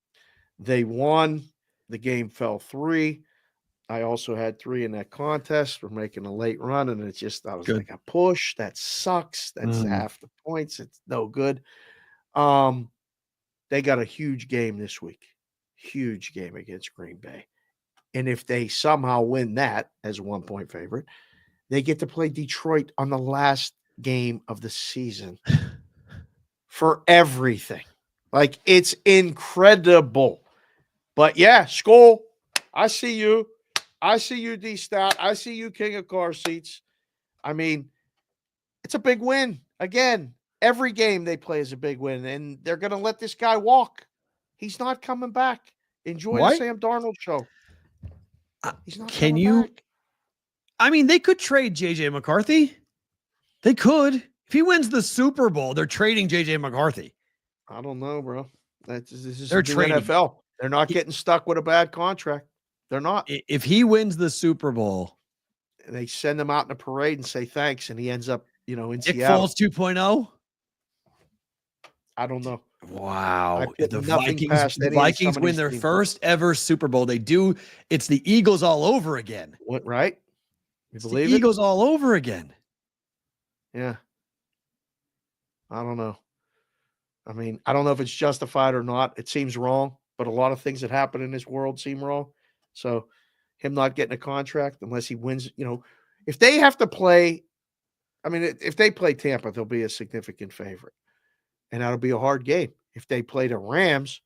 they won. The game fell 3. I also had 3 in that contest for making a late run, and it just, I was like, a push. That sucks. That's half the points. It's no good. They got a huge game this week. Huge game against Green Bay. And if they somehow win that as a 1-point favorite, they get to play Detroit on the last game of the season for everything. Like, it's incredible. But yeah, Skull, I see you. I see you, D-Stout. I see you, King of Car Seats. I mean, it's a big win. Again, every game they play is a big win, and they're going to let this guy walk. He's not coming back. Enjoy the Sam Darnold show. He's not coming back.
I mean, they could trade J.J. McCarthy. They could. If he wins the Super Bowl, they're trading J.J. McCarthy.
I don't know, bro. This is
they're
the
trading.
NFL. They're not getting stuck with a bad contract. They're not.
If he wins the Super Bowl,
they send him out in a parade and say thanks, and he ends up, in
Nick
Seattle.
Foles 2.0.
I don't know.
Wow. If the Vikings win their first ever Super Bowl, they do. It's the Eagles all over again.
What, right? You
it's
believe
the Eagles all over again.
Yeah. I don't know. I mean, I don't know if it's justified or not. It seems wrong, but a lot of things that happen in this world seem wrong. So him not getting a contract unless he wins, if they have to play, I mean, if they play Tampa, they'll be a significant favorite. And that'll be a hard game. If they play the Rams,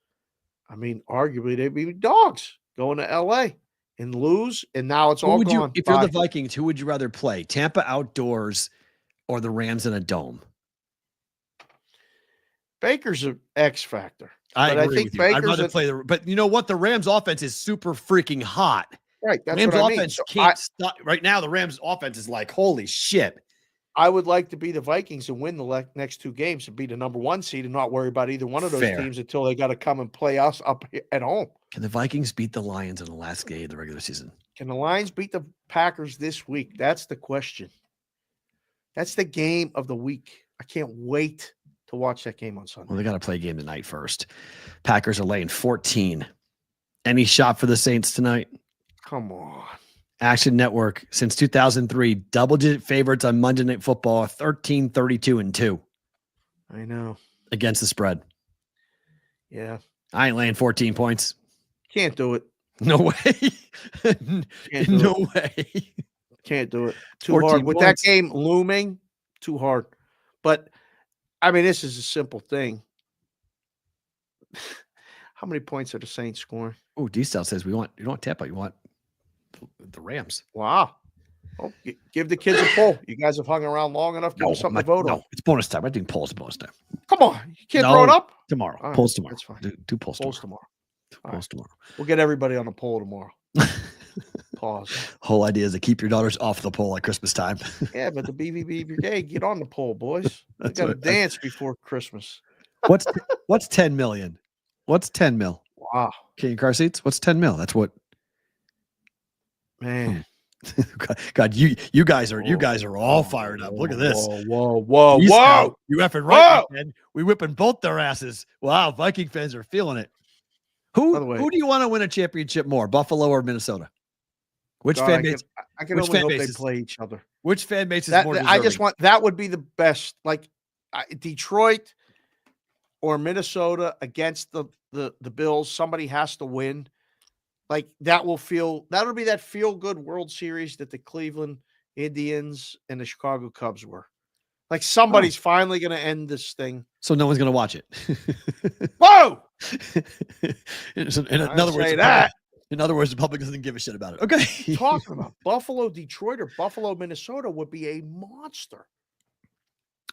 I mean, arguably they'd be dogs going to LA and lose. And now it's all gone.
If you're the Vikings, who would you rather play? Tampa outdoors or the Rams in a dome?
Baker's an X factor.
I agree with you. I'd rather play but you know what? The Rams offense is super freaking hot.
Right. That's
Rams
what
offense
I mean.
can't stop. Right now, the Rams offense is like, holy shit.
I would like to be the Vikings and win the next 2 games and be the number 1 seed and not worry about either one of those teams until they got to come and play us up at home.
Can the Vikings beat the Lions in the last game of the regular season?
Can the Lions beat the Packers this week? That's the question. That's the game of the week. I can't wait to watch that game on Sunday.
Well, they got to play a game tonight first. Packers are laying 14. Any shot for the Saints tonight?
Come on.
Action Network, since 2003, double-digit favorites on Monday Night Football, 13, 32, and 2.
I know.
Against the spread.
Yeah.
I ain't laying 14 points.
Can't do it.
No way. No way.
Can't do it. Too hard. With that game looming, too hard. But, I mean, this is a simple thing. How many points are the Saints scoring?
Oh, D-Style says you don't want Tampa. You want the Rams.
Wow. Oh, give the kids a poll. You guys have hung around long enough. Give them something to vote on.
It's bonus time. I think polls bonus time.
Come on. You can't throw it up?
Tomorrow.
Right,
polls tomorrow.
That's fine.
Do polls tomorrow.
Polls tomorrow. We'll get everybody on the poll tomorrow. Pause.
Whole idea is to keep your daughters off the pole at Christmas time.
Yeah, but the BVB Brigade, get on the pole, boys. We got to dance before Christmas.
What's 10 million? What's 10 mil?
Wow.
King car seats? What's 10 mil? That's what.
Man.
God, you guys are all fired up. Look at this.
Whoa.
You effing right, man. We whipping both their asses. Wow, Viking fans are feeling it. Who do you want to win a championship more, Buffalo or Minnesota? Which fan base?
I can only hope they play each other.
Which fan base is more deserving?
I just want that would be the best. Like Detroit or Minnesota against the Bills. Somebody has to win. Like that'll be that feel good World Series that the Cleveland Indians and the Chicago Cubs were. Like somebody's finally going to end this thing.
So no one's going to watch it.
Whoa!
In other words, the public doesn't give a shit about it. Okay.
Talking about Buffalo, Detroit, or Buffalo, Minnesota would be a monster.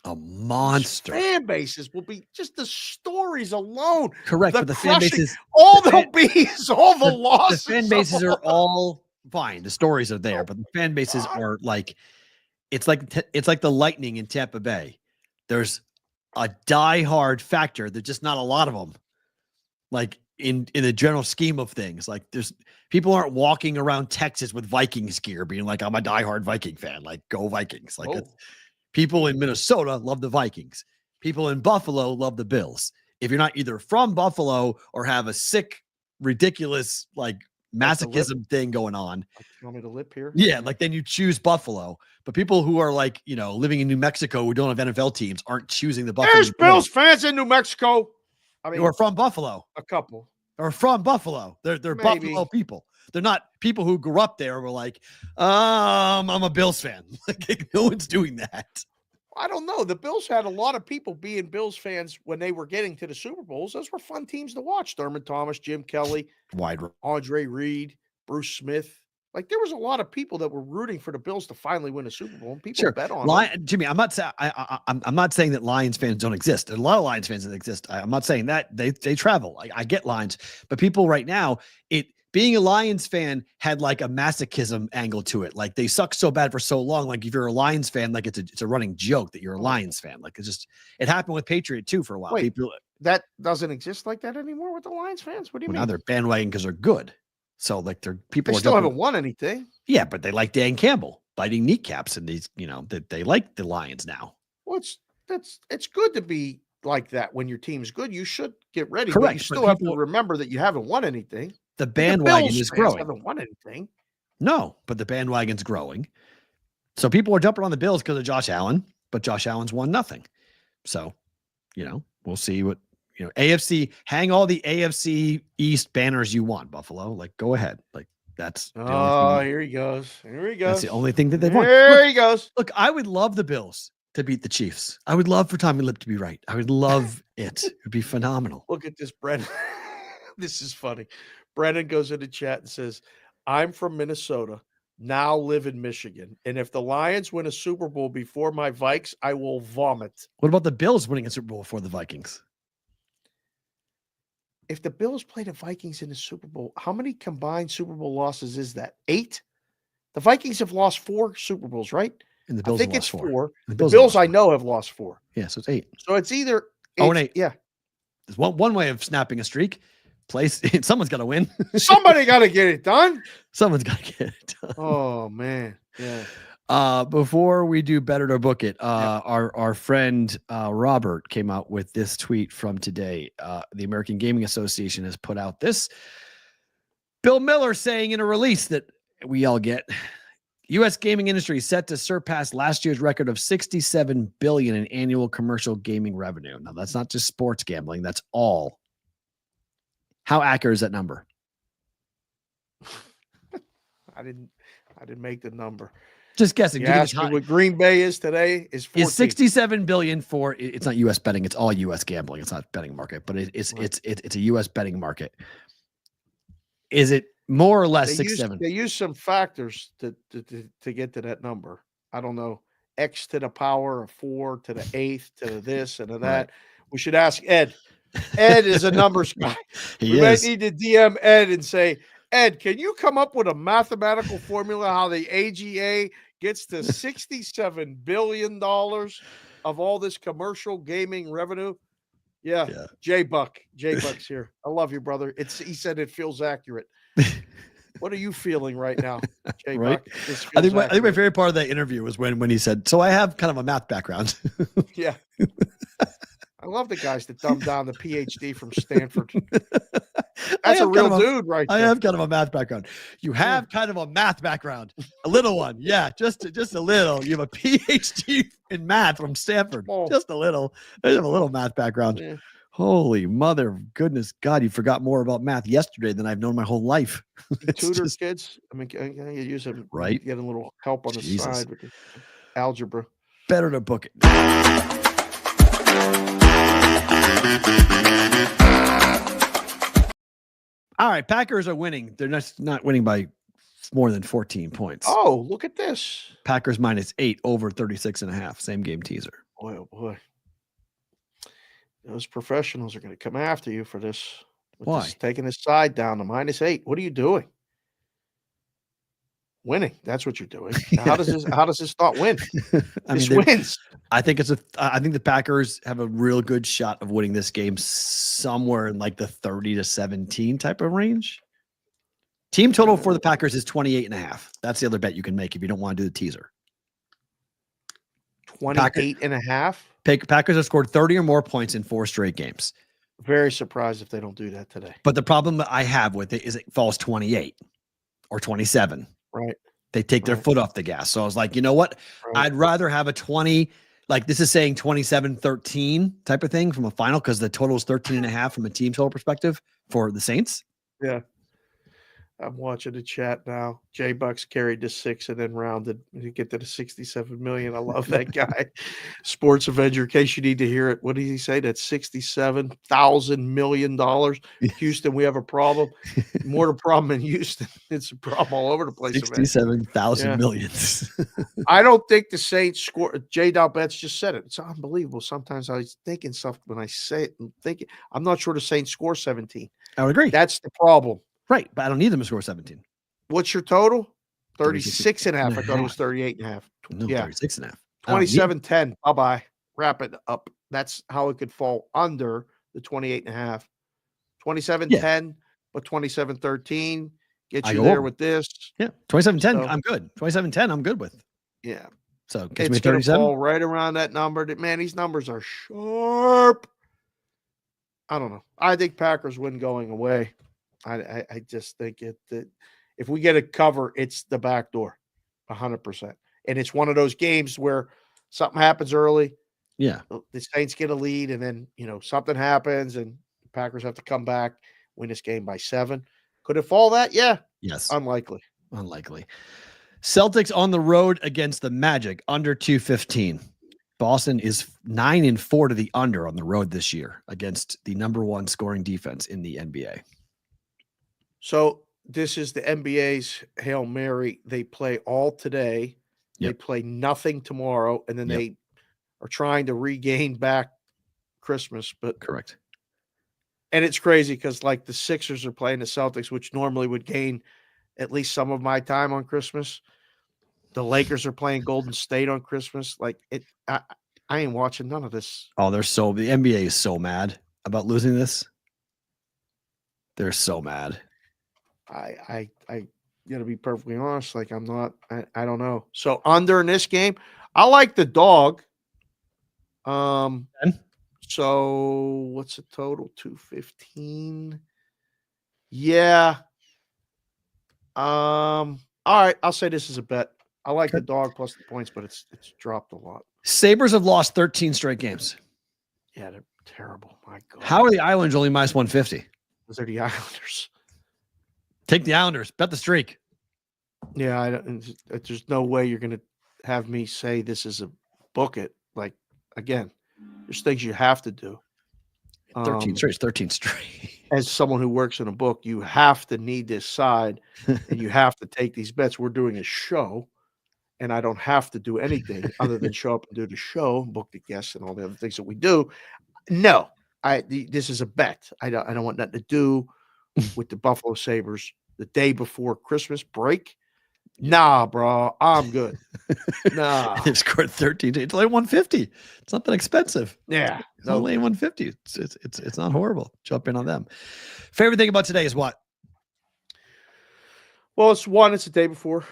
A monster.
Fan bases will be just the stories alone.
Correct, but the fan bases,
all the bees, all the losses.
The fan bases are all fine. The stories are there, but the fan bases are like, it's like the Lightning in Tampa Bay. There's a diehard factor. There's just not a lot of them. Like in the general scheme of things, like people aren't walking around Texas with Vikings gear, being like, I'm a diehard Viking fan. Like, go Vikings. Like people in Minnesota love the Vikings. People in Buffalo love the Bills. If you're not either from Buffalo or have a sick, ridiculous, like masochism thing going on.
You want me to lip here?
Yeah, like then you choose Buffalo. But people who are like, living in New Mexico who don't have NFL teams aren't choosing the Buffalo.
There's Bills fans in New Mexico. I mean,
who are from Buffalo.
A couple.
Or from Buffalo. They're Buffalo people. They're not people who grew up there were like, I'm a Bills fan. Like, no one's doing that.
I don't know. The Bills had a lot of people being Bills fans when they were getting to the Super Bowls. Those were fun teams to watch. Thurman Thomas, Jim Kelly, Andre Reed, Bruce Smith. Like, there was a lot of people that were rooting for the Bills to finally win a Super Bowl. And people bet on them.
Jimmy, I'm not saying that Lions fans don't exist. There's a lot of Lions fans that exist. I'm not saying that. They travel. I get Lions. But people right now, being a Lions fan had like a masochism angle to it. Like, they suck so bad for so long. Like, if you're a Lions fan, like it's a running joke that you're a Lions fan. Like, it happened with Patriot too for a while.
Wait, that doesn't exist like that anymore with the Lions fans? What do you mean?
Now they're bandwagon because they're good. So like they
still haven't won anything.
Yeah, but they like Dan Campbell biting kneecaps, and they like the Lions now.
Well, it's good to be like that when your team's good. You should get ready.
Correct.
But you still have to remember that you haven't won anything.
The bandwagon is growing.
Haven't won anything.
No, but the bandwagon's growing. So people are jumping on the Bills because of Josh Allen, but Josh Allen's won nothing. So, we'll see what. AFC, hang all the AFC East banners you want, Buffalo. Like, go ahead. Like, that's.
Here he goes.
That's the only thing that they want.
There he goes.
Look, I would love the Bills to beat the Chiefs. I would love for Tommy Lip to be right. I would love it. It would be phenomenal.
Look at this, Brennan. This is funny. Brennan goes into chat and says, I'm from Minnesota, now live in Michigan. And if the Lions win a Super Bowl before my Vikes, I will vomit.
What about the Bills winning a Super Bowl before the Vikings?
If the Bills play the Vikings in the Super Bowl, how many combined Super Bowl losses is that? 8? The Vikings have lost 4 Super Bowls, right?
And the Bills
I think
have
it's
lost
4.
The
Bills I know have lost 4.
Yeah, so it's 8.
So it's either
8.
8. Yeah.
There's one way of snapping a streak. place. Someone's got to win.
Somebody got to get it done.
Someone's got to get it done.
Oh man, yeah.
Before we do better to book it, our friend Robert came out with this tweet from today. The American Gaming Association has put out this. Bill Miller saying in a release that we all get, U.S. gaming industry set to surpass last year's record of $67 billion in annual commercial gaming revenue. Now, that's not just sports gambling. That's all. How accurate is that number?
I didn't make the number.
Just guessing.
You asked me what Green Bay is today is 14.
Is $67 billion for, it's not U.S. betting. It's all U.S. gambling. It's not betting market, but it's a U.S. betting market. Is it more or less 6-7?
They use some factors to get to that number. I don't know. X to the power of 4 to the 8th to the this and to that. Right. We should ask Ed. Ed is a numbers guy. We might need to DM Ed and say, Ed, can you come up with a mathematical formula how the AGA gets to $67 billion of all this commercial gaming revenue? Yeah. J-Buck's here. I love you, brother. He said it feels accurate. What are you feeling right now, J-Buck?
Right? I think my favorite part of that interview was when he said, so I have kind of a math background.
Yeah. I love the guys that dumb down the PhD from Stanford. That's a real dude right there.
I have kind of a math background. You have kind of a math background. A little one. Yeah, just a little. You have a PhD in math from Stanford. Oh. Just a little. I have a little math background. Yeah. Holy mother of goodness God, you forgot more about math yesterday than I've known my whole life.
Tutor kids. I mean, you use them,
right?
Get a little help on the side with the algebra.
Better to book it. All right, Packers are winning. They're not winning by more than 14 points.
Oh, look at this.
Packers -8 over 36.5. Same game teaser.
Boy, oh boy. Those professionals are going to come after you for this.
Why?
Taking his side down to -8. What are you doing? Winning. That's what you're doing. How does this not win? This wins.
I think the Packers have a real good shot of winning this game somewhere in like the 30-17 type of range. Team total for the Packers is 28.5. That's the other bet you can make if you don't want to do the teaser.
28.5.
Packers have scored 30 or more points in 4 straight games.
Very surprised if they don't do that today.
But the problem that I have with it is it falls 28 or 27.
Right.
They take their foot off the gas. So I was like, you know what? Right. I'd rather have a 20, like this is saying 27-13 type of thing from a final because the total is 13.5 from a team total perspective for the Saints.
Yeah. I'm watching the chat now. J-Bucks carried to 6 and then rounded to get to the 67 million. I love that guy. Sports Avenger, in case you need to hear it. What did he say? That's $67,000 million. Houston, we have a problem. More the problem in Houston. It's a problem all over the place.
67,000 millions.
I don't think the Saints score. J. Dalbets just said it. It's unbelievable. Sometimes I was thinking stuff when I say it and thinking. I'm not sure the Saints score 17.
I would agree.
That's the problem.
Right, but I don't need them to score 17.
What's your total? 36.5. I thought it was 38.5.
No,
yeah.
36.5.
27-10. Bye-bye. Wrap it up. That's how it could fall under the 28.5. 27-10, but 27-13. Get you there with this.
Yeah. 27-10, so, I'm good. 27-10, I'm good with.
Yeah.
So gets me 37.
Fall right around that number. Man, these numbers are sharp. I don't know. I think Packers win going away. I just think that if we get a cover, it's the back door, 100%. And it's one of those games where something happens early.
Yeah.
The Saints get a lead, and then, something happens, and the Packers have to come back, win this game by 7. Could it fall that? Yeah.
Yes.
Unlikely.
Celtics on the road against the Magic, under 215. Boston is 9-4 to the under on the road this year against the number 1 scoring defense in the NBA.
So this is the NBA's Hail Mary. They play all today. Yep. They play nothing tomorrow, and then they are trying to regain back Christmas. But
correct.
And it's crazy because like the Sixers are playing the Celtics, which normally would gain at least some of my time on Christmas. The Lakers are playing Golden State on Christmas. Like I ain't watching none of this.
Oh, the NBA is so mad about losing this. They're so mad.
I gotta be perfectly honest. Like I'm not. I don't know. So under in this game, I like the dog.
And
So what's the total? 215. Yeah. All right. I'll say this is a bet. I like the dog plus the points, but it's dropped a lot.
Sabres have lost 13 straight games.
Yeah, they're terrible. My God.
How are the Islanders only minus 150?
Those are the Islanders.
Take the Islanders. Bet the streak.
Yeah, I don't. There's no way you're going to have me say this is a book it. Like again, there's things you have to do.
13 straight. 13 straight.
As someone who works in a book, you have to need this side, and you have to take these bets. We're doing a show, and I don't have to do anything other than show up and do the show, book the guests, and all the other things that we do. No, this is a bet. I don't want nothing to do with the Buffalo Sabres the day before Christmas break. Nah, bro, I'm good. Nah,
They've scored 13. It's only 150. It's not that expensive.
yeah,
It's only 150. It's not horrible. Jump in on them. Favorite thing about today is what?
Well, it's the day before.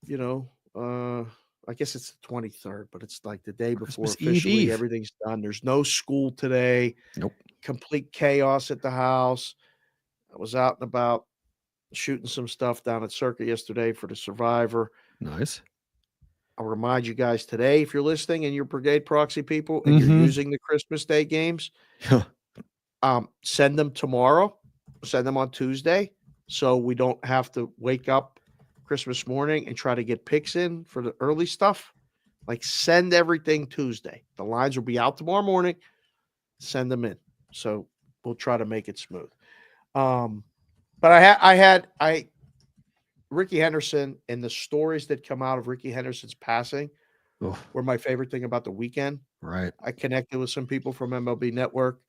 You know, I guess it's the 23rd, but it's like the day before
Christmas
officially.
Eve.
Everything's done. There's no school today.
Nope.
Complete chaos at the house. I was out and about shooting some stuff down at Circa yesterday for the Survivor.
Nice.
I'll remind you guys today, if you're listening and you're Brigade Proxy people and you're using the Christmas Day games, send them tomorrow. Send them on Tuesday so we don't have to wake up Christmas morning and try to get picks in for the early stuff. Like send everything Tuesday. The lines will be out tomorrow morning. Send them in. So we'll try to make it smooth. But I had Ricky Henderson and the stories that come out of Ricky Henderson's passing were my favorite thing about the weekend.
Right.
I connected with some people from MLB Network.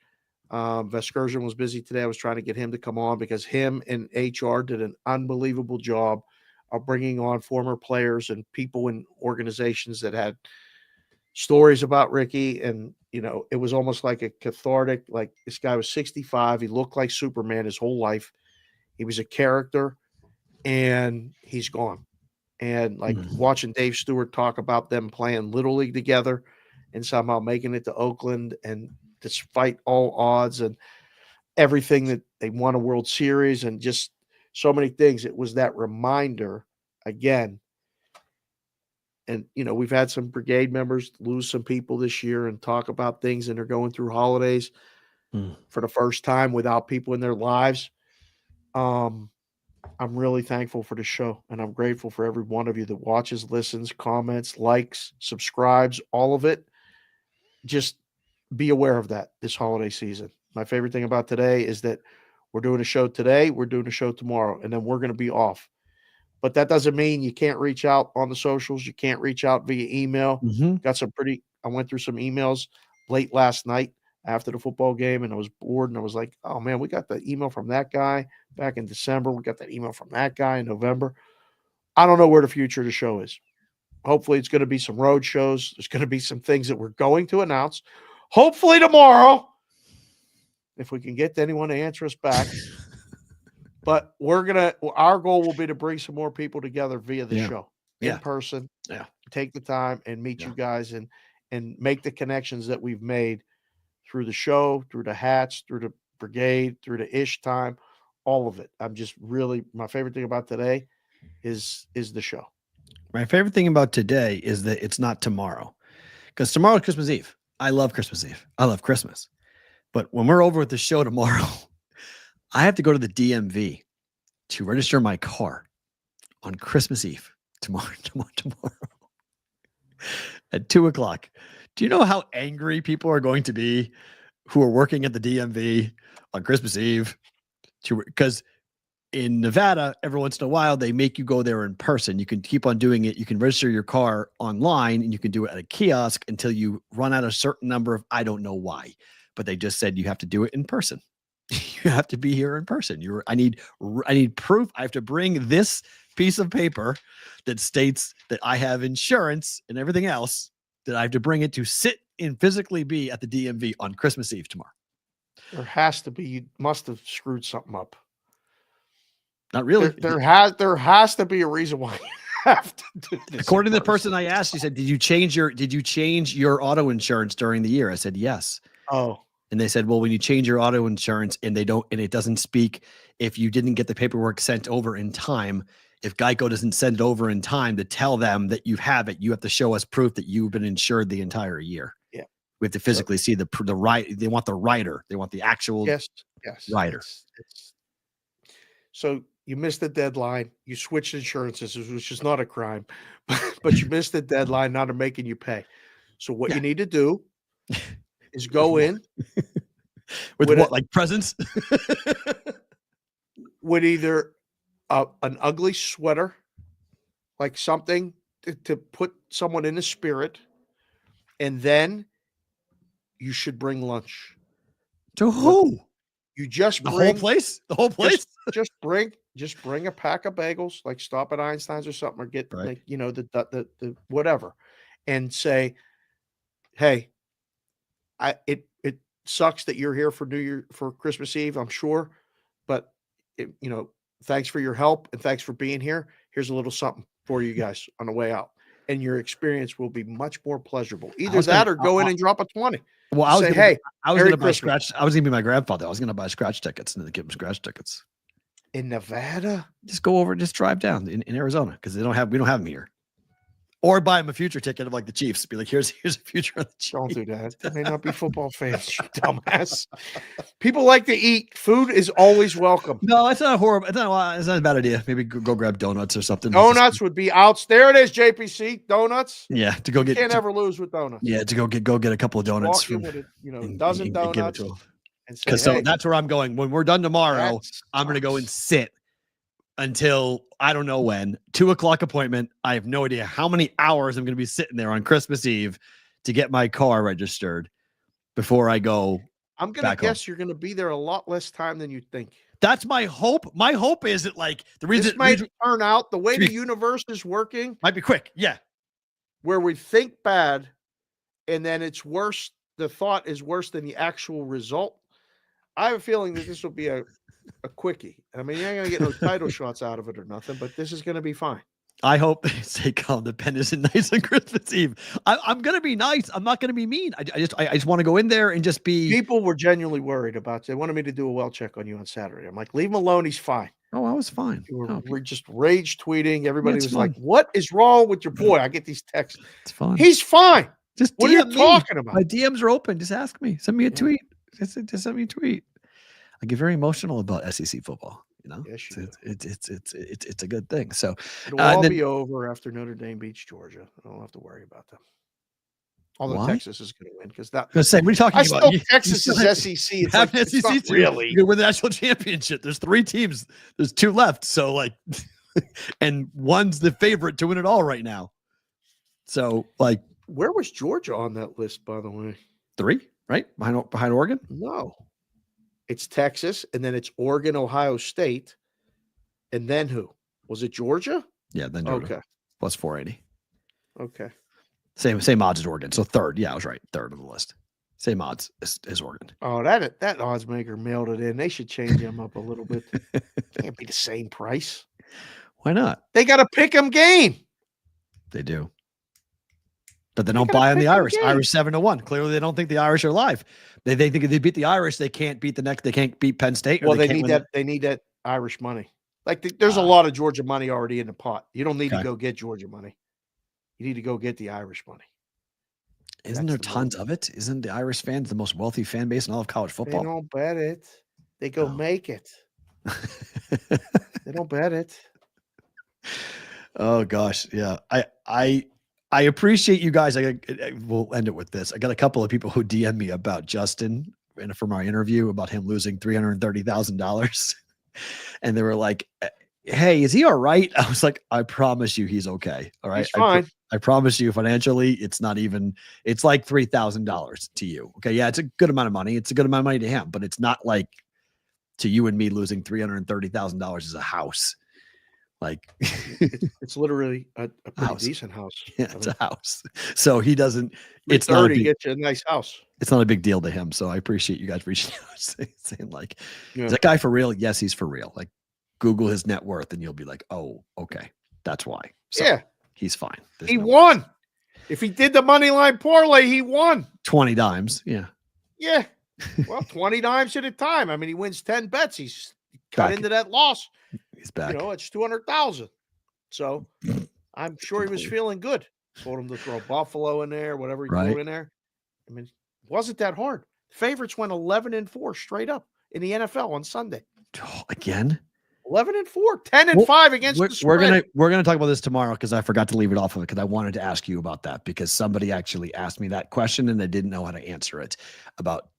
Vescursion was busy today. I was trying to get him to come on because him and HR did an unbelievable job of bringing on former players and people in organizations that had stories about Ricky. And, you know, it was almost like a cathartic, like this guy was 65. He looked like Superman his whole life. He was a character and he's gone. And like watching Dave Stewart talk about them playing Little League together and somehow making it to Oakland and despite all odds and everything that they won a World Series and just so many things. It was that reminder again. And, you know, we've had some Brigade members lose some people this year and talk about things and they're going through holidays for the first time without people in their lives. I'm really thankful for the show and I'm grateful for every one of you that watches, listens, comments, likes, subscribes, all of it. Just be aware of that this holiday season. My favorite thing about today is that we're doing a show today, we're doing a show tomorrow, and then we're going to be off. But that doesn't mean you can't reach out on the socials. You can't reach out via email. I went through some emails late last night after the football game, and I was bored, and I was like, oh, man, we got the email from that guy back in December. We got that email from that guy in November. I don't know where the future of the show is. Hopefully it's going to be some road shows. There's going to be some things that we're going to announce. Hopefully tomorrow, if we can get anyone to answer us back. But our goal will be to bring some more people together via the show in person.
Yeah.
Take the time and meet you guys and make the connections that we've made through the show, through the hats, through the Brigade, through the ish time, all of it. I'm just really, my favorite thing about today is the show.
My favorite thing about today is that it's not tomorrow, because tomorrow is Christmas Eve. I love Christmas Eve. I love Christmas. But when we're over with the show tomorrow, I have to go to the DMV to register my car on Christmas Eve tomorrow at 2:00. Do you know how angry people are going to be who are working at the DMV on Christmas Eve? Because in Nevada, every once in a while, they make you go there in person. You can keep on doing it. You can register your car online and you can do it at a kiosk until you run out a certain number of, I don't know why, but they just said you have to do it in person. You have to be here in person. I need proof. I have to bring this piece of paper that states that I have insurance and everything else, that I have to bring it to sit and physically be at the DMV on Christmas Eve tomorrow.
There has to be. You must have screwed something up.
Not really.
There has to be a reason why you have to do this.
According to the person I asked, he said, "Did you change your auto insurance during the year?" I said, "Yes."
Oh.
And they said, "Well, when you change your auto insurance and it doesn't speak if you didn't get the paperwork sent over in time, if Geico doesn't send it over in time to tell them that you have it, you have to show us proof that you've been insured the entire year."
Yeah. We
have to physically see the right. They want the writer. They want the actual writer.
So you missed the deadline. You switched insurances, which is not a crime, but you missed the deadline. Now they're making you pay. So what you need to do is go in
with what, like presents?
With either an ugly sweater, like something to put someone in the spirit, and then you should bring lunch.
To who?
You just
the
bring
whole place. The whole place.
Just bring a pack of bagels, like stop at Einstein's or something, or get like the whatever, and say, "Hey, it sucks that you're here for Christmas Eve. I'm sure, but thanks for your help and thanks for being here. Here's a little something for you guys on the way out, and your experience will be much more pleasurable. Either that or go in and drop a 20."
Well, I was
say,
gonna,
"Hey,
I was going to buy scratch. I was going to be my grandfather. I was going to buy scratch tickets and then give him scratch tickets
in Nevada.
Just go over, just drive down in Arizona because we don't have them here. Or buy him a future ticket of like the Chiefs. Be like, here's a future of the Chiefs.
Don't do that. They may not be football fans, you dumbass. People like to eat. Food is always welcome.
No, it's not horrible. It's not a bad idea. Maybe go grab donuts or something.
Donuts would be out. There it is, JPC. Donuts.
Yeah, to go get.
You can't ever lose with donuts.
Yeah, to go get a couple of donuts.
Walk in with a dozen donuts.
Because so that's where I'm going. When we're done tomorrow, I'm going to go and sit until I don't know when, 2:00 appointment. I have no idea how many hours I'm going to be sitting there on Christmas Eve to get my car registered before I go.
I'm going to guess you're going to be there a lot less time than you think.
That's my hope. My hope is that like the reason
this might turn out the way the universe is working
might be quick. Yeah.
Where we think bad and then it's worse. The thought is worse than the actual result. I have a feeling that this will be a quickie. I mean, you're not going to get no title shots out of it or nothing, but this is going to be fine.
I hope they call the pen isn't nice on Christmas Eve. I'm going to be nice. I'm not going to be mean. I just want to go in there and just be.
People were genuinely worried about it. They wanted me to do a well check on you on Saturday. I'm like, leave him alone. He's fine.
Oh, I was fine.
We're just rage tweeting. Everybody was like, what is wrong with your boy? I get these texts.
It's fine.
He's fine.
Just
what are you talking about?
My DMs are open. Just ask me. Send me a tweet. Just send me a tweet. I get very emotional about SEC football.
Yes,
it's a good thing. So
it'll all be over after Notre Dame beats Georgia. I don't have to worry about them. Although Texas is going to win because that.
What are you talking about?
Texas is SEC. It's like,
SEC
it's really.
You're with the national championship. There's 3 teams. There's 2 left. So like, and one's the favorite to win it all right now. So like,
where was Georgia on that list? By the way,
3, right behind Oregon.
No. It's Texas, and then it's Oregon, Ohio State, and then who? Was it Georgia?
Yeah, then Georgia.
Okay.
Plus 480.
Okay.
Same odds as Oregon. So 3rd. Yeah, I was right. 3rd on the list. Same odds as Oregon.
Oh, that odds maker mailed it in. They should change them up a little bit. Can't be the same price.
Why not?
They got a pick 'em game.
They do. But they don't buy on the Irish. Irish 7-1. Clearly, they don't think the Irish are live. They think if they beat the Irish, they can't beat They can't beat Penn State.
Well, they need that. They need that Irish money. Like there's a lot of Georgia money already in the pot. You don't need to go get Georgia money. You need to go get the Irish money.
Isn't there tons of it? Isn't the Irish fans the most wealthy fan base in all of college football?
They don't bet it. They go make it. They don't bet it.
Oh gosh, yeah. I appreciate you guys. We'll end it with this. I got a couple of people who DM me about Justin and from our interview about him losing $330,000. And they were like, hey, is he all right? I was like, I promise you he's okay. All right.
He's fine.
I promise you financially, it's not even, it's like $3,000 to you. Okay. Yeah. It's a good amount of money. It's a good amount of money to him, but it's not like to you and me losing $330,000 as a house. Like
It's literally a pretty
House.
decent house.
yeah, it's a house. So he doesn't. It's not a
30
big,
get you a nice house.
it's not a big deal to him. So I appreciate you guys reaching out, saying like,
Yeah.
is that guy for real? Yes, he's for real. Like, Google his net worth, and you'll be like, oh, okay, that's why. So
Yeah,
he's fine. There's
he
no-
won. If he did the money line parlay, he won.
20 dimes. Yeah,
Yeah. Well, 20 dimes at a time. I mean, he wins 10 bets. He's cut
Back.
into that loss.
he's back.
You know, it's 200,000. So I'm sure he was feeling good. Told him to throw Buffalo in there, whatever he
Right.
threw in there. I mean, it wasn't that hard. Favorites went 11-4 straight up in the NFL on Sunday.
Oh, again.
11-4, 10-5
Well,
against
we're,
the
we're
spread.
gonna talk about this tomorrow because I forgot to leave it off of it because I wanted to ask you about that because somebody actually asked me that question and I didn't know how to answer it. About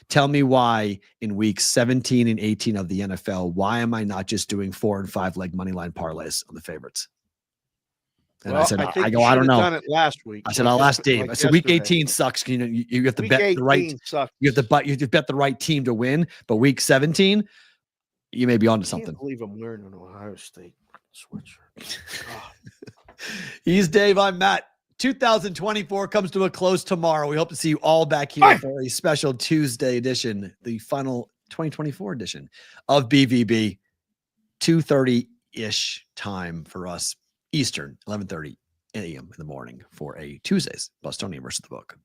tell me why in weeks 17 and 18 of the NFL, why am I not just doing 4 and 5 leg money line parlays on the favorites? And
Well,
I said,
think
I
you
go, I
should
don't
have
know.
done it last week.
I said,
like
I'll
yes-
ask Dave.
like
I said, week
yesterday.
18 sucks. You know, you have to
Week
bet the
18
right.
sucked.
You have to bet the right team to win. But week 17, you may be onto
I
something.
can't believe I'm wearing an Ohio State sweatshirt. God.
He's Dave. I'm Matt. 2024 comes to a close tomorrow. We hope to see you all back here
Bye.
for a special Tuesday edition, the final 2024 edition of BVB. 2:30-ish time for us Eastern, 11:30 a.m. in the morning for a Tuesday's Bostonian versus the Book.